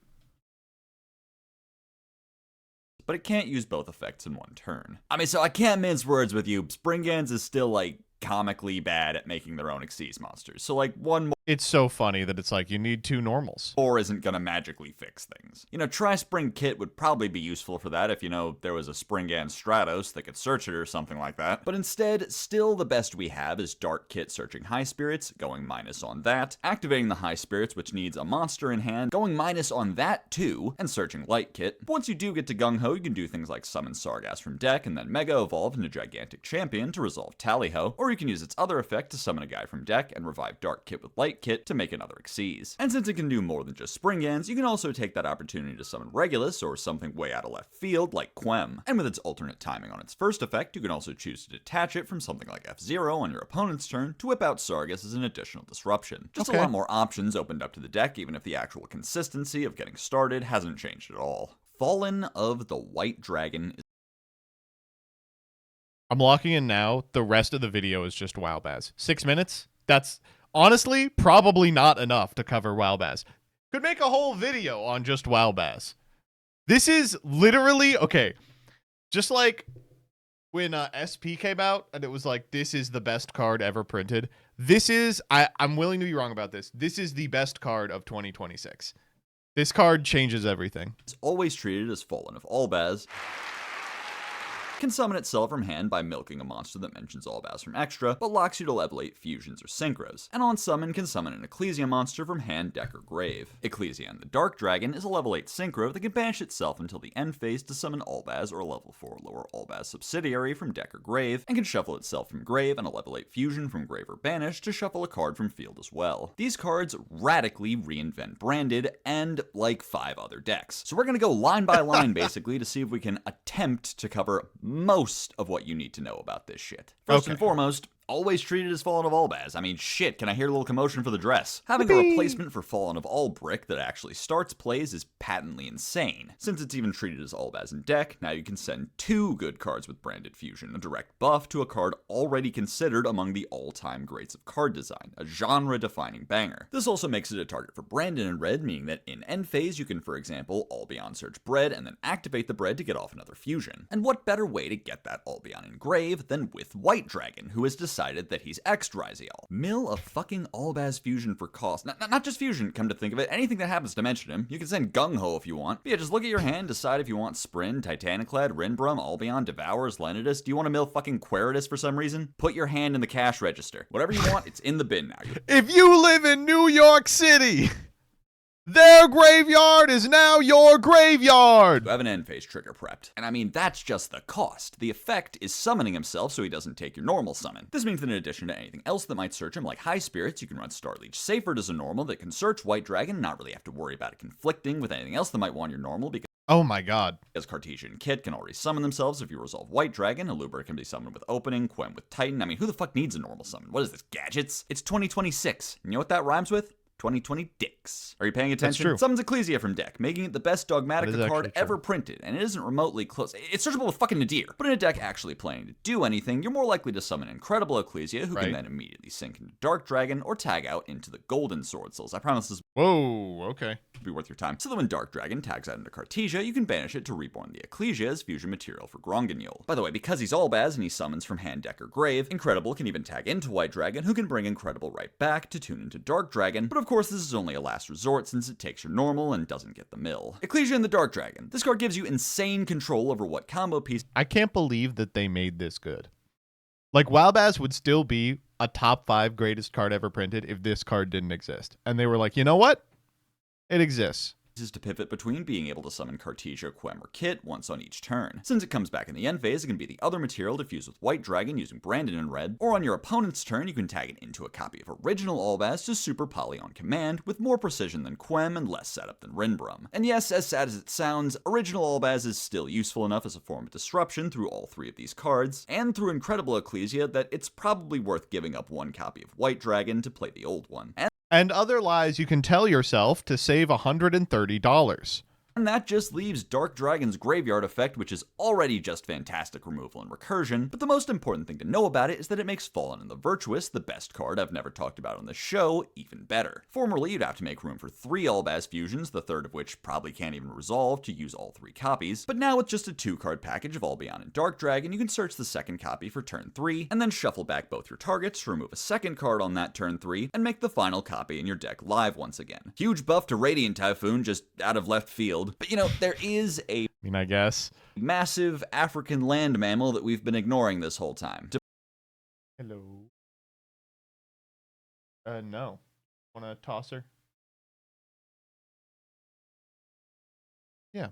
But it can't use both effects in one turn. I mean, so I can't mince words with you. Springans is still, like, comically bad at making their own Xyz monsters. So, like, one more It's so funny that it's like you need 2 normals. isn't gonna magically fix things. You know, Tri-Spring Kit would probably be useful for that if, you know, there was a Springan Stratos that could search it or something like that. But instead, still the best we have is Dark Kit searching High Spirits, going minus on that, activating the High Spirits, which needs a monster in hand, going minus on that too, and searching Light Kit. But once you do get to Gung-Ho, you can do things like summon Sargas from deck and then Mega Evolve into Gigantic Champion to resolve Tally-Ho, or you can use its other effect to summon a guy from deck and revive Dark Kit with Light Kit to make another Xyz. And since it can do more than just Springans, you can also take that opportunity to summon Regulus or something way out of left field like Quem. And with its alternate timing on its first effect, you can also choose to detach it from something like F-Zero on your opponent's turn to whip out Sargus as an additional disruption. Just a lot more options opened up to the deck, even if the actual consistency of getting started hasn't changed at all. Fallen of the White Dragon is I'm locking in now. The rest of the video is just Wow Baz. 6 minutes? That's honestly probably not enough to cover Wow Baz. Could make a whole video on just Wow Baz. This is literally, okay, just like when SP came out and it was like, this is the best card ever printed. This is, I'm willing to be wrong about this. This is the best card of 2026. This card changes everything. It's always treated as Fallen of Albaz. Can summon itself from hand by milking a monster that mentions Albaz from extra, but locks you to level 8 fusions or synchros. And on summon can summon an Ecclesia monster from hand, deck, or grave. Ecclesia and the Dark Dragon is a level 8 synchro that can banish itself until the end phase to summon Albaz or a level 4 lower Albaz subsidiary from deck or grave, and can shuffle itself from grave and a level 8 fusion from grave or banish to shuffle a card from field as well. These cards radically reinvent Branded and like 5 other decks. So we're gonna go line by line basically to see if we can attempt to cover most of what you need to know about this shit. First and foremost, always treated as Fallen of Albaz. I mean, shit, can I hear a little commotion for the dress? Having a replacement for Fallen of Albrick that actually starts plays is patently insane. Since it's even treated as Albaz in deck, now you can send 2 good cards with Branded Fusion, a direct buff to a card already considered among the all-time greats of card design, a genre-defining banger. This also makes it a target for Brandon in red, meaning that in end phase you can, for example, Albion search Bread and then activate the Bread to get off another fusion. And what better way to get that Albion engrave than with White Dragon, who has decided that he's X-Dryzial. Mill a fucking Albaz fusion for cost. Not just fusion, come to think of it, anything that happens to mention him. You can send Gung-Ho if you want. But yeah, just look at your hand, decide if you want Sprin, Titaniclad, Rinbrum, Albion, Devours, Lenidus. Do you want to mill fucking Queritus for some reason? Put your hand in the cash register. Whatever you want, it's in the bin now. If you live in New York City, their graveyard is now your graveyard. You have an end phase trigger prepped. And I mean, that's just the cost. The effect is summoning himself so he doesn't take your normal summon. This means that in addition to anything else that might search him, like High Spirits, you can run Starleech Seyfried as a normal that can search White Dragon and not really have to worry about it conflicting with anything else that might want your normal, because oh my god. As Cartesian Kit can already summon themselves if you resolve White Dragon, Aluber can be summoned with Opening, Quem with Titan. I mean, who the fuck needs a normal summon? What is this, gadgets? It's 2026. You know what that rhymes with? 2020 dicks. Are you paying attention? That's true. Summons Ecclesia from deck, making it the best Dogmatica card true. ever printed, and it isn't remotely close. It's searchable with fucking Nadir. But in a deck actually planning to do anything, you're more likely to summon Incredible Ecclesia, who can then immediately sink into Dark Dragon or tag out into the Golden Sword Souls. I promise this Whoa, okay. will be worth your time. So that when Dark Dragon tags out into Cartesia, you can banish it to reborn the Ecclesia as fusion material for Gronganule. By the way, because he's Albaz and he summons from hand, deck, or grave, Incredible can even tag into White Dragon, who can bring Incredible right back to tune into Dark Dragon, but of course this is only a last resort since it takes your normal and doesn't get the mill. Ecclesia and the Dark Dragon. This card gives you insane control over what combo piece. I can't believe that they made this good. Like, Wildbaz would still be a top 5 greatest card ever printed if this card didn't exist. And they were like, you know what? It exists. Is to pivot between being able to summon Cartesia, Quem, or Kit once on each turn. Since it comes back in the end phase, it can be the other material to fuse with White Dragon using Brandon in red, or on your opponent's turn, you can tag it into a copy of original Albaz to super poly on command, with more precision than Quem and less setup than Rinbrum. And yes, as sad as it sounds, original Albaz is still useful enough as a form of disruption through all 3 of these cards, and through Incredible Ecclesia, that it's probably worth giving up 1 copy of White Dragon to play the old one. And other lies you can tell yourself to save $130. And that just leaves Dark Dragon's Graveyard effect, which is already just fantastic removal and recursion, but the most important thing to know about it is that it makes Fallen and the Virtuous, the best card I've never talked about on the show, even better. Formerly, you'd have to make room for 3 Albaz fusions, the third of which probably can't even resolve to use all 3 copies, but now with just a 2-card package of Albion and Dark Dragon, you can search the second copy for turn 3, and then shuffle back both your targets to remove a second card on that turn 3, and make the final copy in your deck live once again. Huge buff to Radiant Typhoon, just out of left field. But you know, there is a I guess massive African land mammal that we've been ignoring this whole time. Hello. No. Want a tosser? Yeah.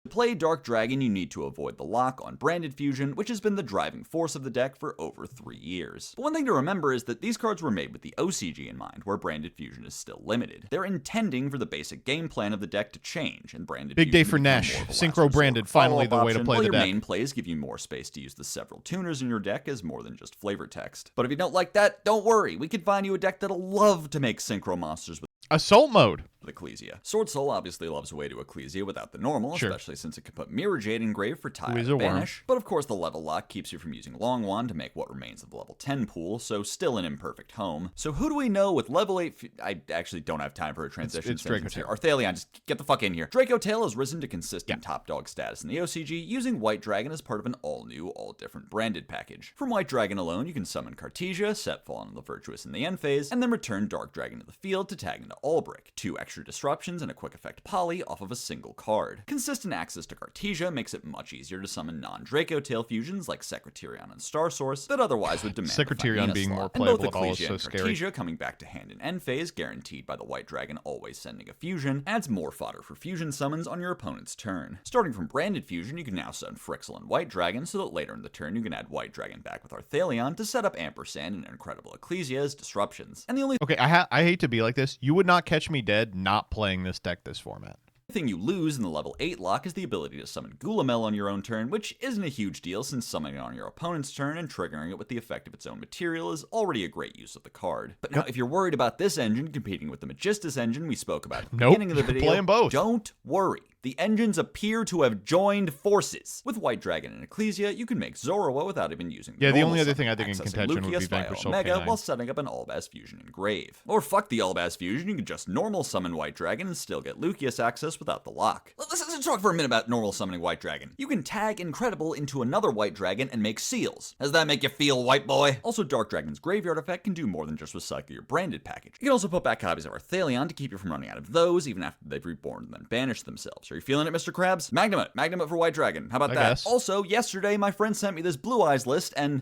To play Dark Dragon, you need to avoid the lock on Branded Fusion, which has been the driving force of the deck for over 3 years. But one thing to remember is that these cards were made with the OCG in mind, where Branded Fusion is still limited. They're intending for the basic game plan of the deck to change, and Branded Big day Fusion for become Nesh. more of a last Synchro branded, resort finally the follow-up way to option, play while the your deck. main plays give you more space to use the several tuners in your deck as more than just flavor text. But if you don't like that, don't worry, we can find you a deck that'll love to make Synchro monsters with Assault mode. Ecclesia. Sword Soul obviously loves a way to Ecclesia without the normal, especially since it can put Mirror Jade in grave for tie Who is out a worm. banish. But of course the level lock keeps you from using Long Wand to make what remains of the level 10 pool, so still an imperfect home. So who do we know with level 8 I actually don't have time for a transition It's sentence here. Dracotail. Arthalion, just get the fuck in here. Dracotail has risen to consistent top dog status in the OCG, using White Dragon as part of an all-new, all-different branded package. From White Dragon alone, you can summon Cartesia, set Fallen and the Virtuous in the end phase, and then return Dark Dragon to the field to tag into Albrick, 2 extra extra disruptions and a quick effect poly off of a single card. Consistent access to Cartesia makes it much easier to summon non-Draco Tail fusions like Secretarion and Star Source that otherwise would demand Secretarion the being slot. more And playable both at all is Ecclesia so and scary. Cartesia coming back to hand in end phase, guaranteed by the White Dragon always sending a fusion, adds more fodder for fusion summons on your opponent's turn. Starting from Branded Fusion, you can now summon Phrixel and White Dragon, so that later in the turn you can add White Dragon back with Arthalion to set up Ampersand and Incredible Ecclesia as disruptions. And the only Okay, I hate to be like this. You would not catch me dead not playing this deck this format. thing you lose in the level 8 lock is the ability to summon Gulamel on your own turn, which isn't a huge deal since summoning it on your opponent's turn and triggering it with the effect of its own material is already a great use of the card. But now, if you're worried about this engine competing with the Magistus engine we spoke about at the beginning of the video, playing both. Don't worry. The engines appear to have joined forces. With White Dragon and Ecclesia, you can make Zorua without even using the the normal only other summon, thing I think in accessing contention would be Lucius via Vanquish Soul Omega K9. while setting up an Albaz Fusion in Grave. Or fuck the Albaz Fusion, you can just normal summon White Dragon and still get Lucius access without the lock. Let's talk for a minute about normal summoning White Dragon. You can tag Incredible into another White Dragon and make seals. Does that make you feel, white boy? Also, Dark Dragon's Graveyard effect can do more than just recycle your branded package. You can also put back copies of Arthalion to keep you from running out of those, even after they've reborn and then banished themselves. Are you feeling it, Mr. Krabs? Magnum for White Dragon. How about I that? guess. Also, yesterday my friend sent me this Blue Eyes list and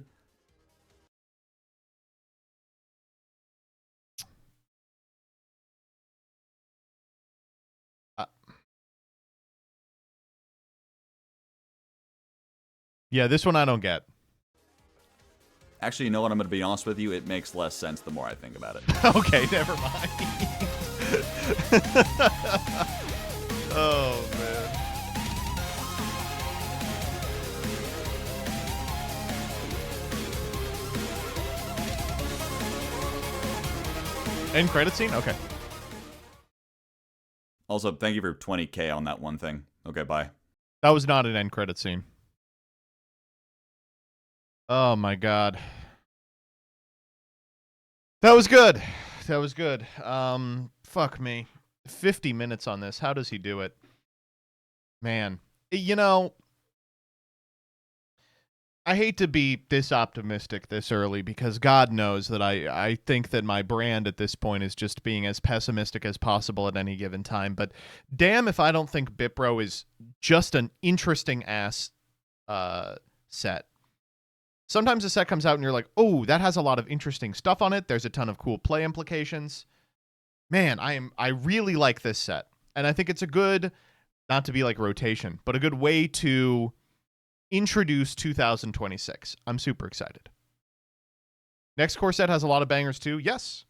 yeah, this one I don't get. actually, you know what? I'm going to be honest with you. It makes less sense the more I think about it. Okay, never mind. Oh, man. End credit scene? Okay. Also, thank you for 20k on that one thing. Okay, bye. That was not an end credit scene. Oh my god. That was good. That was good. Fuck me. 50 minutes on this. How does he do it? Man. You know, I hate to be this optimistic this early because God knows that I think that my brand at this point is just being as pessimistic as possible at any given time. But damn if I don't think Bipro is just an interesting ass set. Sometimes a set comes out and you're like, oh, that has a lot of interesting stuff on it. There's a ton of cool play implications. Man, I really like this set. And I think it's a good, not to be like rotation, but a good way to introduce 2026. I'm super excited. Next core set has a lot of bangers too. Yes.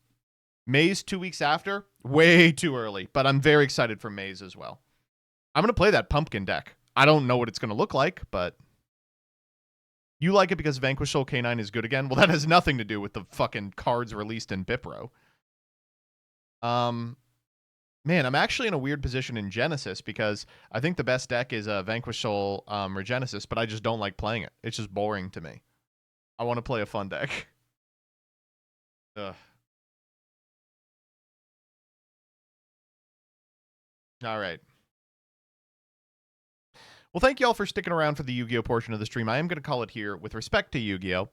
Maze 2 weeks after, way too early, but I'm very excited for Maze as well. I'm going to play that pumpkin deck. I don't know what it's going to look like, but you like it because Vanquish Soul K9 is good again? Well, that has nothing to do with the fucking cards released in Bipro. Man, I'm actually in a weird position in Genesis because I think the best deck is Vanquish Soul Regenesis, but I just don't like playing it. It's just boring to me. I want to play a fun deck. Ugh. All right. Well, thank you all for sticking around for the Yu-Gi-Oh portion of the stream. I am going to call it here with respect to Yu-Gi-Oh.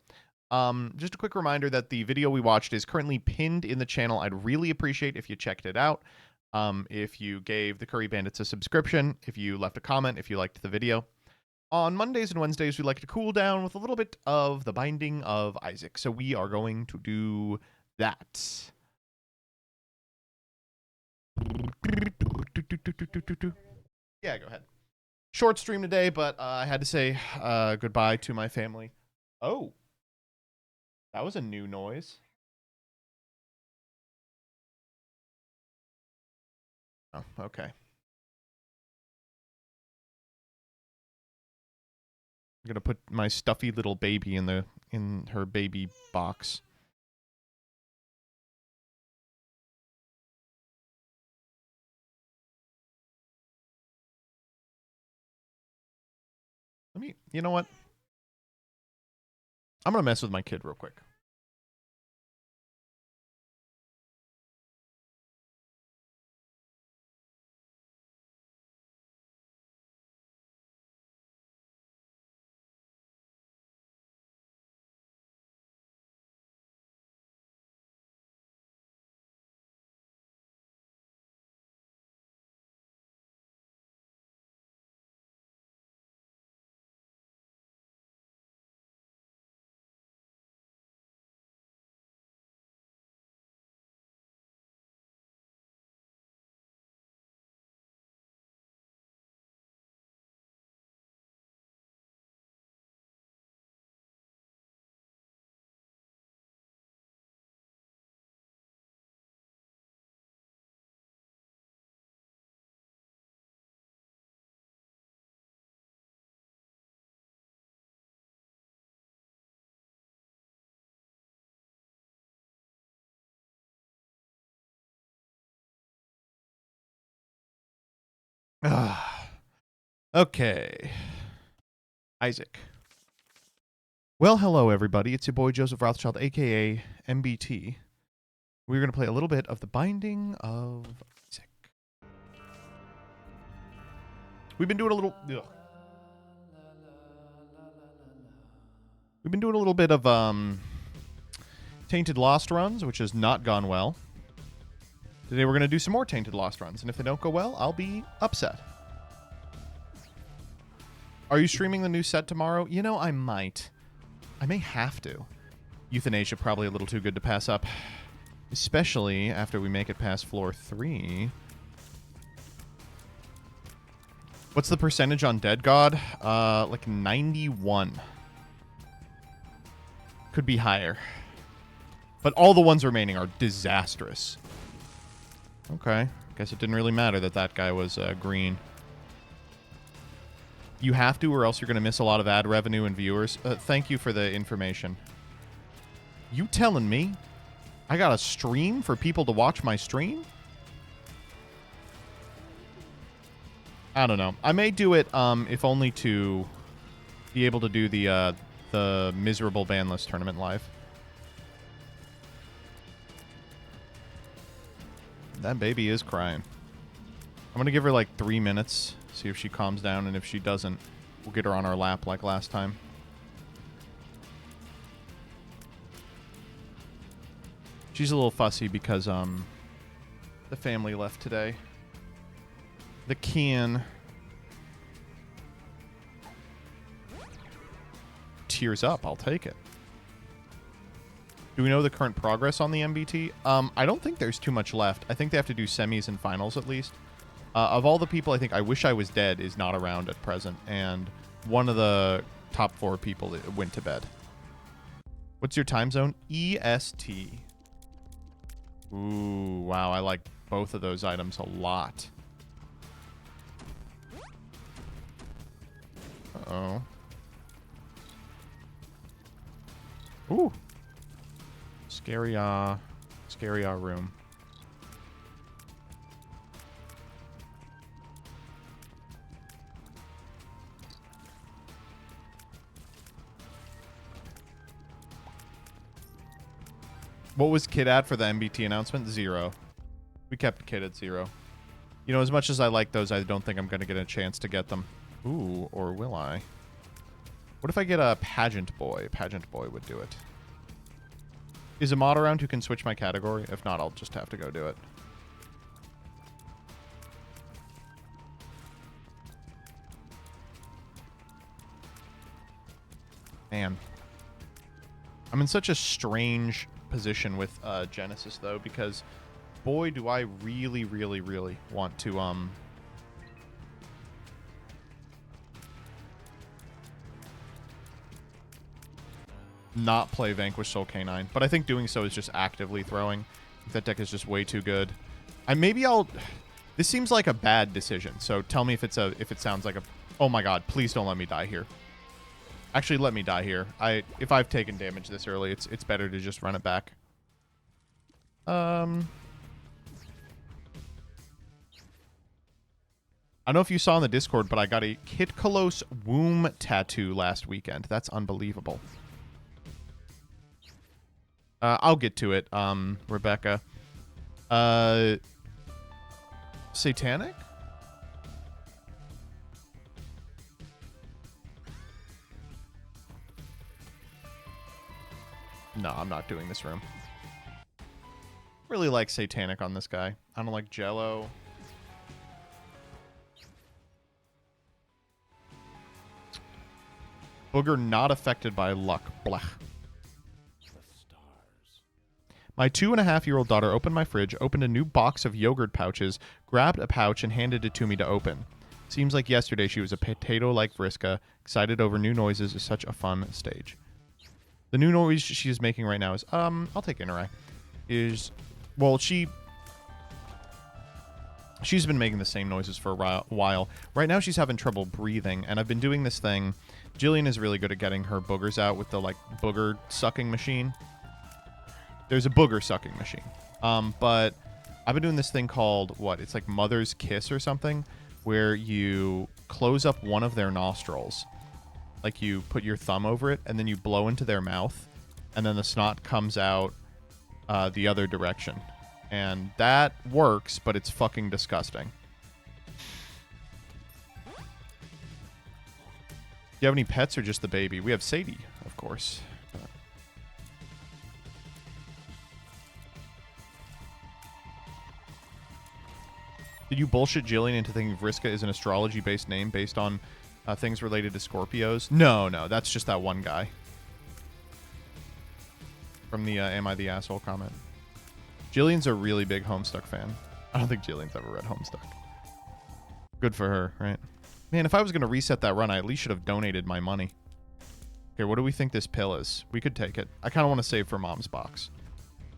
Just a quick reminder that the video we watched is currently pinned in the channel. I'd really appreciate if you checked it out. If you gave the Curry Bandits a subscription, if you left a comment, if you liked the video. On Mondays and Wednesdays, we like to cool down with a little bit of the Binding of Isaac. So we are going to do that. Yeah, go ahead. Short stream today, but I had to say goodbye to my family. Oh, that was a new noise. Oh, okay. I'm gonna put my stuffy little baby in her baby box. You know what? I'm gonna mess with my kid real quick. Okay. Isaac. Well, hello, everybody. It's your boy, Joseph Rothschild, a.k.a. MBT. We're going to play a little bit of The Binding of Isaac. We've been doing a little... Ugh. We've been doing a little bit of Tainted Lost runs, which has not gone well. Today we're going to do some more Tainted Lost runs, and if they don't go well, I'll be upset. Are you streaming the new set tomorrow? You know, I might. I may have to. Euthanasia probably a little too good to pass up. Especially after we make it past floor 3. What's the percentage on Dead God? Like 91. Could be higher. But all the ones remaining are disastrous. Okay. Guess it didn't really matter that that guy was green. You have to, or else you're going to miss a lot of ad revenue and viewers. Thank you for the information. You telling me I got a stream for people to watch my stream? I don't know. I may do it, if only to be able to do the miserable banlist tournament live. That baby is crying. I'm going to give her like 3 minutes, see if she calms down, and if she doesn't, we'll get her on our lap like last time. She's a little fussy because the family left today. The kin tears up. I'll take it. Do we know the current progress on the MBT? I don't think there's too much left. I think they have to do semis and finals at least. Of all the people, I think I Wish I Was Dead is not around at present, and one of the top 4 people went to bed. What's your time zone? EST. Ooh, wow, I like both of those items a lot. Uh-oh. Ooh. Scary room. What was Kid at for the MBT announcement? 0. We kept Kid at 0. You know, as much as I like those, I don't think I'm going to get a chance to get them. Ooh, or will I? What if I get a Pageant Boy? Pageant Boy would do it. Is a mod around who can switch my category? If not, I'll just have to go do it. Man. I'm in such a strange position with Genesis, though, because boy, do I really, really, really want to not play Vanquish Soul Canine, but I think doing so is just actively throwing. That deck is just way too good. This seems like a bad decision, so tell me if it sounds like a... Oh my god, please don't let me die here. Actually, let me die here. If I've taken damage this early, it's better to just run it back. I don't know if you saw in the Discord, but I got a Kitkalos womb tattoo last weekend. That's unbelievable. I'll get to it, Rebecca. Satanic? No, I'm not doing this room. Really like Satanic on this guy. I don't like Jello. Booger not affected by luck. Blech. My 2.5-year-old daughter opened my fridge, opened a new box of yogurt pouches, grabbed a pouch, and handed it to me to open. Seems like yesterday she was a potato like Vriska. Excited over new noises is such a fun stage. The new noise she is making right now is, I'll take Interai. Well, she's been making the same noises for a while. Right now she's having trouble breathing, and I've been doing this thing. Jillian is really good at getting her boogers out with the, booger sucking machine. There's a booger sucking machine. But I've been doing this thing called, it's like Mother's Kiss or something, where you close up one of their nostrils. Like you put your thumb over it, and then you blow into their mouth, and then the snot comes out the other direction. And that works, but it's fucking disgusting. Do you have any pets or just the baby? We have Sadie, of course. Did you bullshit Jillian into thinking Vriska is an astrology-based name based on things related to Scorpios? No, that's just that one guy. From the Am I the Asshole comment. Jillian's a really big Homestuck fan. I don't think Jillian's ever read Homestuck. Good for her, right? Man, if I was going to reset that run, I at least should have donated my money. Okay, what do we think this pill is? We could take it. I kind of want to save for Mom's box.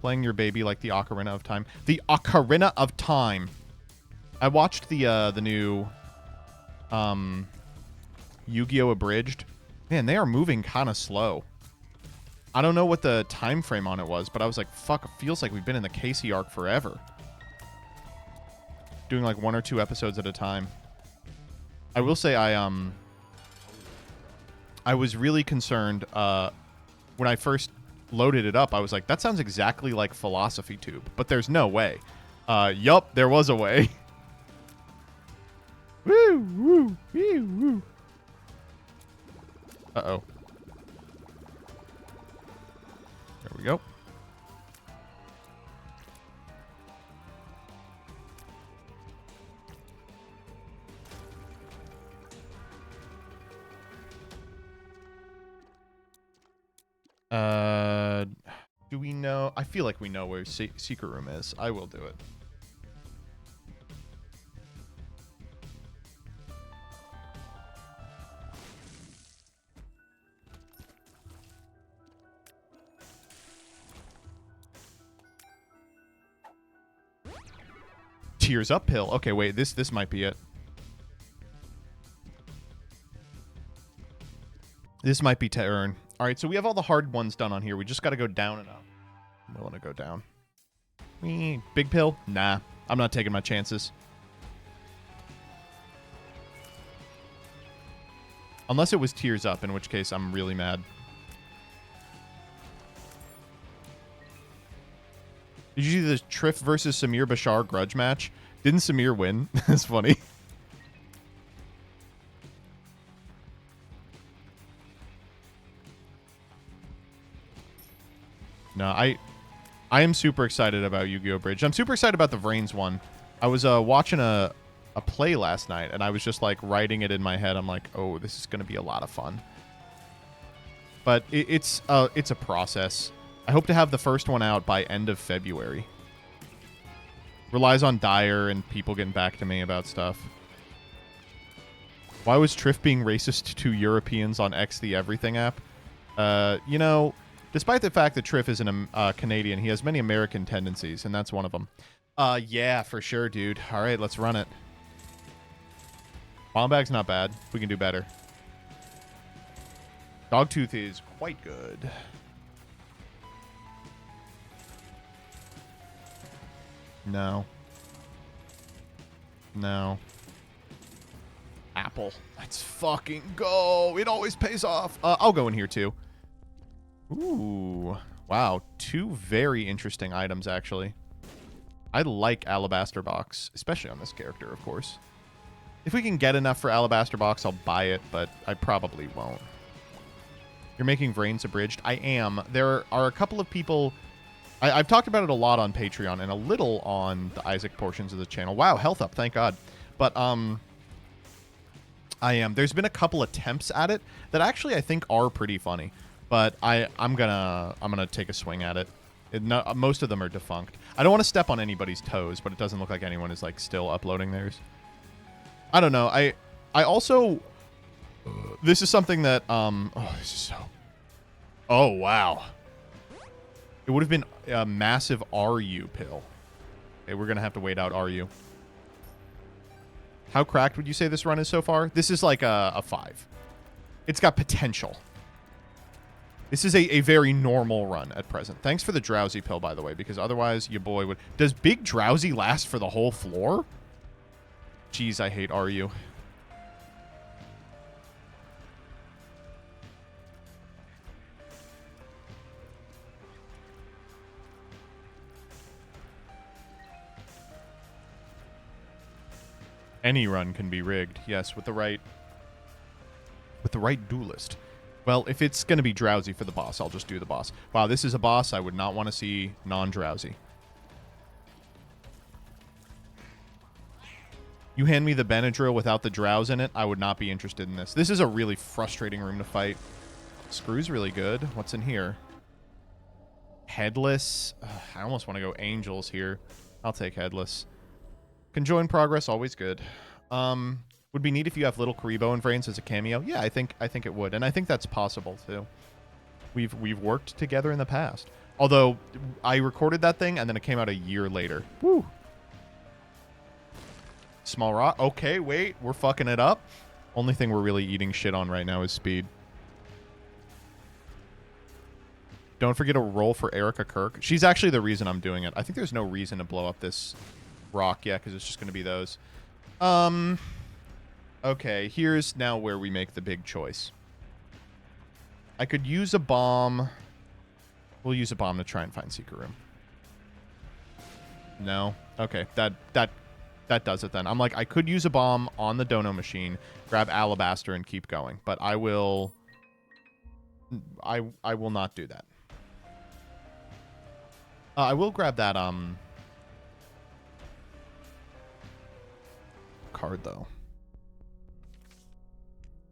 Playing your baby like the Ocarina of Time. The Ocarina of Time. I watched the new Yu-Gi-Oh! Abridged. Man, they are moving kind of slow. I don't know what the time frame on it was, but I was like, fuck, it feels like we've been in the Casey arc forever. Doing like 1 or 2 episodes at a time. I will say I was really concerned when I first loaded it up. I was like, that sounds exactly like Philosophy Tube, but there's no way. Yup, there was a way. Woo, woo, woo, woo. Uh-oh. There we go. Do we know? I feel like we know where secret room is. I will do it. Tears up pill. Okay, wait. This might be it. This might be to earn. All right, so we have all the hard ones done on here. We just got to go down and up. I'm willing to go down. Big pill? Nah, I'm not taking my chances. Unless it was tears up, in which case I'm really mad. Did you see the Triff versus Samir Bashar grudge match? Didn't Samir win? That's funny. No, I am super excited about Yu-Gi-Oh! Bridge. I'm super excited about the Vrains one. I was watching a play last night, and I was just like writing it in my head. I'm like, oh, this is going to be a lot of fun. But it's a process. I hope to have the first one out by end of February. Relies on Dyer and people getting back to me about stuff. Why was Triff being racist to Europeans on X the Everything app? You know, despite the fact that Triff is a Canadian, he has many American tendencies, and that's one of them. Yeah, for sure, dude. All right, let's run it. Bombag's not bad. We can do better. Dogtooth is quite good. No. No. Apple. Let's fucking go. It always pays off. I'll go in here too. Ooh. Wow. 2 very interesting items, actually. I like Alabaster Box, especially on this character, of course. If we can get enough for Alabaster Box, I'll buy it, but I probably won't. You're making Vrains abridged? I am. There are a couple of people... I've talked about it a lot on Patreon and a little on the Isaac portions of the channel. Wow, health up, thank God. But I am. There's been a couple attempts at it that actually I think are pretty funny. But I'm gonna take a swing at it. Most of them are defunct. I don't want to step on anybody's toes, but it doesn't look like anyone is like still uploading theirs. I don't know. I also this is something that oh, this is so. Oh wow. It would have been a massive RU pill. Okay, we're going to have to wait out RU. How cracked would you say this run is so far? This is like a 5. It's got potential. This is a very normal run at present. Thanks for the drowsy pill, by the way, because otherwise your boy would... Does Big Drowsy last for the whole floor? Jeez, I hate RU. Any run can be rigged. Yes, with the right duelist. Well, if it's going to be drowsy for the boss, I'll just do the boss. Wow, this is a boss I would not want to see non-drowsy. You hand me the Benadryl without the drowse in it, I would not be interested in this. This is a really frustrating room to fight. Screw's really good. What's in here? Headless. Ugh, I almost want to go angels here. I'll take headless. Conjoined progress, always good. Would be neat if you have little Karibo and Vrains as a cameo. Yeah, I think it would, and I think that's possible too. We've worked together in the past. Although I recorded that thing and then it came out a year later. Woo. Small rock. Okay, wait, we're fucking it up. Only thing we're really eating shit on right now is speed. Don't forget to roll for Erica Kirk. She's actually the reason I'm doing it. I think there's no reason to blow up this rock yet because it's just going to be those. Okay, here's now where we make the big choice. I could use a bomb. We'll use a bomb to try and find Secret Room. No? Okay, that does it then. I'm like, I could use a bomb on the Dono machine, grab Alabaster, and keep going. But I will not do that. I will grab that, card, though.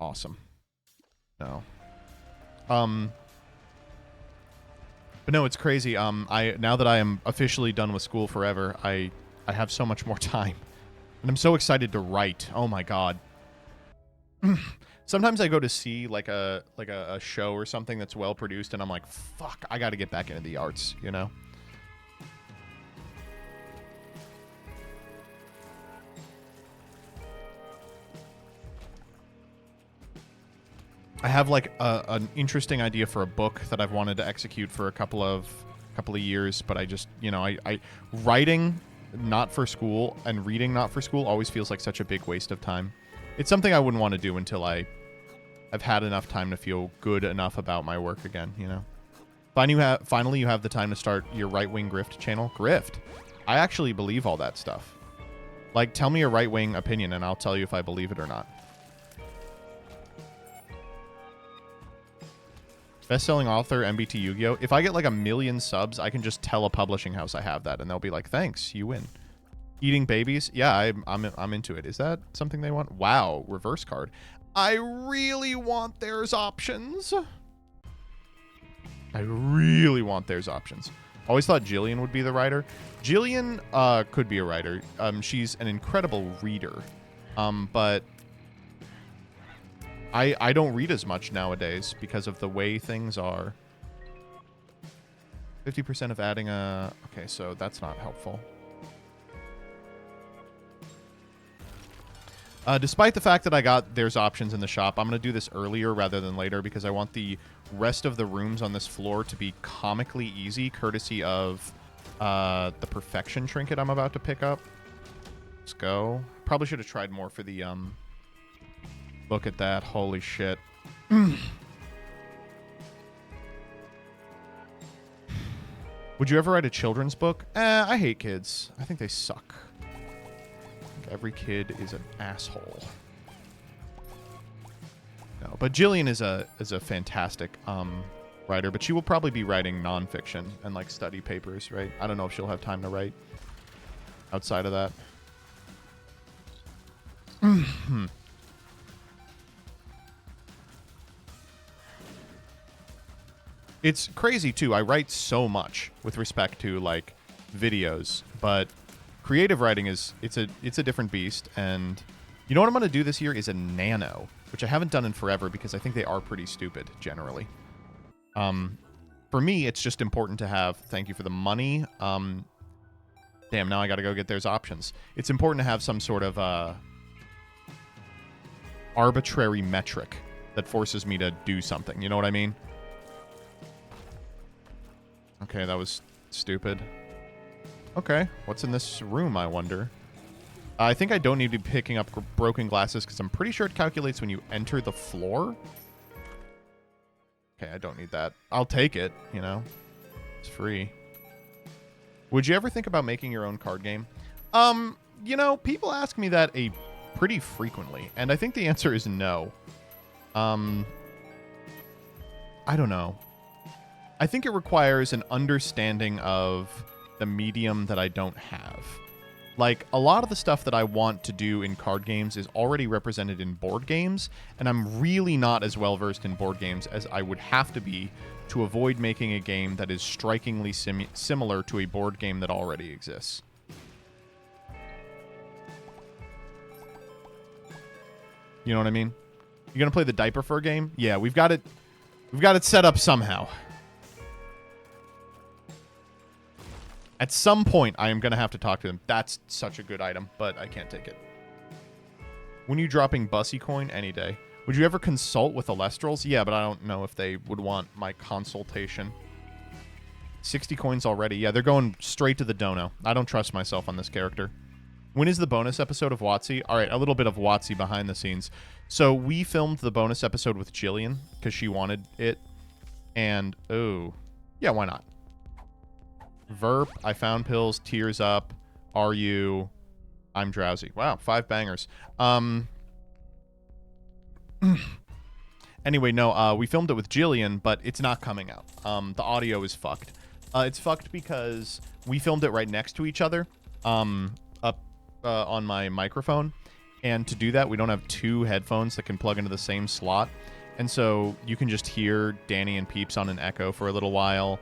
Awesome. No. But no, it's crazy. Now that I am officially done with school forever, I have so much more time. And I'm so excited to write. Oh my god. Sometimes I go to see like a show or something that's well produced and I'm like, fuck, I gotta get back into the arts, you know? I have like an interesting idea for a book that I've wanted to execute for a couple of years, but I just, you know, I writing not for school and reading not for school always feels like such a big waste of time. It's something I wouldn't want to do until I've had enough time to feel good enough about my work again, you know. Finally you have the time to start your right-wing grift channel. Grift? I actually believe all that stuff. Like, tell me a right-wing opinion and I'll tell you if I believe it or not. Best-selling author, MBT Yu-Gi-Oh! If I get like 1 million subs, I can just tell a publishing house I have that, and they'll be like, "Thanks, you win." Eating babies? Yeah, I'm into it. Is that something they want? Wow, reverse card. I really want there's options. I really want there's options. Always thought Jillian would be the writer. Jillian could be a writer. She's an incredible reader, but I don't read as much nowadays because of the way things are. 50% of adding a... Okay, so that's not helpful. Despite the fact that I got there's options in the shop, I'm going to do this earlier rather than later because I want the rest of the rooms on this floor to be comically easy, courtesy of the perfection trinket I'm about to pick up. Let's go. Probably should have tried more for the... Look at that. Holy shit. Would you ever write a children's book? I hate kids. I think they suck. I think every kid is an asshole. No, but Jillian is a fantastic writer, but she will probably be writing nonfiction and like study papers, right? I don't know if she'll have time to write outside of that. It's crazy too. I write so much with respect to like videos, but creative writing is it's a different beast. And you know what I'm going to do this year is a nano, which I haven't done in forever because I think they are pretty stupid generally. For me, it's just important to have. Thank you for the money. Damn, now I got to go get there's options. It's important to have some sort of arbitrary metric that forces me to do something. You know what I mean? Okay, that was stupid. Okay, what's in this room, I wonder? I think I don't need to be picking up broken glasses because I'm pretty sure it calculates when you enter the floor. Okay, I don't need that. I'll take it, you know. It's free. Would you ever think about making your own card game? You know, people ask me that pretty frequently, and I think the answer is no. I don't know. I think it requires an understanding of the medium that I don't have. Like, a lot of the stuff that I want to do in card games is already represented in board games, and I'm really not as well versed in board games as I would have to be to avoid making a game that is strikingly similar to a board game that already exists. You know what I mean? You gonna play the diaper fur game? Yeah, we've got it set up somehow. At some point, I am going to have to talk to them. That's such a good item, but I can't take it. When are you dropping Bussy coin? Any day. Would you ever consult with Alestrals? Yeah, but I don't know if they would want my consultation. 60 coins already. Yeah, they're going straight to the dono. I don't trust myself on this character. When is the bonus episode of WotC? All right, a little bit of WotC behind the scenes. So we filmed the bonus episode with Jillian because she wanted it. And, oh, yeah, why not? Verp, I found pills, tears up, are you, I'm drowsy. Wow, 5 bangers. Anyway, no, we filmed it with Jillian, but it's not coming out. The audio is fucked. It's fucked because we filmed it right next to each other, up on my microphone. And to do that, we don't have 2 headphones that can plug into the same slot. And so you can just hear Danny and Peeps on an echo for a little while.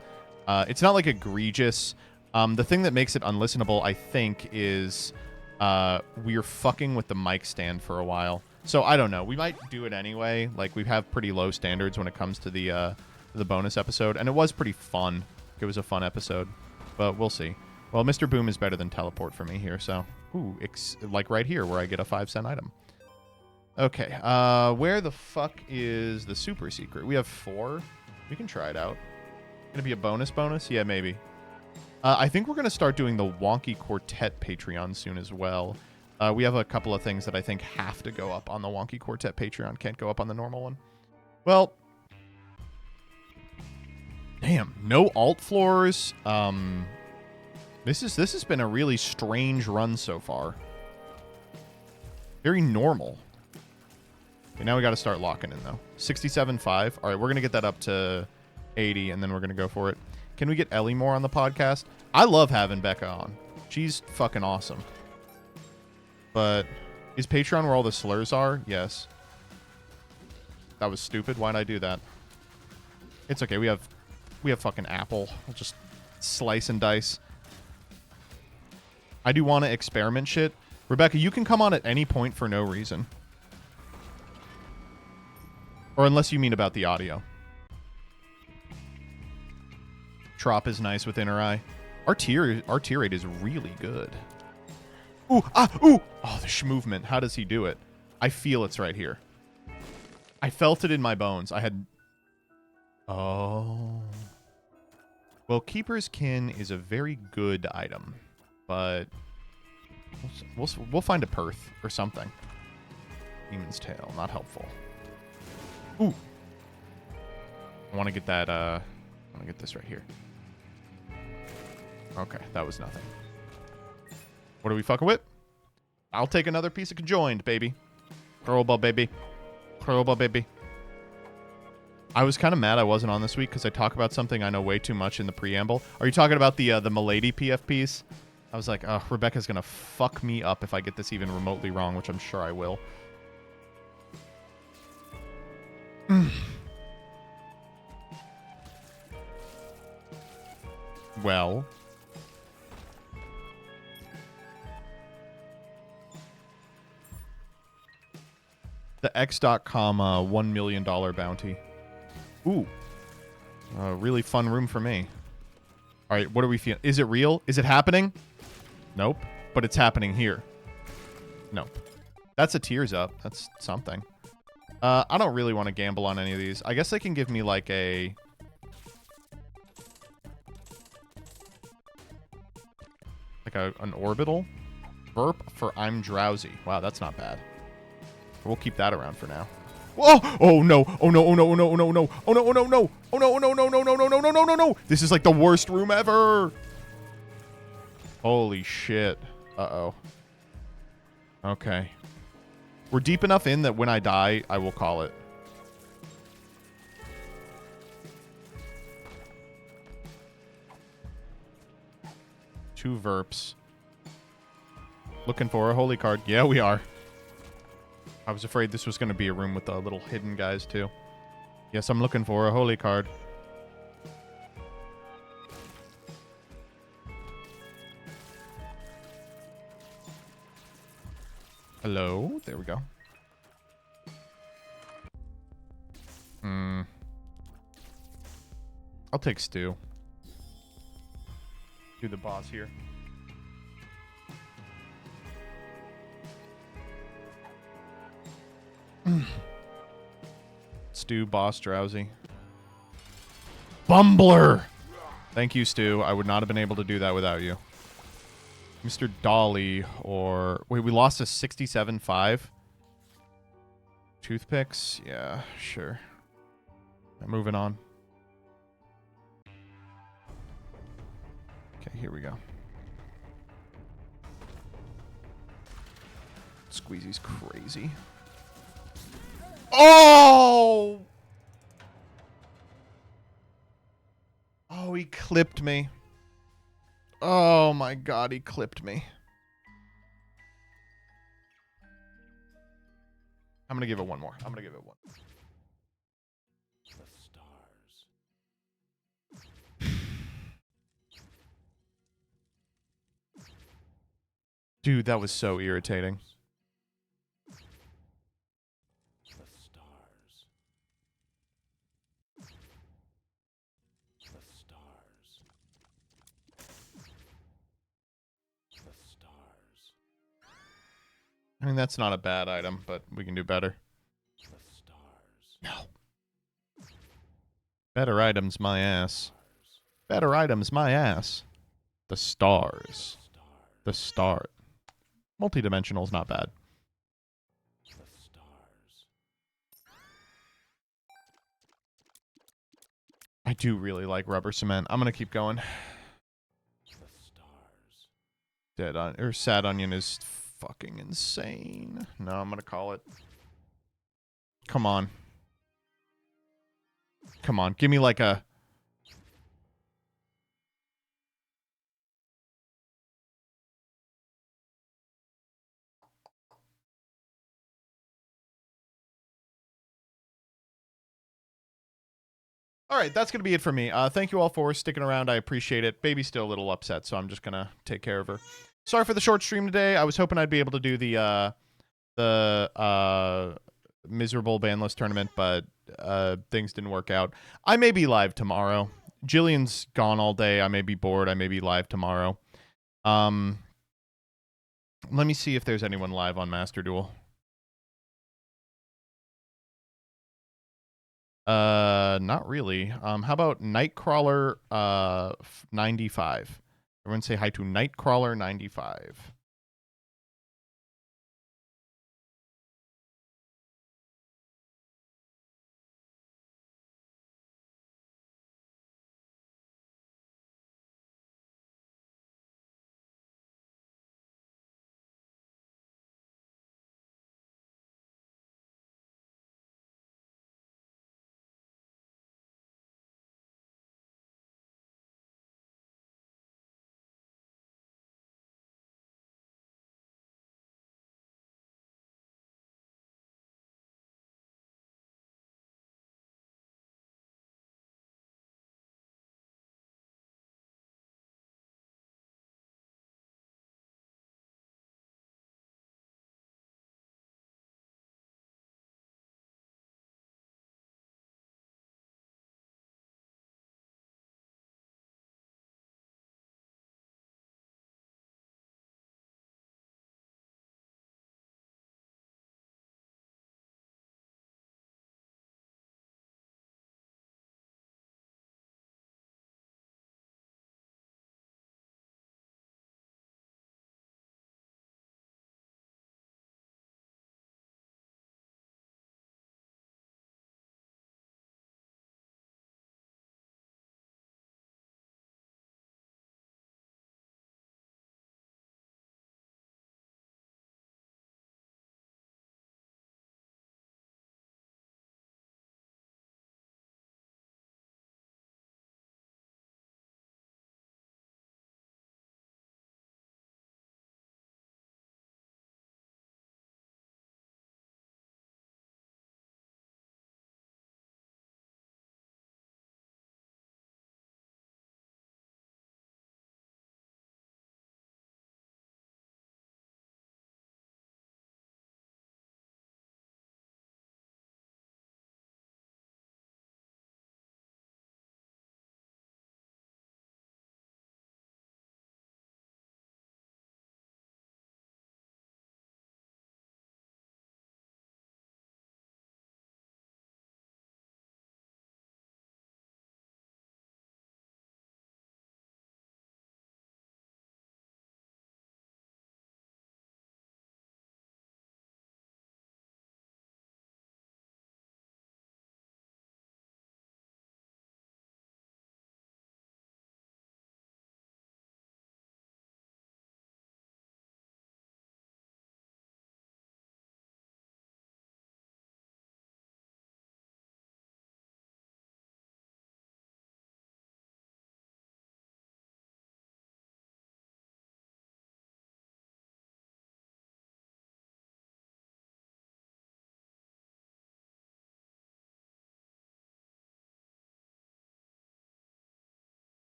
It's not like egregious. The thing that makes it unlistenable, I think, is we're fucking with the mic stand for a while. So I don't know. We might do it anyway. Like, we have pretty low standards when it comes to the bonus episode, and it was pretty fun. It was a fun episode, but we'll see. Well, Mr. Boom is better than teleport for me here, so ooh, like right here where I get a 5-cent item. Okay, where the fuck is the super secret? We have 4. We can try it out. Gonna be a bonus? Yeah, maybe. I think we're gonna start doing the Wonky Quartet Patreon soon as well. We have a couple of things that I think have to go up on the Wonky Quartet Patreon. Can't go up on the normal one. Well, damn, no alt floors. This has been a really strange run so far. Very normal. Okay, now we got to start locking in though. 67.5. All right, we're gonna get that up to 80, and then we're gonna go for it. Can we get Ellie more on the podcast? I love having Becca on. She's fucking awesome. But is Patreon where all the slurs are? Yes. That was stupid. Why'd I do that? It's okay. We have fucking Apple. We'll just slice and dice. I do want to experiment shit. Rebecca, you can come on at any point for no reason. Or unless you mean about the audio. Trop is nice with inner eye. Our tier rate is really good. Ooh, ooh! Oh, the movement. How does he do it? I feel it's right here. I felt it in my bones. I had... Oh. Well, Keeper's Kin is a very good item, but we'll find a Perth or something. Demon's Tail, not helpful. Ooh. I want to get that, I want to get this right here. Okay, that was nothing. What are we fucking with? I'll take another piece of conjoined, baby. Crowbar, baby. Crowbar, baby. I was kind of mad I wasn't on this week because I talk about something I know way too much in the preamble. Are you talking about the Milady PFPs? I was like, oh, Rebecca's going to fuck me up if I get this even remotely wrong, which I'm sure I will. Well... The X.com $1 million bounty. Ooh. Really fun room for me. All right, what are we feeling? Is it real? Is it happening? Nope. But it's happening here. Nope. That's a tears up. That's something. I don't really want to gamble on any of these. I guess they can give me like an orbital. Verp for I'm drowsy. Wow, that's not bad. We'll keep that around for now. Whoa! Oh no! Oh no! Oh no! Oh no! Oh no! Oh no! Oh no! Oh no! No! Oh no! Oh no! No! No! No! No! No! No! No! No! This is like the worst room ever. Holy shit! Uh-oh. Okay. We're deep enough in that when I die, I will call it. Two Verps. Looking for a holy card. Yeah, we are. I was afraid this was going to be a room with the little hidden guys, too. Yes, I'm looking for a holy card. Hello? There we go. I'll take Stu. Do the boss here. Stu, boss, drowsy. Bumbler! Thank you, Stu. I would not have been able to do that without you. Mr. Dolly, or... Wait, we lost a 67.5? Toothpicks? Yeah, sure. Moving on. Okay, here we go. Squeezy's crazy. Oh! Oh, he clipped me. Oh my god, he clipped me. I'm gonna give it one more. I'm gonna give it one. The stars. Dude, that was so irritating. The stars. The stars. The stars. I mean, that's not a bad item, but we can do better. The stars. No. Better items, my ass. Better items, my ass. The stars. The star. Multidimensional's not bad. The stars. I do really like rubber cement. I'm gonna keep going. The stars. Dead on or sad onion is fucking insane. No, I'm gonna call it. Come on. Come on, give me like a... All right, that's going to be it for me. Thank you all for sticking around. I appreciate it. Baby's still a little upset, so I'm just going to take care of her. Sorry for the short stream today. I was hoping I'd be able to do the miserable banless tournament, but things didn't work out. I may be live tomorrow. Jillian's gone all day. I may be bored. I may be live tomorrow. Let me see if there's anyone live on Master Duel. Not really. How about Nightcrawler 95? Everyone say hi to Nightcrawler 95.